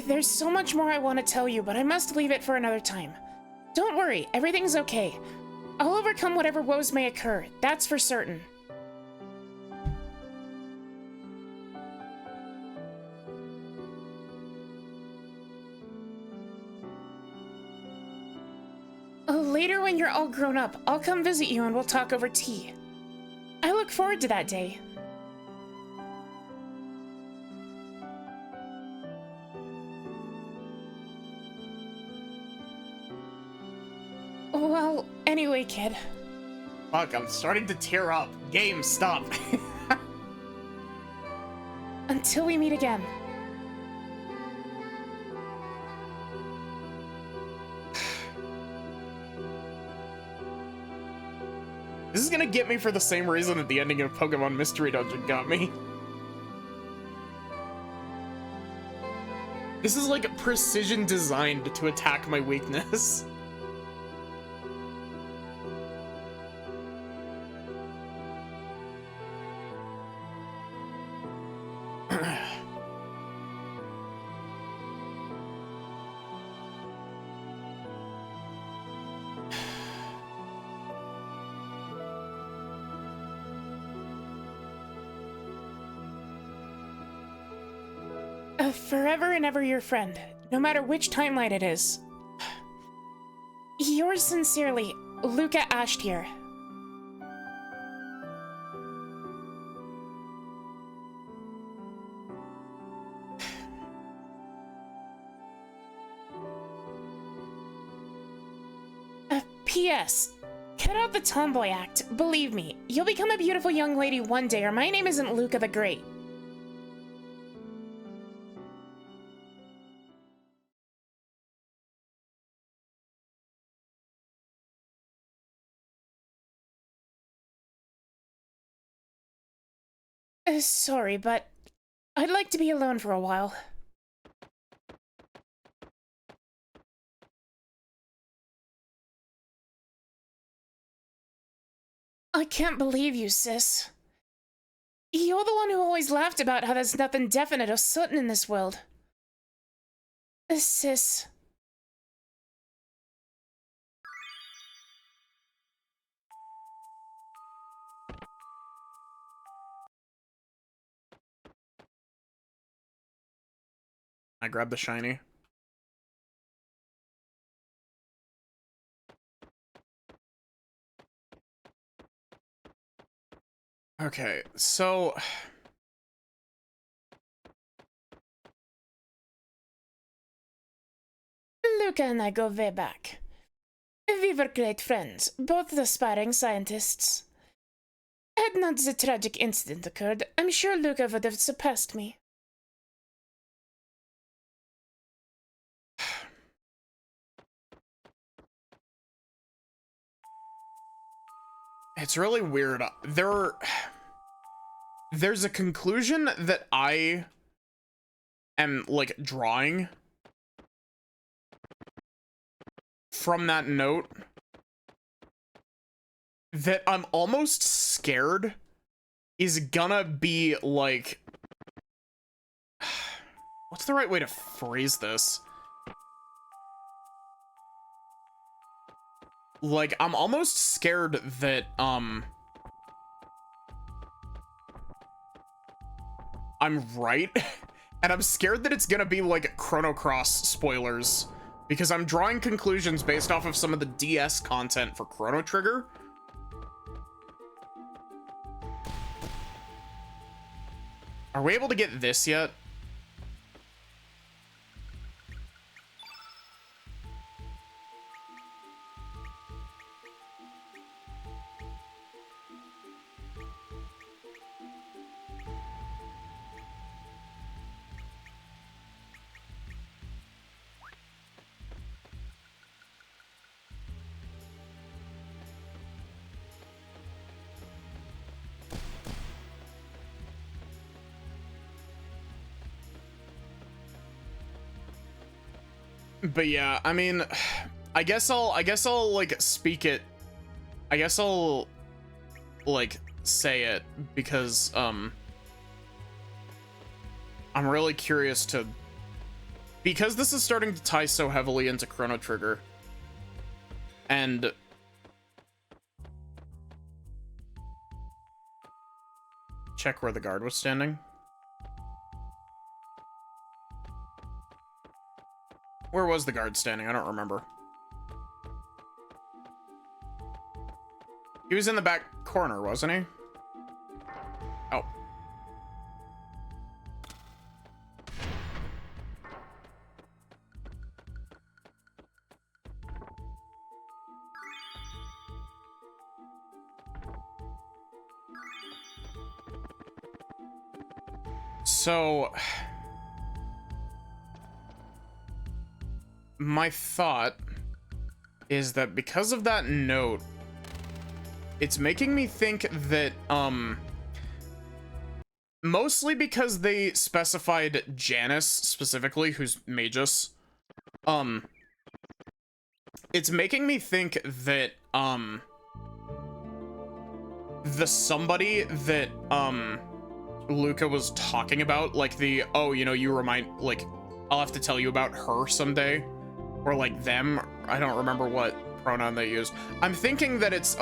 There's so much more I want to tell you, but I must leave it for another time. Don't worry, everything's okay. I'll overcome whatever woes may occur, that's for certain. Later when you're all grown up, I'll come visit you and we'll talk over tea. I look forward to that day. Well, anyway, kid. Fuck, I'm starting to tear up. Game, stop. Until we meet again. This is gonna get me for the same reason that the ending of Pokemon Mystery Dungeon got me. This is like precision designed to attack my weakness. Forever and ever your friend, no matter which timeline it is. Yours sincerely, Luca Ashtier. P.S. Cut out the tomboy act. Believe me, you'll become a beautiful young lady one day, or my name isn't Luca the Great. Sorry, but I'd like to be alone for a while. I can't believe you, sis. You're the one who always laughed about how there's nothing definite or certain in this world. Sis. I grabbed the shiny. Okay, so Luca and I go way back. We were great friends, both aspiring scientists. Had not the tragic incident occurred, I'm sure Luca would have surpassed me. it's really weird. There's a conclusion that I am like drawing from that note that I'm almost scared is gonna be like, what's the right way to phrase this? Like, I'm almost scared that, I'm right, and I'm scared that it's gonna be like Chrono Cross spoilers, because I'm drawing conclusions based off of some of the DS content for Chrono Trigger. Are we able to get this yet? But yeah, I mean, I guess I'll like speak it. I guess I'll like say it because I'm really curious to, because this is starting to tie so heavily into Chrono Trigger. And check where the guard was standing. Where was the guard standing? I don't remember. He was in the back corner, wasn't he? Oh. So my thought is that because of that note, It's making me think that, mostly because they specified Janice specifically, who's Magus. It's making me think that, the somebody that, Luca was talking about, like the, oh, you know, you remind, like, I'll have to tell you about her someday, or like them, I don't remember what pronoun they used. I'm thinking that it's,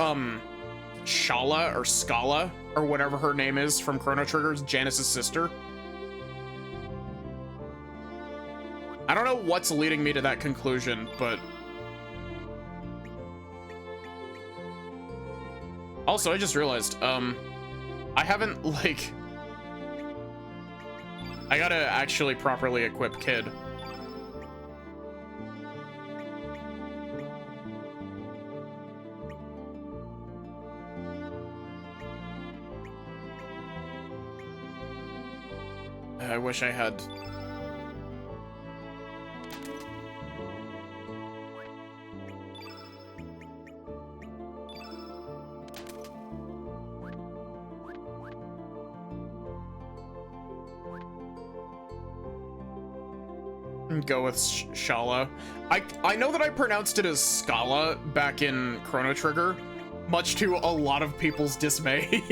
Shala or Scala, or whatever her name is from Chrono Trigger's Janice's sister. I don't know what's leading me to that conclusion, but... Also, I just realized, I haven't, like... I gotta actually properly equip Kid. I wish I had... Go with Shala. I know that I pronounced it as Scala back in Chrono Trigger, much to a lot of people's dismay.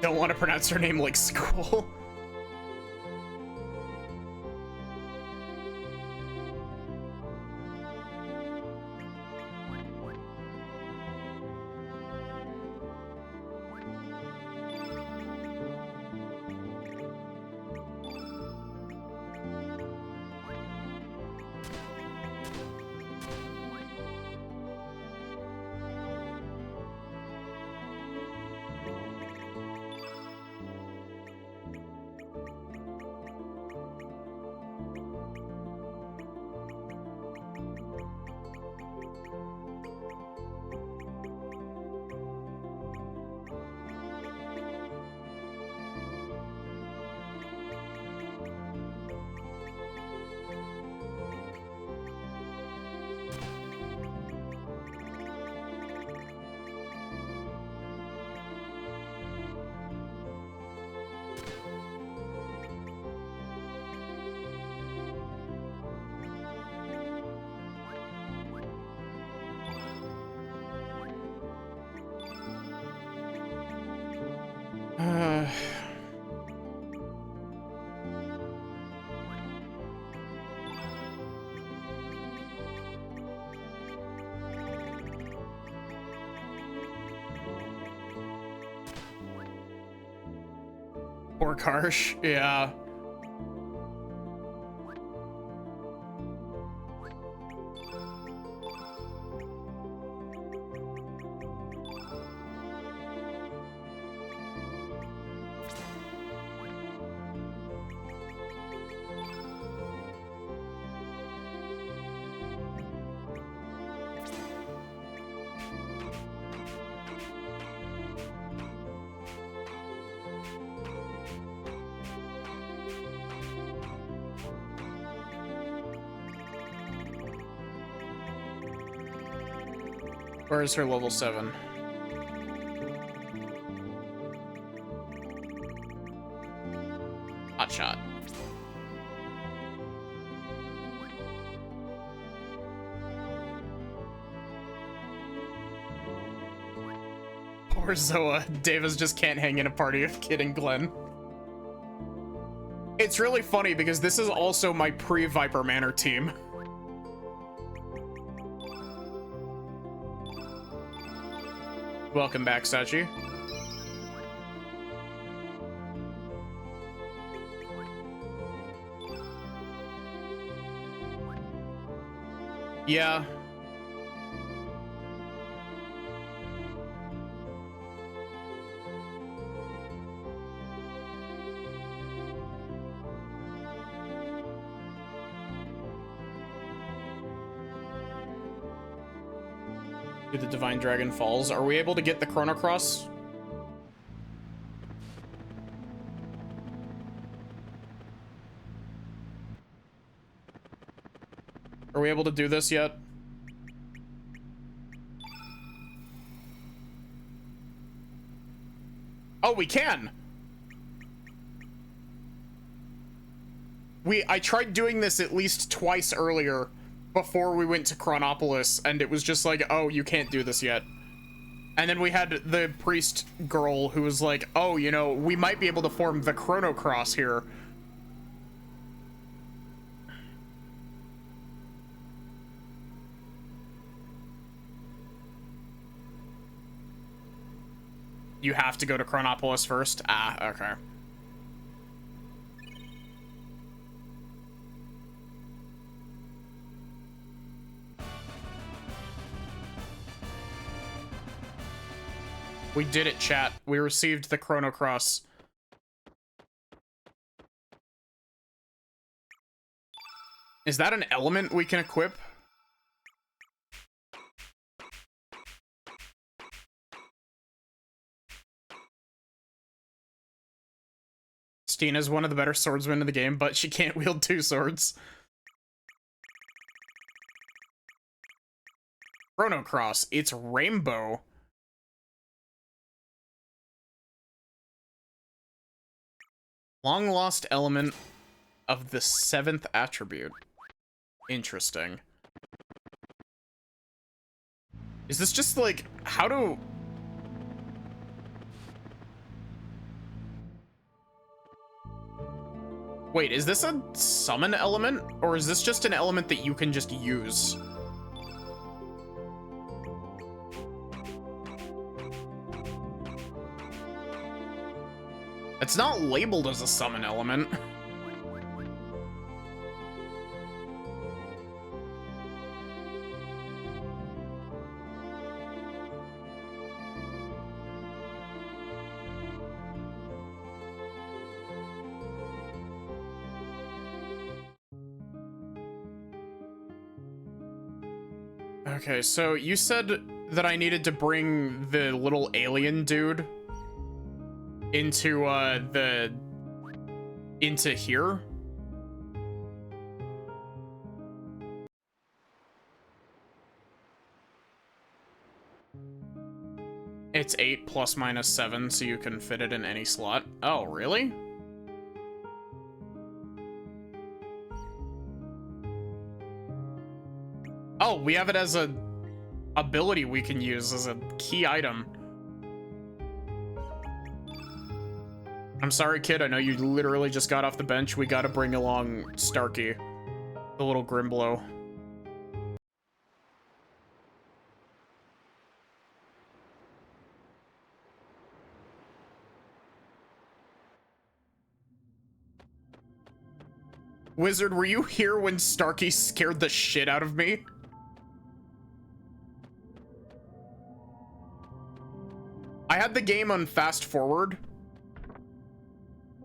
Don't want to pronounce her name like school. Poor Karsh, yeah. Where is her level 7? Hot shot. Poor Zoa. Davis just can't hang in a party of Kid and Glenn. It's really funny because this is also my pre-Viper Manor team. Welcome back, Sachi. Yeah. The Divine Dragon falls. Are we able to get the Chrono Cross? Are we able to do this yet? Oh, we can! I tried doing this at least twice earlier before we went to Chronopolis, and it was just like, oh, you can't do this yet. And then we had the priest girl who was like, oh, you know, we might be able to form the Chrono Cross here. You have to go to Chronopolis first? Ah, okay. We did it, chat. We received the Chrono Cross. Is that an element we can equip? Stina's one of the better swordsmen in the game, but she can't wield 2 swords. Chrono Cross. It's rainbow. Long lost element of the 7th attribute. Interesting. Is this just like, how do... Wait, is this a summon element? Or is this just an element that you can just use? It's not labeled as a summon element. Okay, so you said that I needed to bring the little alien dude into, into here? It's 8 plus minus 7, so you can fit it in any slot. Oh, really? Oh, we have it as a ability we can use as a key item. I'm sorry, kid. I know you literally just got off the bench. We gotta bring along Starkey, the little Grimblow. Wizard, were you here when Starkey scared the shit out of me? I had the game on fast forward,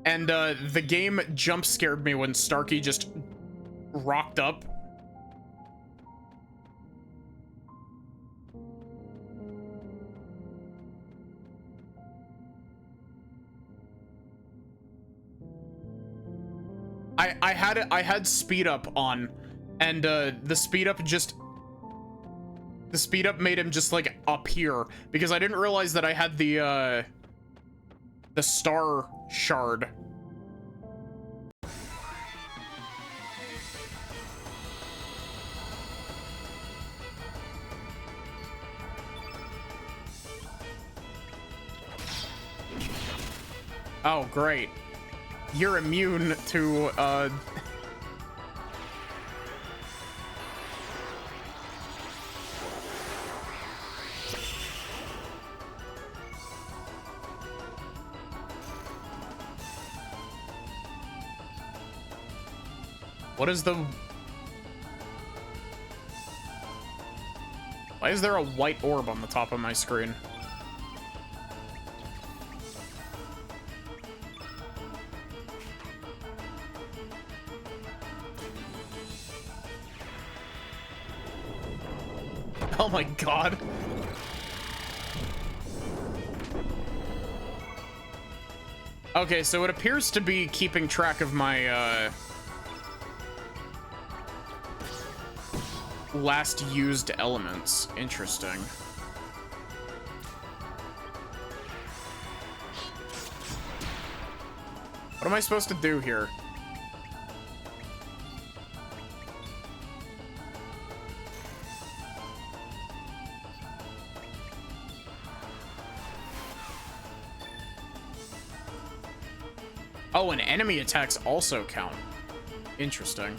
and the game jump scared me when Starkey just rocked up. I had speed up on, and the speed up made him just like appear because I didn't realize that I had the star shard. Oh, great. You're immune to, What is the... Why is there a white orb on the top of my screen? Oh my god. Okay, so it appears to be keeping track of my, last used elements. Interesting. What am I supposed to do here? Oh, and enemy attacks also count. Interesting.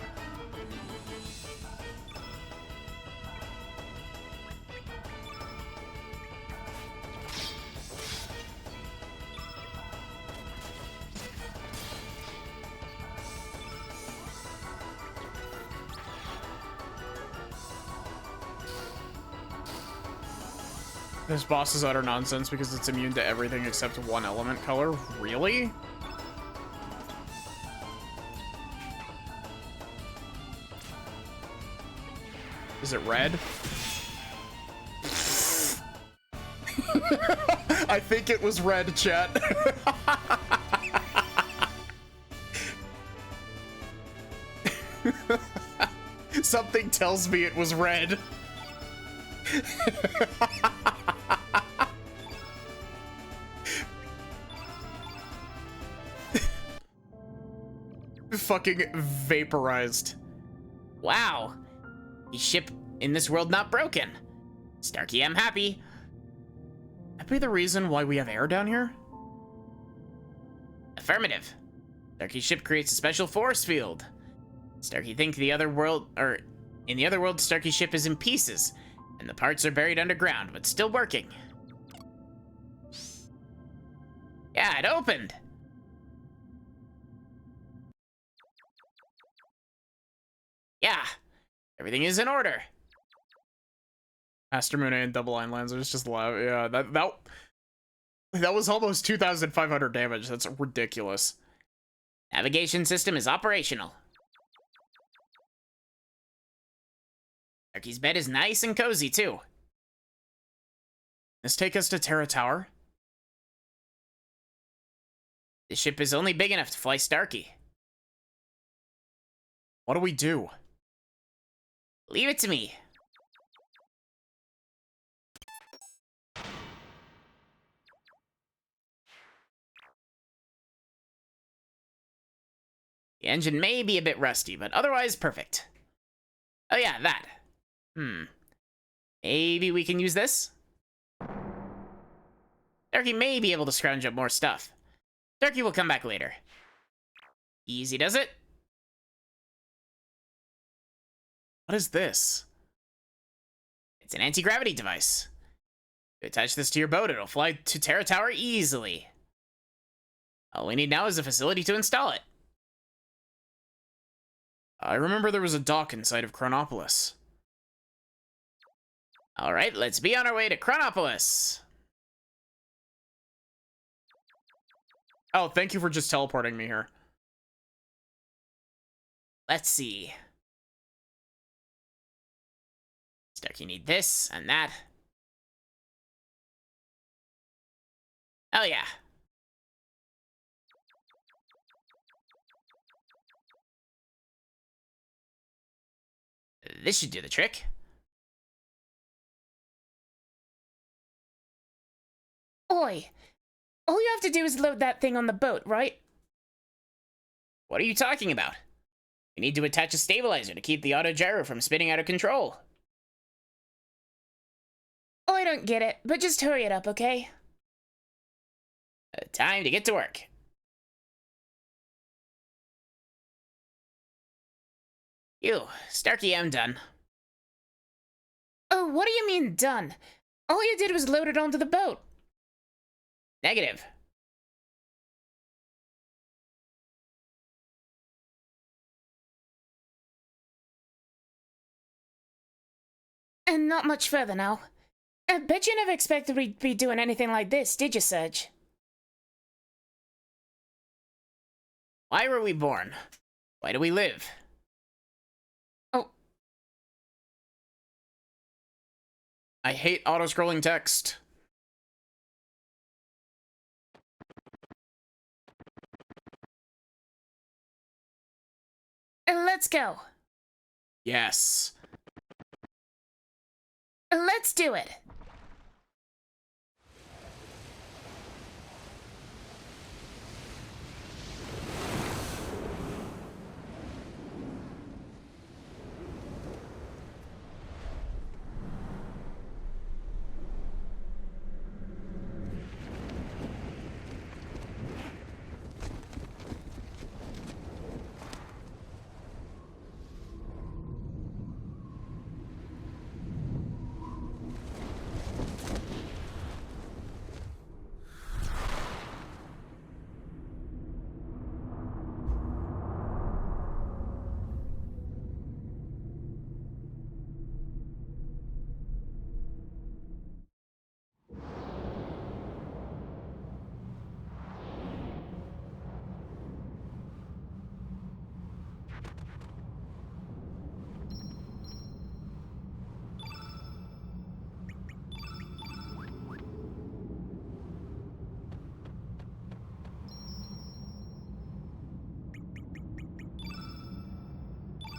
This boss is utter nonsense because it's immune to everything except one element color. Really? Is it red? I think it was red, chat. Something tells me it was red. Fucking vaporized. Wow. The ship in this world not broken. Starkey, I'm happy. That be the reason why we have air down here? Affirmative. Starkey's ship creates a special force field. Starkey think in the other world, Starkey's ship is in pieces, and the parts are buried underground, but still working. Yeah, it opened. Yeah, everything is in order. Master Moon and double line lancers just loud. Yeah, that was almost 2,500 damage. That's ridiculous. Navigation system is operational. Starkey's bed is nice and cozy, too. Let's take us to Terra Tower. The ship is only big enough to fly Starkey. What do we do? Leave it to me. The engine may be a bit rusty, but otherwise perfect. Oh yeah, that. Maybe we can use this? Starkey may be able to scrounge up more stuff. Starkey will come back later. Easy does it. What is this? It's an anti-gravity device. If you attach this to your boat, it'll fly to Terra Tower easily. All we need now is a facility to install it. I remember there was a dock inside of Chronopolis. Alright, let's be on our way to Chronopolis. Oh, thank you for just teleporting me here. Let's see. Starkey need this and that. Oh yeah. This should do the trick. Oi! All you have to do is load that thing on the boat, right? What are you talking about? We need to attach a stabilizer to keep the auto gyro from spinning out of control. I don't get it, but just hurry it up, okay? Time to get to work. Starkey, I'm done. Oh, what do you mean, done? All you did was load it onto the boat. Negative. And not much further now. I bet you never expected we'd be doing anything like this, did you, Serge? Why were we born? Why do we live? Oh. I hate auto-scrolling text. Let's go. Yes. Let's do it.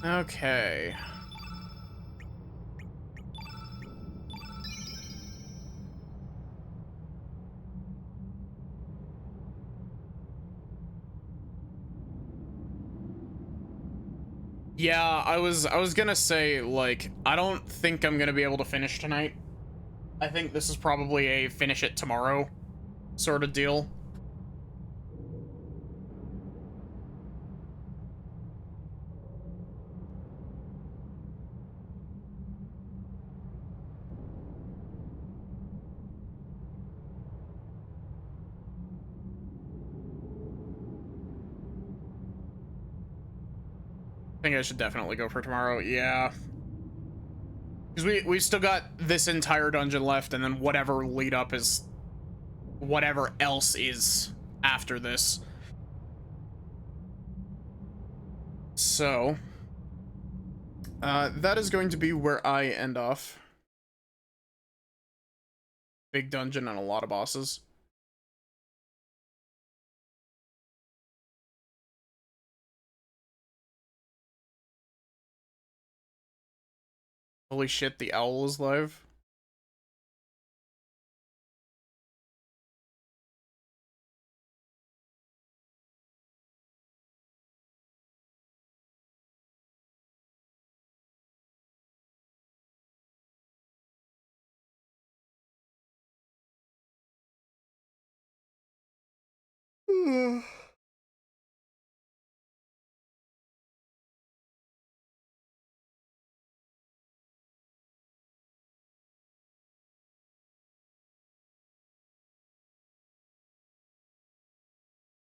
Okay. Yeah, I was gonna say, like, I don't think I'm gonna be able to finish tonight. I think this is probably a finish it tomorrow sort of deal. I think I should definitely go for tomorrow. Yeah. Because we still got this entire dungeon left, and then whatever lead up is whatever else is after this. So, that is going to be where I end off. Big dungeon and a lot of bosses. Holy shit, the owl is live.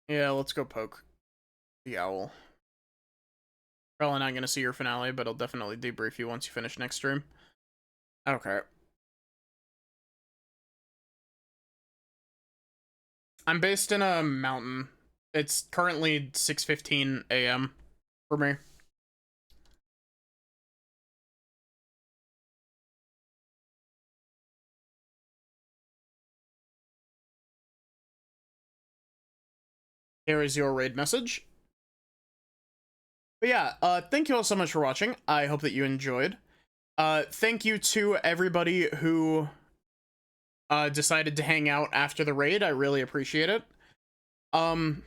Yeah, let's go poke the owl. Probably not gonna see your finale, but I'll definitely debrief you once you finish next stream. Okay. I'm based in a mountain. It's currently 6:15 a.m. for me. Here is your raid message. But yeah, thank you all so much for watching. I hope that you enjoyed. Thank you to everybody who decided to hang out after the raid. I really appreciate it. I'm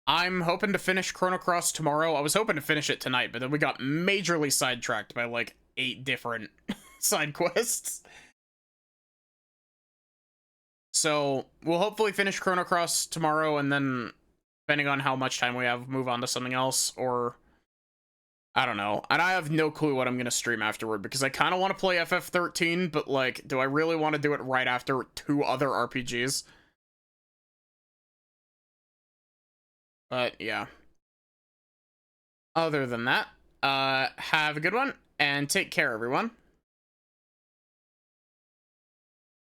hoping to finish Chrono Cross tomorrow. I was hoping to finish it tonight, but then we got majorly sidetracked by like 8 different side quests. So we'll hopefully finish Chrono Cross tomorrow, and then depending on how much time we have, move on to something else, or I don't know. And I have no clue what I'm gonna stream afterward, because I kind of want to play FF13, but like, do I really want to do it right after 2 other RPGs? But yeah. Other than that, have a good one, and take care, everyone.